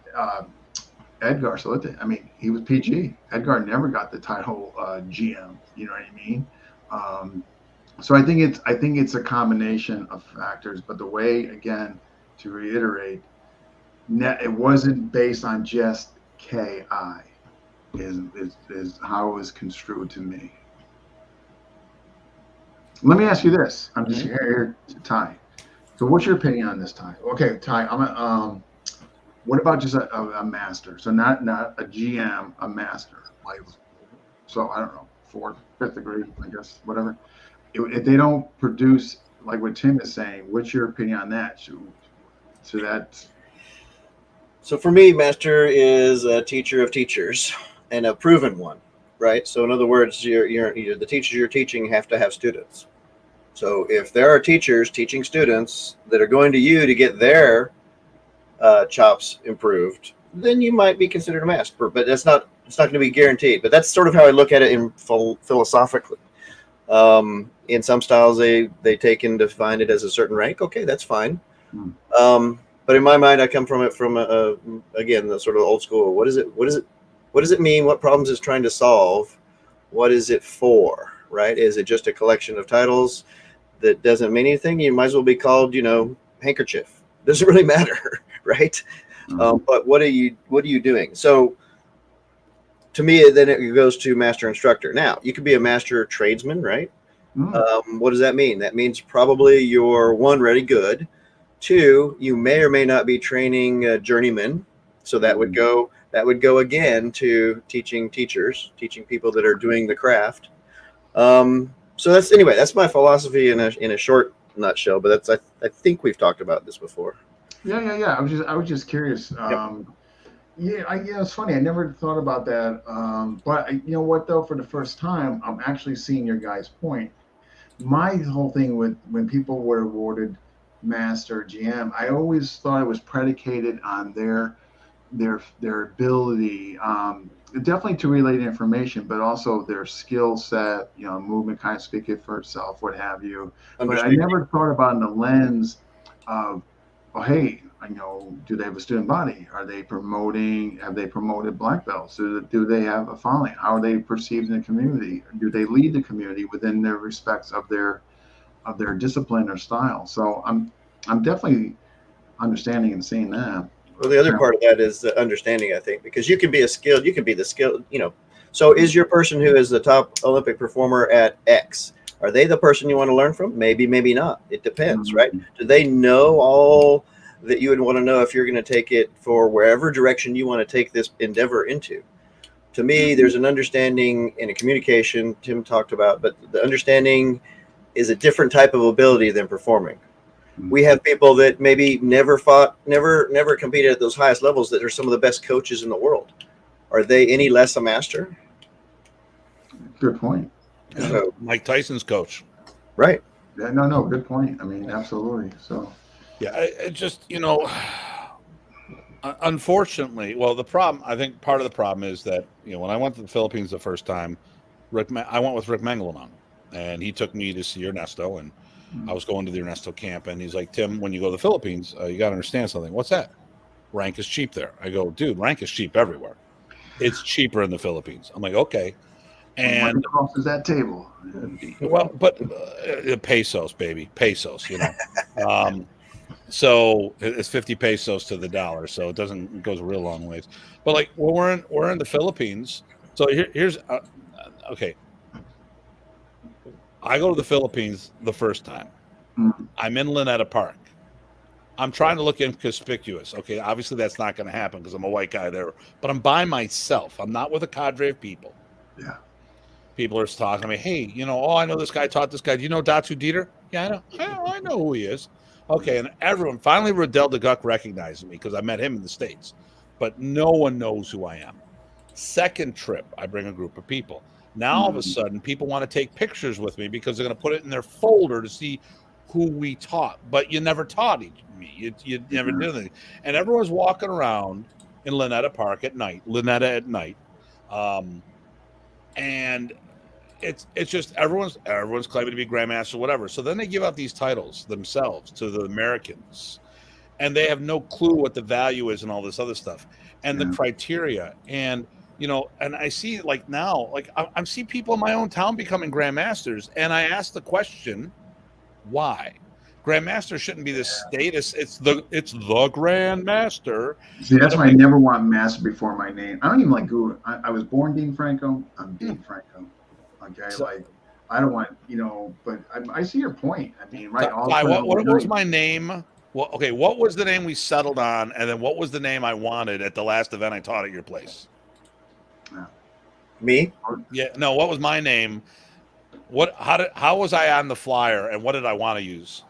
Edgar Salute, I mean, he was PG. Edgar never got the title GM. You know what I mean? So I think it's a combination of factors. But the way, again, to reiterate, it wasn't based on just KI. Is how it was construed to me. Let me ask you this. I'm just here to Ty. So what's your opinion on this, Ty? Okay, Ty, what about just a master? So not a GM, a master. Like, so I don't know, 4th, 5th degree, I guess, whatever. If they don't produce, like what Tim is saying, what's your opinion on that? So for me, master is a teacher of teachers, and a proven one, right? So in other words, the teachers you're teaching have to have students. So if there are teachers teaching students that are going to you to get their chops improved, then you might be considered a master. But it's not going to be guaranteed. But that's sort of how I look at it philosophically. In some styles, they take and define it as a certain rank. Okay, that's fine. But in my mind, I come from it from again, the sort of old school. What does it mean? What problems is trying to solve? What is it for? Right? Is it just a collection of titles that doesn't mean anything? You might as well be called, handkerchief. Doesn't really matter, right? But what are you doing? So to me, then it goes to master instructor. Now you could be a master tradesman, right? What does that mean? That means probably you're one, ready, good. Two, you may or may not be training journeymen. So that would go again to teaching teachers, teaching people that are doing the craft. So that's my philosophy in a short nutshell. But I think we've talked about this before. Yeah. I was just curious. It's funny. I never thought about that. But you know what though? For the first time, I'm actually seeing your guys' point. My whole thing with when people were awarded master GM, I always thought it was predicated on their ability, definitely to relay information, but also their skill set. You know, movement kind of speaking for itself, what have you. But I never thought about in the lens of, oh, hey, do they have a student body? Have they promoted black belts? Do they have a following? How are they perceived in the community? Do they lead the community within their respects of their discipline or style? So I'm definitely understanding and seeing that. Well, the other part of that is the understanding, I think, because you can be the skilled, So is your person who is the top Olympic performer at X, are they the person you want to learn from? Maybe, maybe not. It depends, right? Do they know all that you would want to know if you're going to take it for wherever direction you want to take this endeavor into? To me, there's an understanding and a communication Tim talked about, but the understanding is a different type of ability than performing. We have people that maybe never competed at those highest levels that are some of the best coaches in the world. Are they any less a master? Good point. So, Mike Tyson's coach. Right. Yeah, no, good point. I mean, absolutely. So, yeah, it just, unfortunately, well, I think part of the problem is that, when I went to the Philippines the first time, I went with Rick Mengelamon, and he took me to see Ernesto, and I was going to the Ernesto camp, and he's like, Tim, when you go to the Philippines, you got to understand something. What's that? Rank is cheap there. I go, dude, rank is cheap everywhere. It's cheaper in the Philippines. I'm like, okay. And what crosses that table? Well, but pesos, baby, pesos, so it's 50 pesos to the dollar, so it goes a real long ways. But like we're in the Philippines, so here's okay. I go to the Philippines the first time. I'm in Luneta Park. I'm trying to look inconspicuous. Okay, obviously that's not going to happen because I'm a white guy there. But I'm by myself. I'm not with a cadre of people. Yeah. People are talking to me. Hey, I know this guy taught this guy. Do you know Datu Dieter? Yeah, I know who he is. Okay, and everyone finally Riddell de Guck recognizes me because I met him in the States. But no one knows who I am. Second trip, I bring a group of people. Now, all of a sudden, people want to take pictures with me because they're going to put it in their folder to see who we taught. But you never taught me. You never did anything. And everyone's walking around in Luneta Park at night, and it's just everyone's claiming to be grandmaster, whatever. So then they give out these titles themselves to the Americans, and they have no clue what the value is and all this other stuff and the criteria. And and I see I see people in my own town becoming grandmasters, and I ask the question, why? Grandmaster shouldn't be this status. It's the grandmaster. See, that's why I never want master before my name. I don't even like Gould. I was born Dean Franco. I'm Dean Franco. Okay, so, I don't want but I see your point. I mean, right? What was my name? Well, okay, what was the name we settled on, and then what was the name I wanted at the last event I taught at your place? Yeah. Me? Yeah, no. What was my name? How was I on the flyer, and what did I want to use?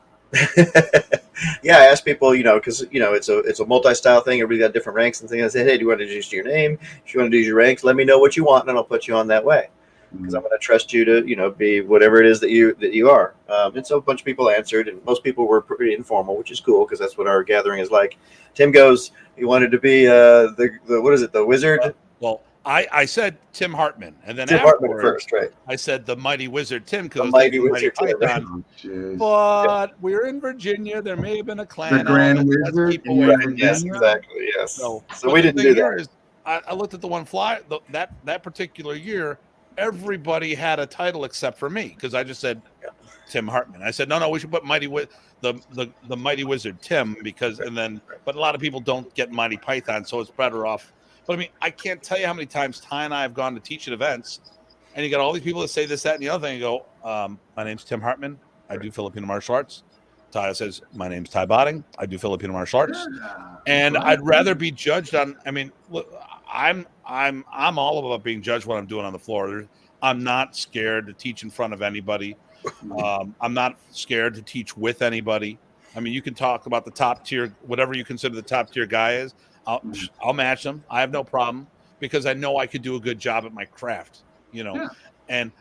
Yeah, I asked people, because it's a multi-style thing. Everybody got different ranks and things. I said, hey, do you want to use your name? If you want to use your ranks, let me know what you want, and I'll put you on that way. Because I'm going to trust you to, be whatever it is that you are. And so a bunch of people answered, and most people were pretty informal, which is cool because that's what our gathering is like. Tim goes, he wanted to be the wizard. Well, I said Tim Hartman, and then Tim Hartman first, right? I said the mighty wizard Tim because the mighty wizard Python. But we're in Virginia. There may have been a clan. The Grand Wizard. Yes, exactly. Yes. So we didn't do that. I looked at the one flyer that particular year. Everybody had a title except for me because I just said Tim Hartman. I said, no, we should put the Mighty Wizard Tim, because but a lot of people don't get Mighty Python, so it's better off. But I mean, I can't tell you how many times Ty and I have gone to teach at events, and you got all these people that say this, that, and the other thing. You go, my name's Tim Hartman. I do Filipino martial arts. Ty says, my name's Tye Botting. I do Filipino martial arts. And I'd rather be judged on. I mean, look, I'm all about being judged what I'm doing on the floor. I'm not scared to teach in front of anybody. I'm not scared to teach with anybody. I mean, you can talk about the top tier, whatever you consider the top tier guy is. I'll match them. I have no problem, because I know I could do a good job at my craft, and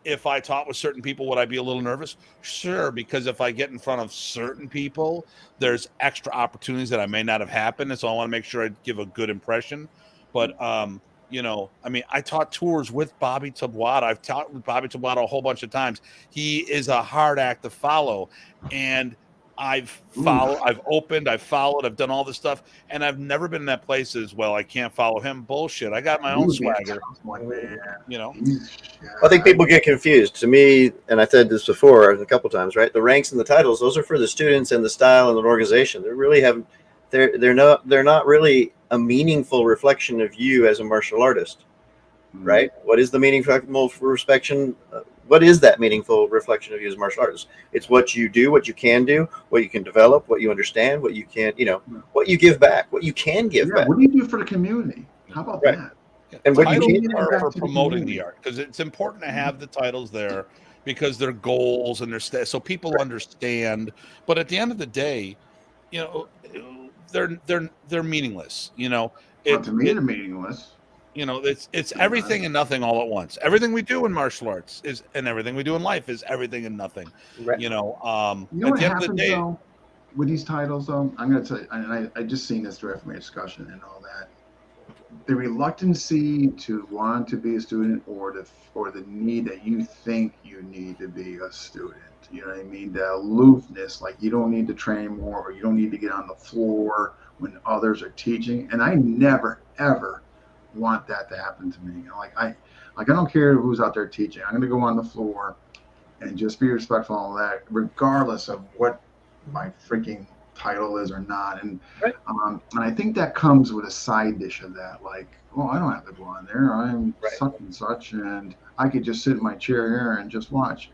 if I taught with certain people, would I be a little nervous? Sure, because if I get in front of certain people, there's extra opportunities that I may not have happened, and so I want to make sure I give a good impression. But I mean, I taught tours with Bobby Tabuada. I've taught with Bobby Tabuada a whole bunch of times. He is a hard act to follow, and I've followed, I've opened, I've followed, I've done all this stuff, and I've never been in that place as well. I can't follow him. Bullshit. I got my own swagger. I think people get confused. To me, and I said this before a couple times, right? The ranks and the titles, those are for the students and the style and the organization. They're not really a meaningful reflection of you as a martial artist, right? What is the meaningful reflection? What is that meaningful reflection of you as a martial artist? It's what you do, what you can do, what you can develop, what you understand, what you can, what you give back, what you can give back. What do you do for the community? How about that? And what you can are for promoting the art, because it's important to have the titles there, because they're goals and so people understand. But at the end of the day, they're meaningless. To me, they're meaningless. It's everything and nothing all at once. Everything we do in martial arts and everything we do in life is everything and nothing. Right. At the end of the day, though, with these titles, though, I'm going to tell you, and I just seen this direct from your discussion and all that. The reluctancy to want to be a student, or the need that you think you need to be a student. You know what I mean? The aloofness, like you don't need to train more, or you don't need to get on the floor when others are teaching. And I never ever want that to happen to me. I don't care who's out there teaching. I'm going to go on the floor and just be respectful of that, regardless of what my freaking title is or not. And and I think that comes with a side dish of that, like, well, I don't have to go on there. I'm such and such, and I could just sit in my chair here and just watch.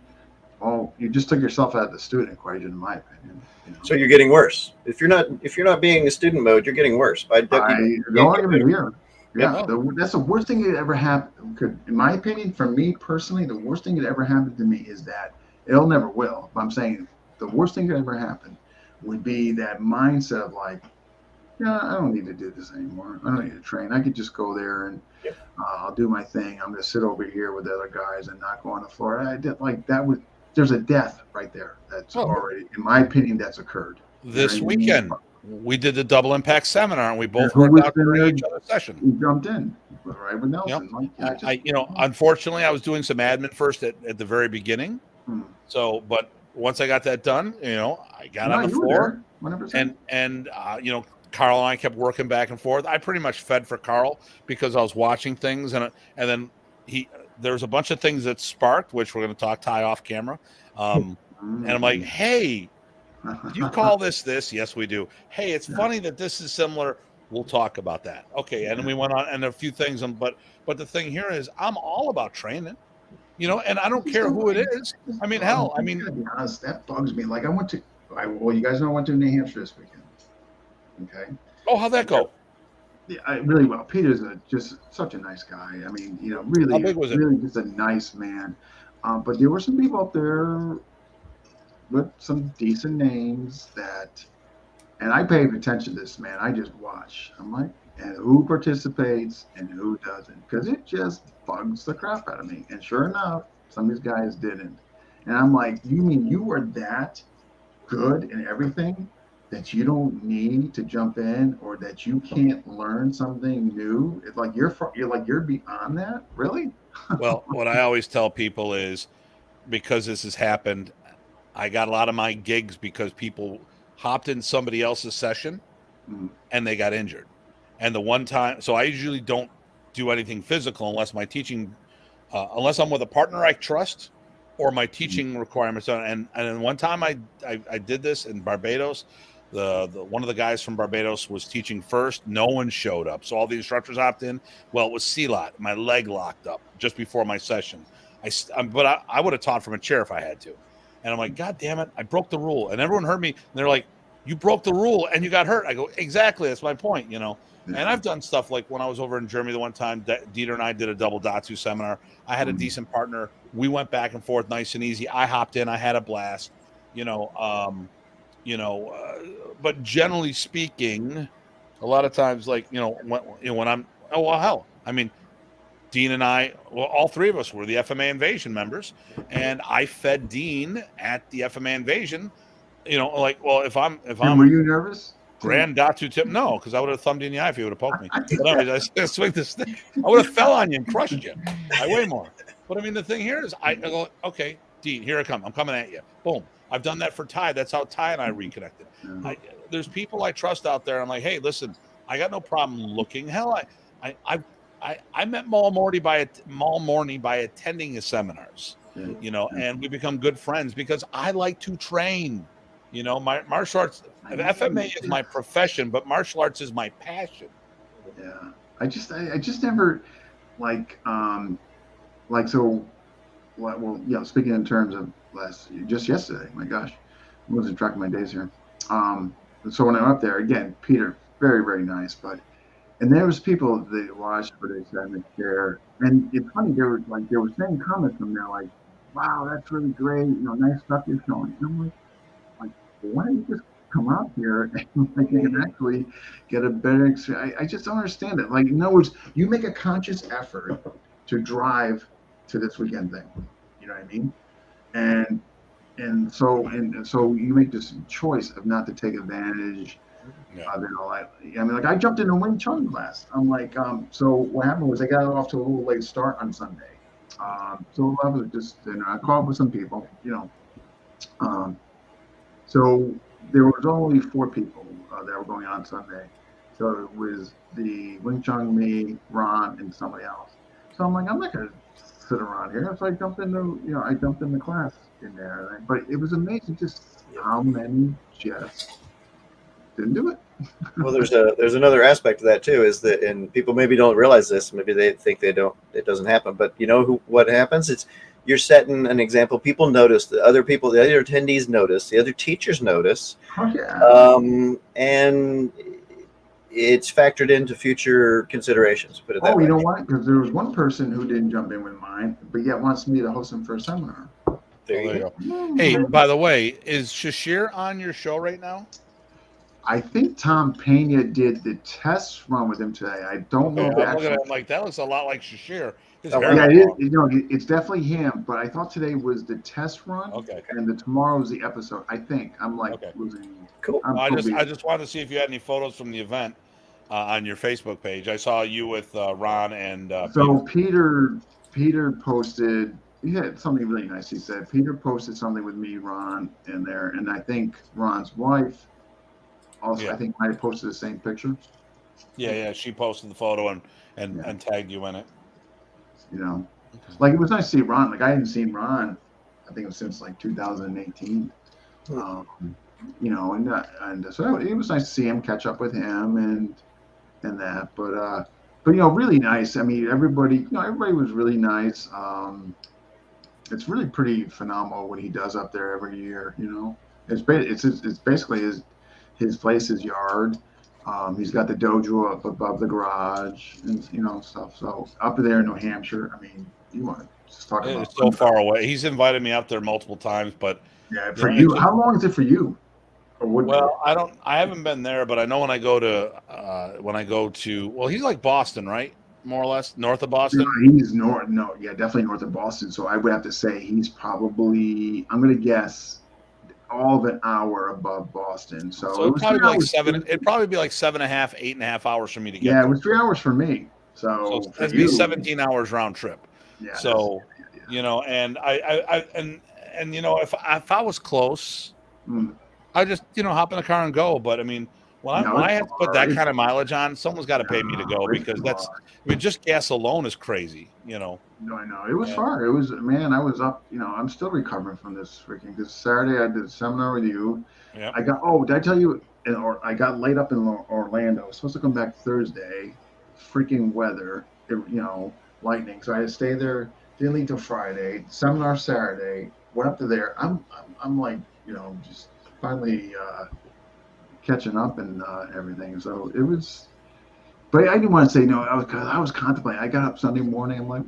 Well, you just took yourself out of the student equation, in my opinion. So you're getting worse. If you're not being in student mode, you're getting worse. No argument here. Yeah, that's the worst thing that ever happened. In my opinion, for me personally, the worst thing that ever happened to me is that it'll never will. But I'm saying the worst thing that ever happened would be that mindset of like, I don't need to do this anymore. I don't need to train. I could just go there and I'll do my thing. I'm going to sit over here with the other guys and not go on the floor. I did like that. There's a death right there. That's already, in my opinion, that's occurred. This weekend, we did the Double Impact seminar, and we both worked out during each other's session. We jumped in, right with Nelson. Yep. Unfortunately, I was doing some admin first at the very beginning. So, but once I got that done, I got on the floor, and Carl and I kept working back and forth. I pretty much fed for Carl because I was watching things, and then there's a bunch of things that sparked, which we're going to talk Ty off camera. And I'm like, hey, do you call this? Yes, we do. Hey, it's funny that this is similar. We'll talk about that. Okay. And then we went on and a few things. But the thing here is I'm all about training, and I don't care who it is. I mean, hell, to be honest, that bugs me. Like you guys know I went to New Hampshire this weekend. Okay. Oh, how'd that go? Yeah, really well. Peter's just such a nice guy. I mean, really, how big was it? Really just a nice man. But there were some people up there with some decent names and I paid attention to this, man. I just watch. I'm like, and who participates and who doesn't, because it just bugs the crap out of me. And sure enough, some of these guys didn't. And I'm like, you mean you were that good in everything that you don't need to jump in, or that you can't learn something new? It's like you're beyond that, really? Well, what I always tell people is, because this has happened, I got a lot of my gigs because people hopped in somebody else's session and they got injured. And the one time, so I usually don't do anything physical unless my teaching, unless I'm with a partner I trust, or my teaching requirements. And then one time I did this in Barbados. The one of the guys from Barbados was teaching first. No one showed up, so all the instructors opted in. Well, it was C-lot. My leg locked up just before my session. But I would have taught from a chair if I had to. And I'm like, God damn it, I broke the rule. And everyone heard me. And they're like, you broke the rule and you got hurt. I go, exactly. That's my point, you know. Yeah. And I've done stuff like when I was over in Germany the one time, Dieter and I did a double Datu seminar. I had a decent partner. We went back and forth nice and easy. I hopped in. I had a blast, you know. But generally speaking, a lot of times, like, when I'm, hell, I mean, Dean and I, well, all three of us were the FMA Invasion members, and I fed Dean at the FMA Invasion. If I'm were you nervous? Grand Datu tip, no, because I would have thumbed you in the eye if you would have poked me. But anyways, I swing this stick. I would have fell on you and crushed you. I weigh more. But I mean, the thing here is, I go, okay, Dean, here I come. I'm coming at you. Boom. I've done that for Ty. That's how Ty and I reconnected. There's people I trust out there. I'm like, hey, listen, I got no problem looking. Hell, I met Mal Morney by attending his seminars, and we become good friends because I like to train. My martial arts, FMA is my profession, but martial arts is my passion. Yeah, I just never so. Well, speaking in terms of just yesterday, my gosh, I wasn't tracking my days here. So when I'm up there again, Peter, very, very nice, and there was people that watched, but they sat in the chair, and it's funny, they were saying comments from there like, "Wow, that's really great, nice stuff you're showing." And I'm like, why don't you just come out here and you can actually get a better experience? I just don't understand it. Like, in other words, you make a conscious effort to drive to this weekend thing, you know what I mean? And so you make this choice of not to take advantage of it all. I jumped in a Wing Chun class. I'm like, so what happened was I got off to a little late start on Sunday. So I was just, I called with some people, so there was only 4 people that were going on Sunday. So it was the Wing Chun, me, Ron, and somebody else. So I'm like, I'm not gonna sit around here. So I jumped in the class in there. But it was amazing just how many just didn't do it. Well, there's another aspect to that too, is that, and people maybe don't realize this, maybe they think it doesn't happen, but what happens? It's, you're setting an example. People notice, the other attendees notice, the other teachers notice. Oh, yeah. And it's factored into future considerations. Put it that way. You know what? Because there was one person who didn't jump in with mine, but yet wants me to host him for a seminar. There you go. Hey, by the way, is Shashir on your show right now? I think Tom Pena did the test run with him today. I don't know. I'm looking at him like that looks a lot like Shashir. It's definitely him. But I thought today was the test run. Okay. And tomorrow is the episode. I think I'm like losing. Cool. I just wanted to see if you had any photos from the event on your Facebook page. I saw you with Ron and. So Peter posted. He had something really nice. He said Peter posted something with me, Ron, in there, and I think Ron's wife also I think might have posted the same picture. Yeah, she posted the photo and tagged you in it. Like it was nice to see Ron. Like I hadn't seen Ron, I think it was since like 2018. And so it was nice to see him, catch up with him and that. But really nice. I mean, everybody was really nice. It's really pretty phenomenal what he does up there every year. It's basically his place, his yard. He's got the dojo up above the garage and stuff. So up there in New Hampshire, I mean, you want to just talk about it's so far away. He's invited me up there multiple times, but for you, how long is it for you? I haven't been there, but I know when I go to well, he's like Boston, right? More or less north of Boston. Yeah, he's definitely north of Boston. So I would have to say he's probably, I'm going to guess, all of an hour above Boston. So it'd probably be like 7. It'd probably be like 7.5, 8.5 hours for me to get. Yeah, it was 3 hours for me. So it'd be 17 hours round trip. Yeah. So and if I was close, I just hop in the car and go. But I mean, when I have to put that kind of mileage on, someone's got to pay me to go, because just gas alone is crazy, No, I know. It was far. It was, man, I was up, I'm still recovering from this freaking, because Saturday I did a seminar with you. Yeah. Did I tell you, I got laid up in Orlando. I was supposed to come back Thursday. Freaking weather, lightning. So I had to stay there, didn't leave till Friday. Seminar Saturday, went up to there. I'm like, just finally catching up and everything. So it was, but I didn't want to say no. I was contemplating. I got up Sunday morning. I'm like,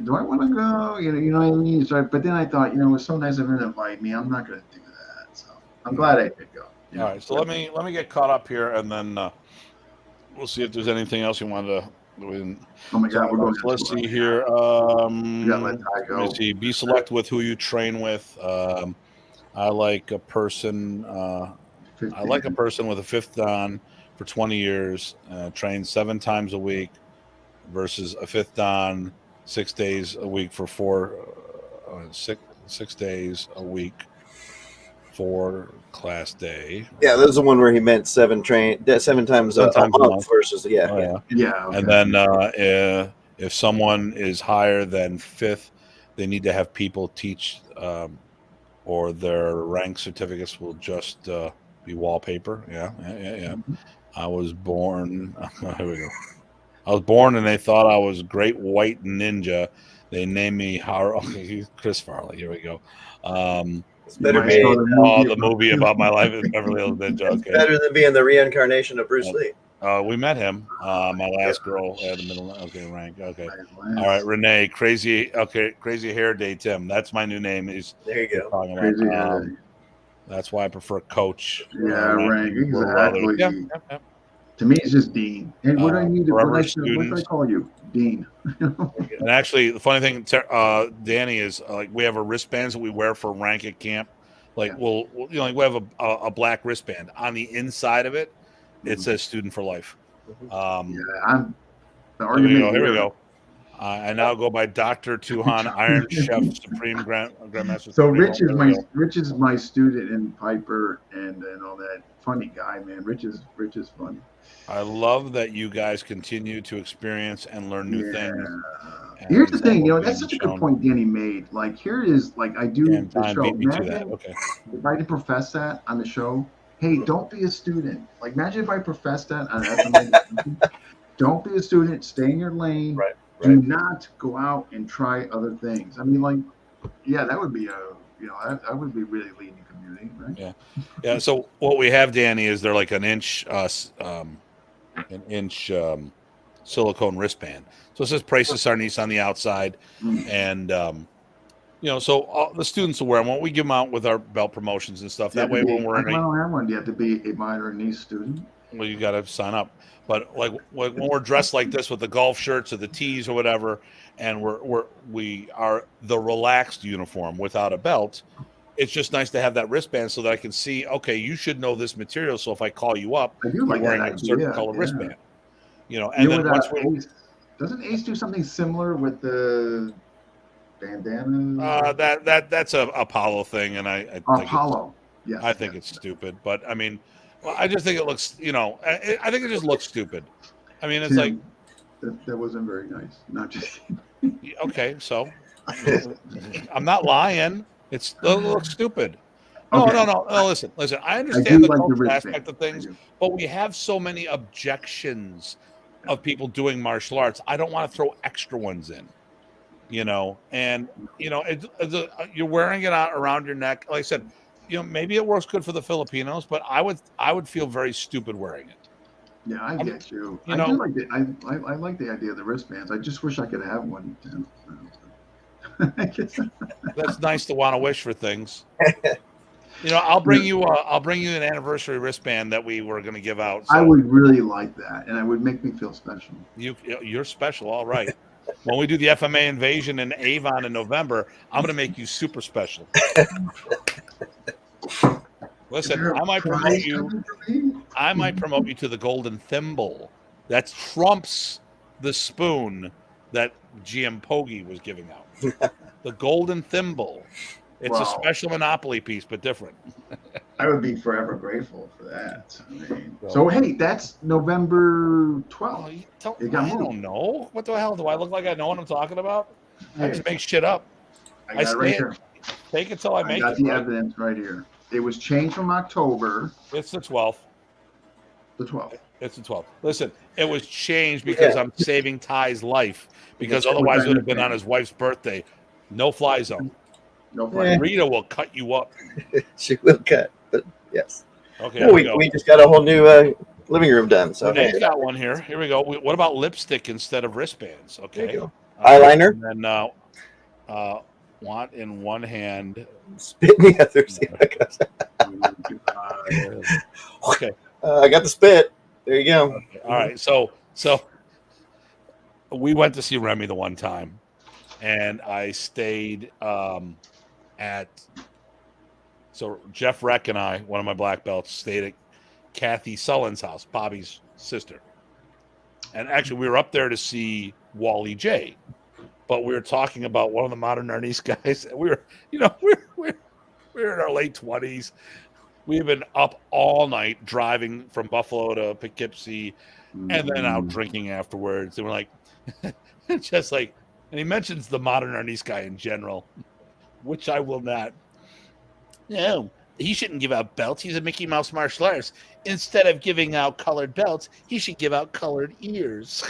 do I want to go? You know what I mean? So, but then I thought, it was so nice of him to invite me. I'm not going to do that. So I'm glad I did go. All right. So let me get caught up here, and then we'll see if there's anything else you wanted to. Oh my God, we're going. Let's see here. Let me see. Be selective with who you train with. I like a person. I like a person with a fifth dan for 20 years, trained 7 times a week, versus a fifth dan 6 days a week for 6 days a week for class day. Yeah, that's the one where he meant 7 times a month versus Okay. And then if someone is higher than 5th, they need to have people teach, or their rank certificates will just be wallpaper. Yeah. Mm-hmm. I was born. Here we go. I was born, and they thought I was Great White Ninja. They named me Chris Farley. Here we go. It's better being the movie about my life is Beverly Hills Ninja. Okay. Better than being the reincarnation of Bruce Lee. We met him. My last girl had a middle. Okay, rank. Okay. All right, Renee. Crazy hair day, Tim. That's my new name. There you go. Crazy hair day. That's why I prefer Coach. Rank. Exactly. Yep. To me, it's just Dean. And what do I call you? Dean. And actually, the funny thing, Danny, is we have a wristbands that we wear for rank at camp. We have a black wristband. On the inside of it, it says student for life. Here we go. I now go by Dr. Tuhan, Iron Chef, Supreme Grandmaster. So Rich is my student in Piper and all that. Funny guy, man. Rich is funny. I love that you guys continue to experience and learn new things. Here's the thing, that's such a good point Danny made. Here is I do the show. Imagine if I did profess that on the show. Hey, don't be a student. Imagine if I professed that on FMA. Don't be a student. Stay in your lane. Right. Do not go out and try other things. I mean, that would be I would be really leading the community, right? Yeah. So what we have, Danny, is they're like an inch silicone wristband. So it says Prices Sarnice on the outside, and so the students will wear them. When we give them out with our belt promotions and stuff, that way when we're I don't have one. Do you have to be a minor or niece student? Well, you got to sign up. But when we're dressed like this with the golf shirts or the tees or whatever, and we are the relaxed uniform without a belt, it's just nice to have that wristband so that I can see. Okay, you should know this material. So if I call you up, you're wearing a certain color wristband. And then once doesn't Ace do something similar with the bandana? That's a Apollo thing, and I think it's stupid. But I mean. Well, I just think it looks, I think it just looks stupid. I mean, it's Tim, that wasn't very nice. Not just okay. So I'm not lying. It looks stupid. No. Listen. I understand the cultural aspect of things, but we have so many objections of people doing martial arts. I don't want to throw extra ones in, and you're wearing it out around your neck. Like I said. Maybe it works good for the Filipinos, but I would feel very stupid wearing it. Yeah, I get you. I do like I like the idea of the wristbands. I just wish I could have one. That's nice to want to wish for things. I'll bring you an anniversary wristband that we were going to give out. So. I would really like that, and it would make me feel special. You're special, all right. When we do the FMA invasion in Avon in November, I'm going to make you super special. Listen, I might promote you to the golden thimble. That trumps the spoon that GM Poggi was giving out. The golden thimble. It's a special Monopoly piece, but different. I would be forever grateful for that. I mean, so hey, that's November 12th. I don't know. What the hell? Do I look like I know what I'm talking about? I just make shit up. I got it right here. Take it till I make it. I got the evidence right here. It was changed from October. It's the 12th. The 12th. It's the 12th. Listen, it was changed because I'm saving Ty's life. Because otherwise it would have been on his wife's birthday. No fly zone. No fly. Rita will cut you up. She will cut, but yes. Okay. We just got a whole new living room done. So Renee's got one here. Here we go. What about lipstick instead of wristbands? Okay. Eyeliner. And then want in one hand. Spit in the other. See how it goes. Okay. I got the spit. There you go. Okay. All right. So we went to see Remy the one time, and I stayed so Jeff Reck and I, one of my black belts, stayed at Kathy Sullen's house, Bobby's sister. And actually, we were up there to see Wally J, but we were talking about one of the Modern Artiste guys. We were, we're in our late 20s. We've been up all night driving from Buffalo to Poughkeepsie, and then out drinking afterwards. And we're like, just like, and he mentions the Modern Artiste guy in general, which I will not. No, he shouldn't give out belts. He's a Mickey Mouse martial artist. Instead of giving out colored belts, he should give out colored ears.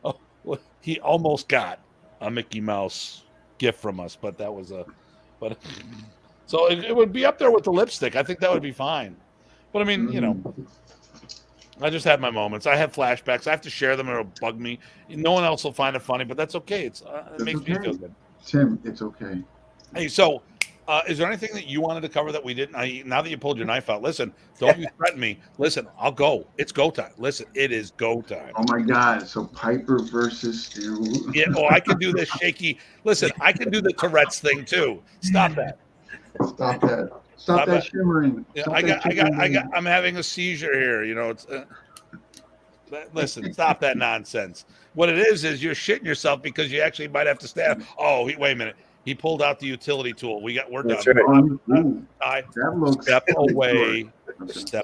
Oh, well, he almost got a Mickey Mouse gift from us, but that was so it would be up there with the lipstick. I think that would be fine. But I mean, I just have my moments. I have flashbacks. I have to share them or it'll bug me. No one else will find it funny, but that's okay. It makes me feel good. Tim, it's okay. Hey, so is there anything that you wanted to cover that we didn't? Now that you pulled your knife out, listen, don't you threaten me. Listen, I'll go. It's go time. Listen, it is go time. Oh, my God. So Piper versus Stu. Yeah, I can do this shaky. Listen, I can do the Tourette's thing, too. Stop that. Stop that. Stop that shimmering. Yeah, I'm having a seizure here. It's listen, stop that nonsense. What it is you're shitting yourself because you actually might have to stab. Oh, wait a minute. He pulled out the utility tool. We're That's done. Right. Step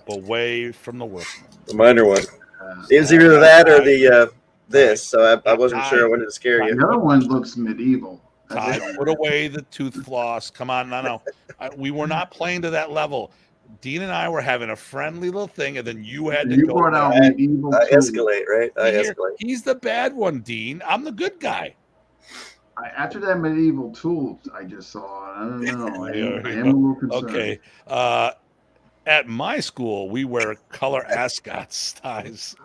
away from the work. The minor one. It was either that or the this. So I wasn't sure I wanted to scare you. The other one looks medieval. Put away the tooth floss. Come on, no. We were not playing to that level. Dean and I were having a friendly little thing, and then you had to go. Brought out medieval. I escalate, right? I escalate. He's the bad one, Dean. I'm the good guy. After that medieval tool I just saw, I don't know. I am a little concerned. Okay. At my school, we wear color ascots ties.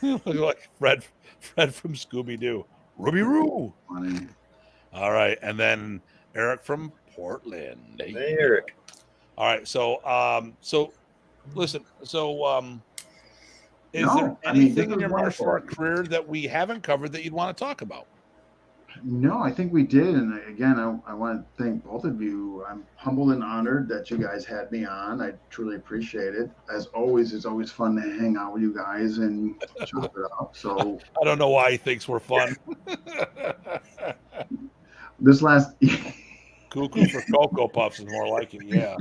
Like Fred from Scooby-Doo. Ruby Roo. All right. And then Eric from Portland. Hey, Eric. All right. So listen. So, is there anything in your martial art career that we haven't covered that you'd want to talk about? No, I think we did. And again, I want to thank both of you. I'm humbled and honored that you guys had me on. I truly appreciate it. As always, it's always fun to hang out with you guys and chop it up. So I don't know why he thinks we're fun. This last Cuckoo for Cocoa Puffs is more like it, yeah.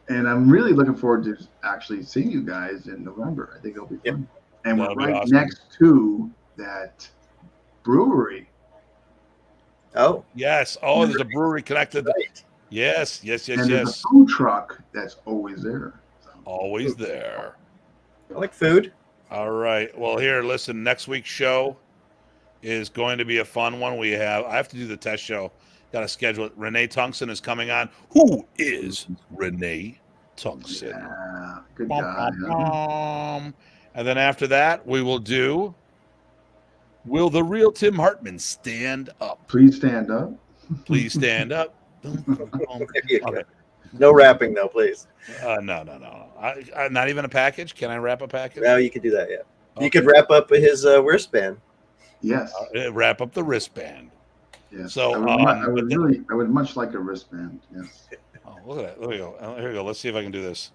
And I'm really looking forward to actually seeing you guys in November. I think it'll be fun. And we're right next to that brewery. Oh. Yes. Oh, there's a brewery connected. Right. Yes. And there's a food truck that's always there. So. Always there. I like food. All right. Well, here, listen, next week's show is going to be a fun one. I have to do the test show. Got to schedule it. Renee Tungsten is coming on. Who is Renee Tungsten? Yeah, good guy. And then after that, we will do, will the real Tim Hartman stand up? Please stand up. Please stand up. Okay. No wrapping, though, please. No. Not even a package? Can I wrap a package? No, you could do that, yeah. Okay. You could wrap up his wristband. Yes. Wrap up the wristband. Yes. So I would much like a wristband. Yes. Oh, look at that. There we go. Here we go. Let's see if I can do this.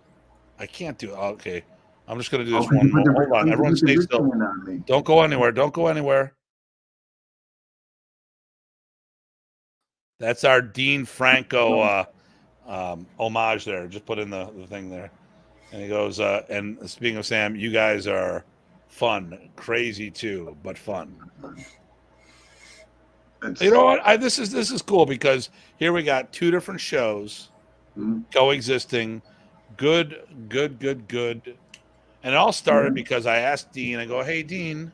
I can't do it. Okay. I'm just going to do this one more. Hold on. Everyone stay still. Don't go anywhere. That's our Dean Franco homage there. Just put in the thing there. And he goes, and speaking of Sam, you guys are fun, crazy too, but fun. You know what? This is cool because here we got two different shows coexisting. Good. And it all started because I asked Dean, I go, hey, Dean,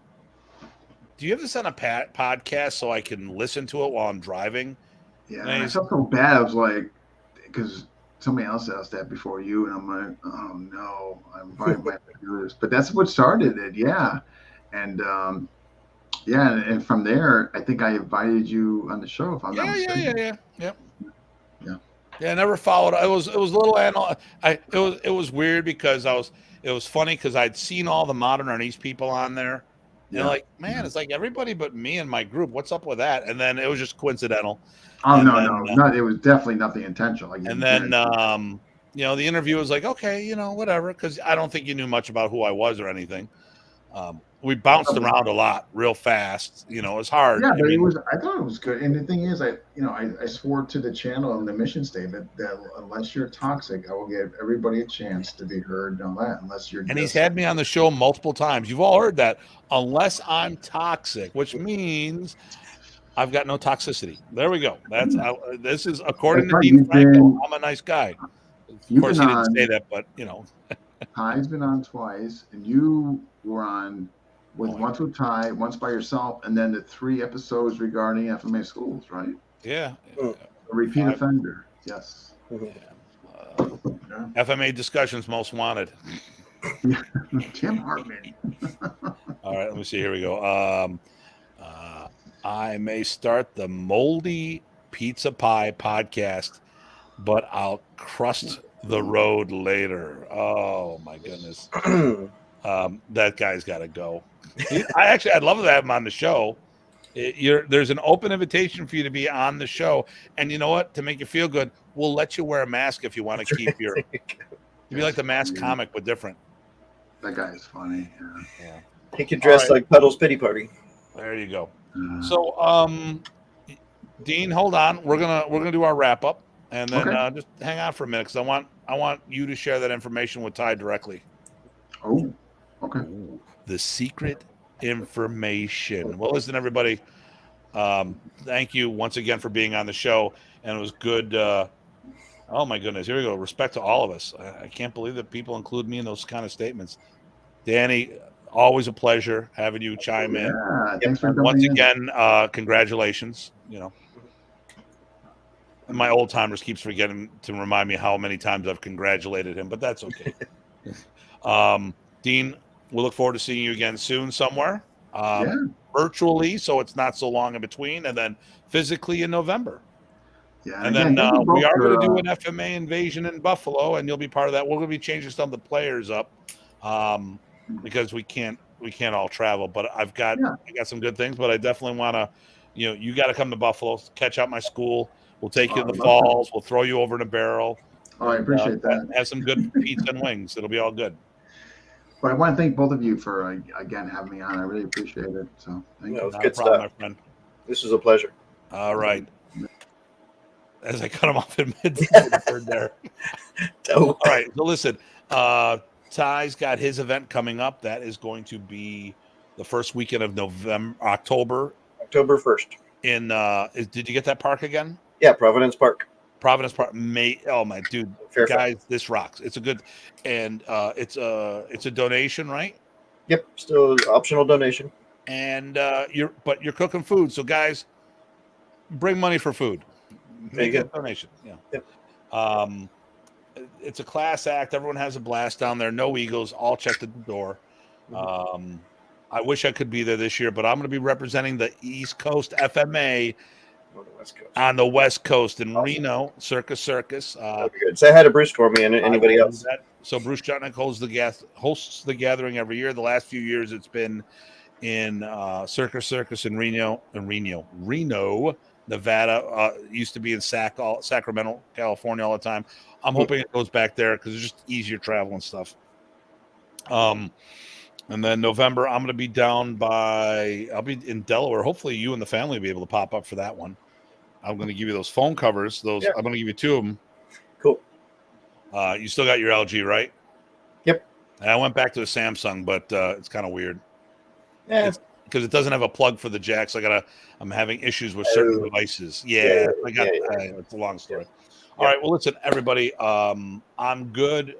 do you have this on a podcast so I can listen to it while I'm driving? Yeah, and I felt so bad. I was like, because somebody else asked that before you, and I'm like, oh no, I'm probably might have to do this. But that's what started it, yeah. And and from there, I think I invited you on the show. If I'm not mistaken. Yeah, I never followed. It was a little it was weird because it was funny because I'd seen all the Modern Artiste people on there. And like, man, it's like everybody but me and my group. What's up with that? And then it was just coincidental. Oh, no. It was definitely nothing intentional. Like, and then, the interview was like, okay, whatever. Because I don't think you knew much about who I was or anything. We bounced around a lot real fast. It was hard. Yeah, but I thought it was good. And the thing is, I swore to the channel in the mission statement that unless you're toxic, I will give everybody a chance to be heard on that. Unless you're. And he's had me on the show multiple times. You've all heard that. Unless I'm toxic, which means I've got no toxicity. There we go. This is according to Dean Franco. I'm a nice guy. Of course, he didn't say that, but Ty's been on twice, and you were on once with Ty, once by yourself, and then the 3 episodes regarding FMA schools, right? Yeah. A repeat offender. Yes. FMA discussions most wanted. Tim Hartman. All right, let me see. Here we go. I may start the Moldy Pizza Pie podcast, but I'll crust the road later. Oh my goodness. That guy's got to go. I'd love to have him on the show. There's an open invitation for you to be on the show, and you know what? To make you feel good, we'll let you wear a mask if you want to keep your. Be like the mask comic, but different. That guy is funny. Yeah. He could dress like Puddle's Pity Party. There you go. So, Dean, hold on. We're gonna do our wrap up, and then just hang on for a minute because I want you to share that information with Ty directly. Oh, okay. Ooh, the secret information. Well, listen, everybody. Thank you once again for being on the show, and it was good. Oh my goodness, here we go. Respect to all of us. I can't believe that people include me in those kind of statements. Danny, always a pleasure having you chime in. Thanks for coming once in. again, congratulations. And my old timers keeps forgetting to remind me how many times I've congratulated him, but that's okay. Dean, we'll look forward to seeing you again soon somewhere. Virtually, so it's not so long in between, and then physically in November. Yeah, and then we are going to do an FMA invasion in Buffalo, and you'll be part of that. We're going to be changing some of the players up because we can't all travel. But I got some good things. But I definitely want to, you got to come to Buffalo, catch out my school. We'll take you in the falls. We'll throw you over in a barrel. Oh, I appreciate that. Have some good pizza and wings. It'll be all good. But I want to thank both of you for again having me on. I really appreciate it. So thank you. It was good stuff, my friend. This was a pleasure. All right. As I cut him off in mid-third there. All right. So listen, Ty's got his event coming up. That is going to be the first weekend of October 1st. Did you get that park again? Yeah, Providence Park. Oh my dude, Fairfax. Guys, this rocks. It's a good, and it's a donation, right? Yep, still optional donation. And you're cooking food, so guys, bring money for food. Make a donation. Yeah. Yep. It's a class act. Everyone has a blast down there. No egos. All checked at the door. I wish I could be there this year, but I'm going to be representing the East Coast FMA on the West Coast in Reno, Circus. That'd be good. Say hi to Bruce for me and anybody else. So Bruce Jutnick hosts the gathering every year. The last few years, it's been in Circus in Reno, Nevada. Used to be in Sacramento, California all the time. I'm hoping it goes back there because it's just easier travel and stuff. And then November, I'm going to be I'll be in Delaware. Hopefully you and the family will be able to pop up for that one. I'm going to give you those phone covers. I'm going to give you 2 of them. Cool. You still got your LG, right? Yep. And I went back to the Samsung, but it's kind of weird. Yeah. Because it doesn't have a plug for the jacks. I'm having issues with certain devices. It's a long story. All right. Well, listen, everybody. I'm good.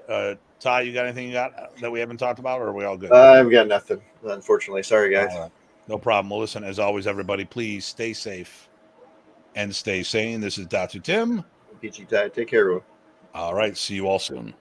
Ty, you got anything that we haven't talked about, or are we all good? I've got nothing, unfortunately. Sorry, guys. No problem. Well, listen, as always, everybody, please stay safe and stay sane. This is Datu Tim. PG Ty. Take care, everyone. All right. See you all soon.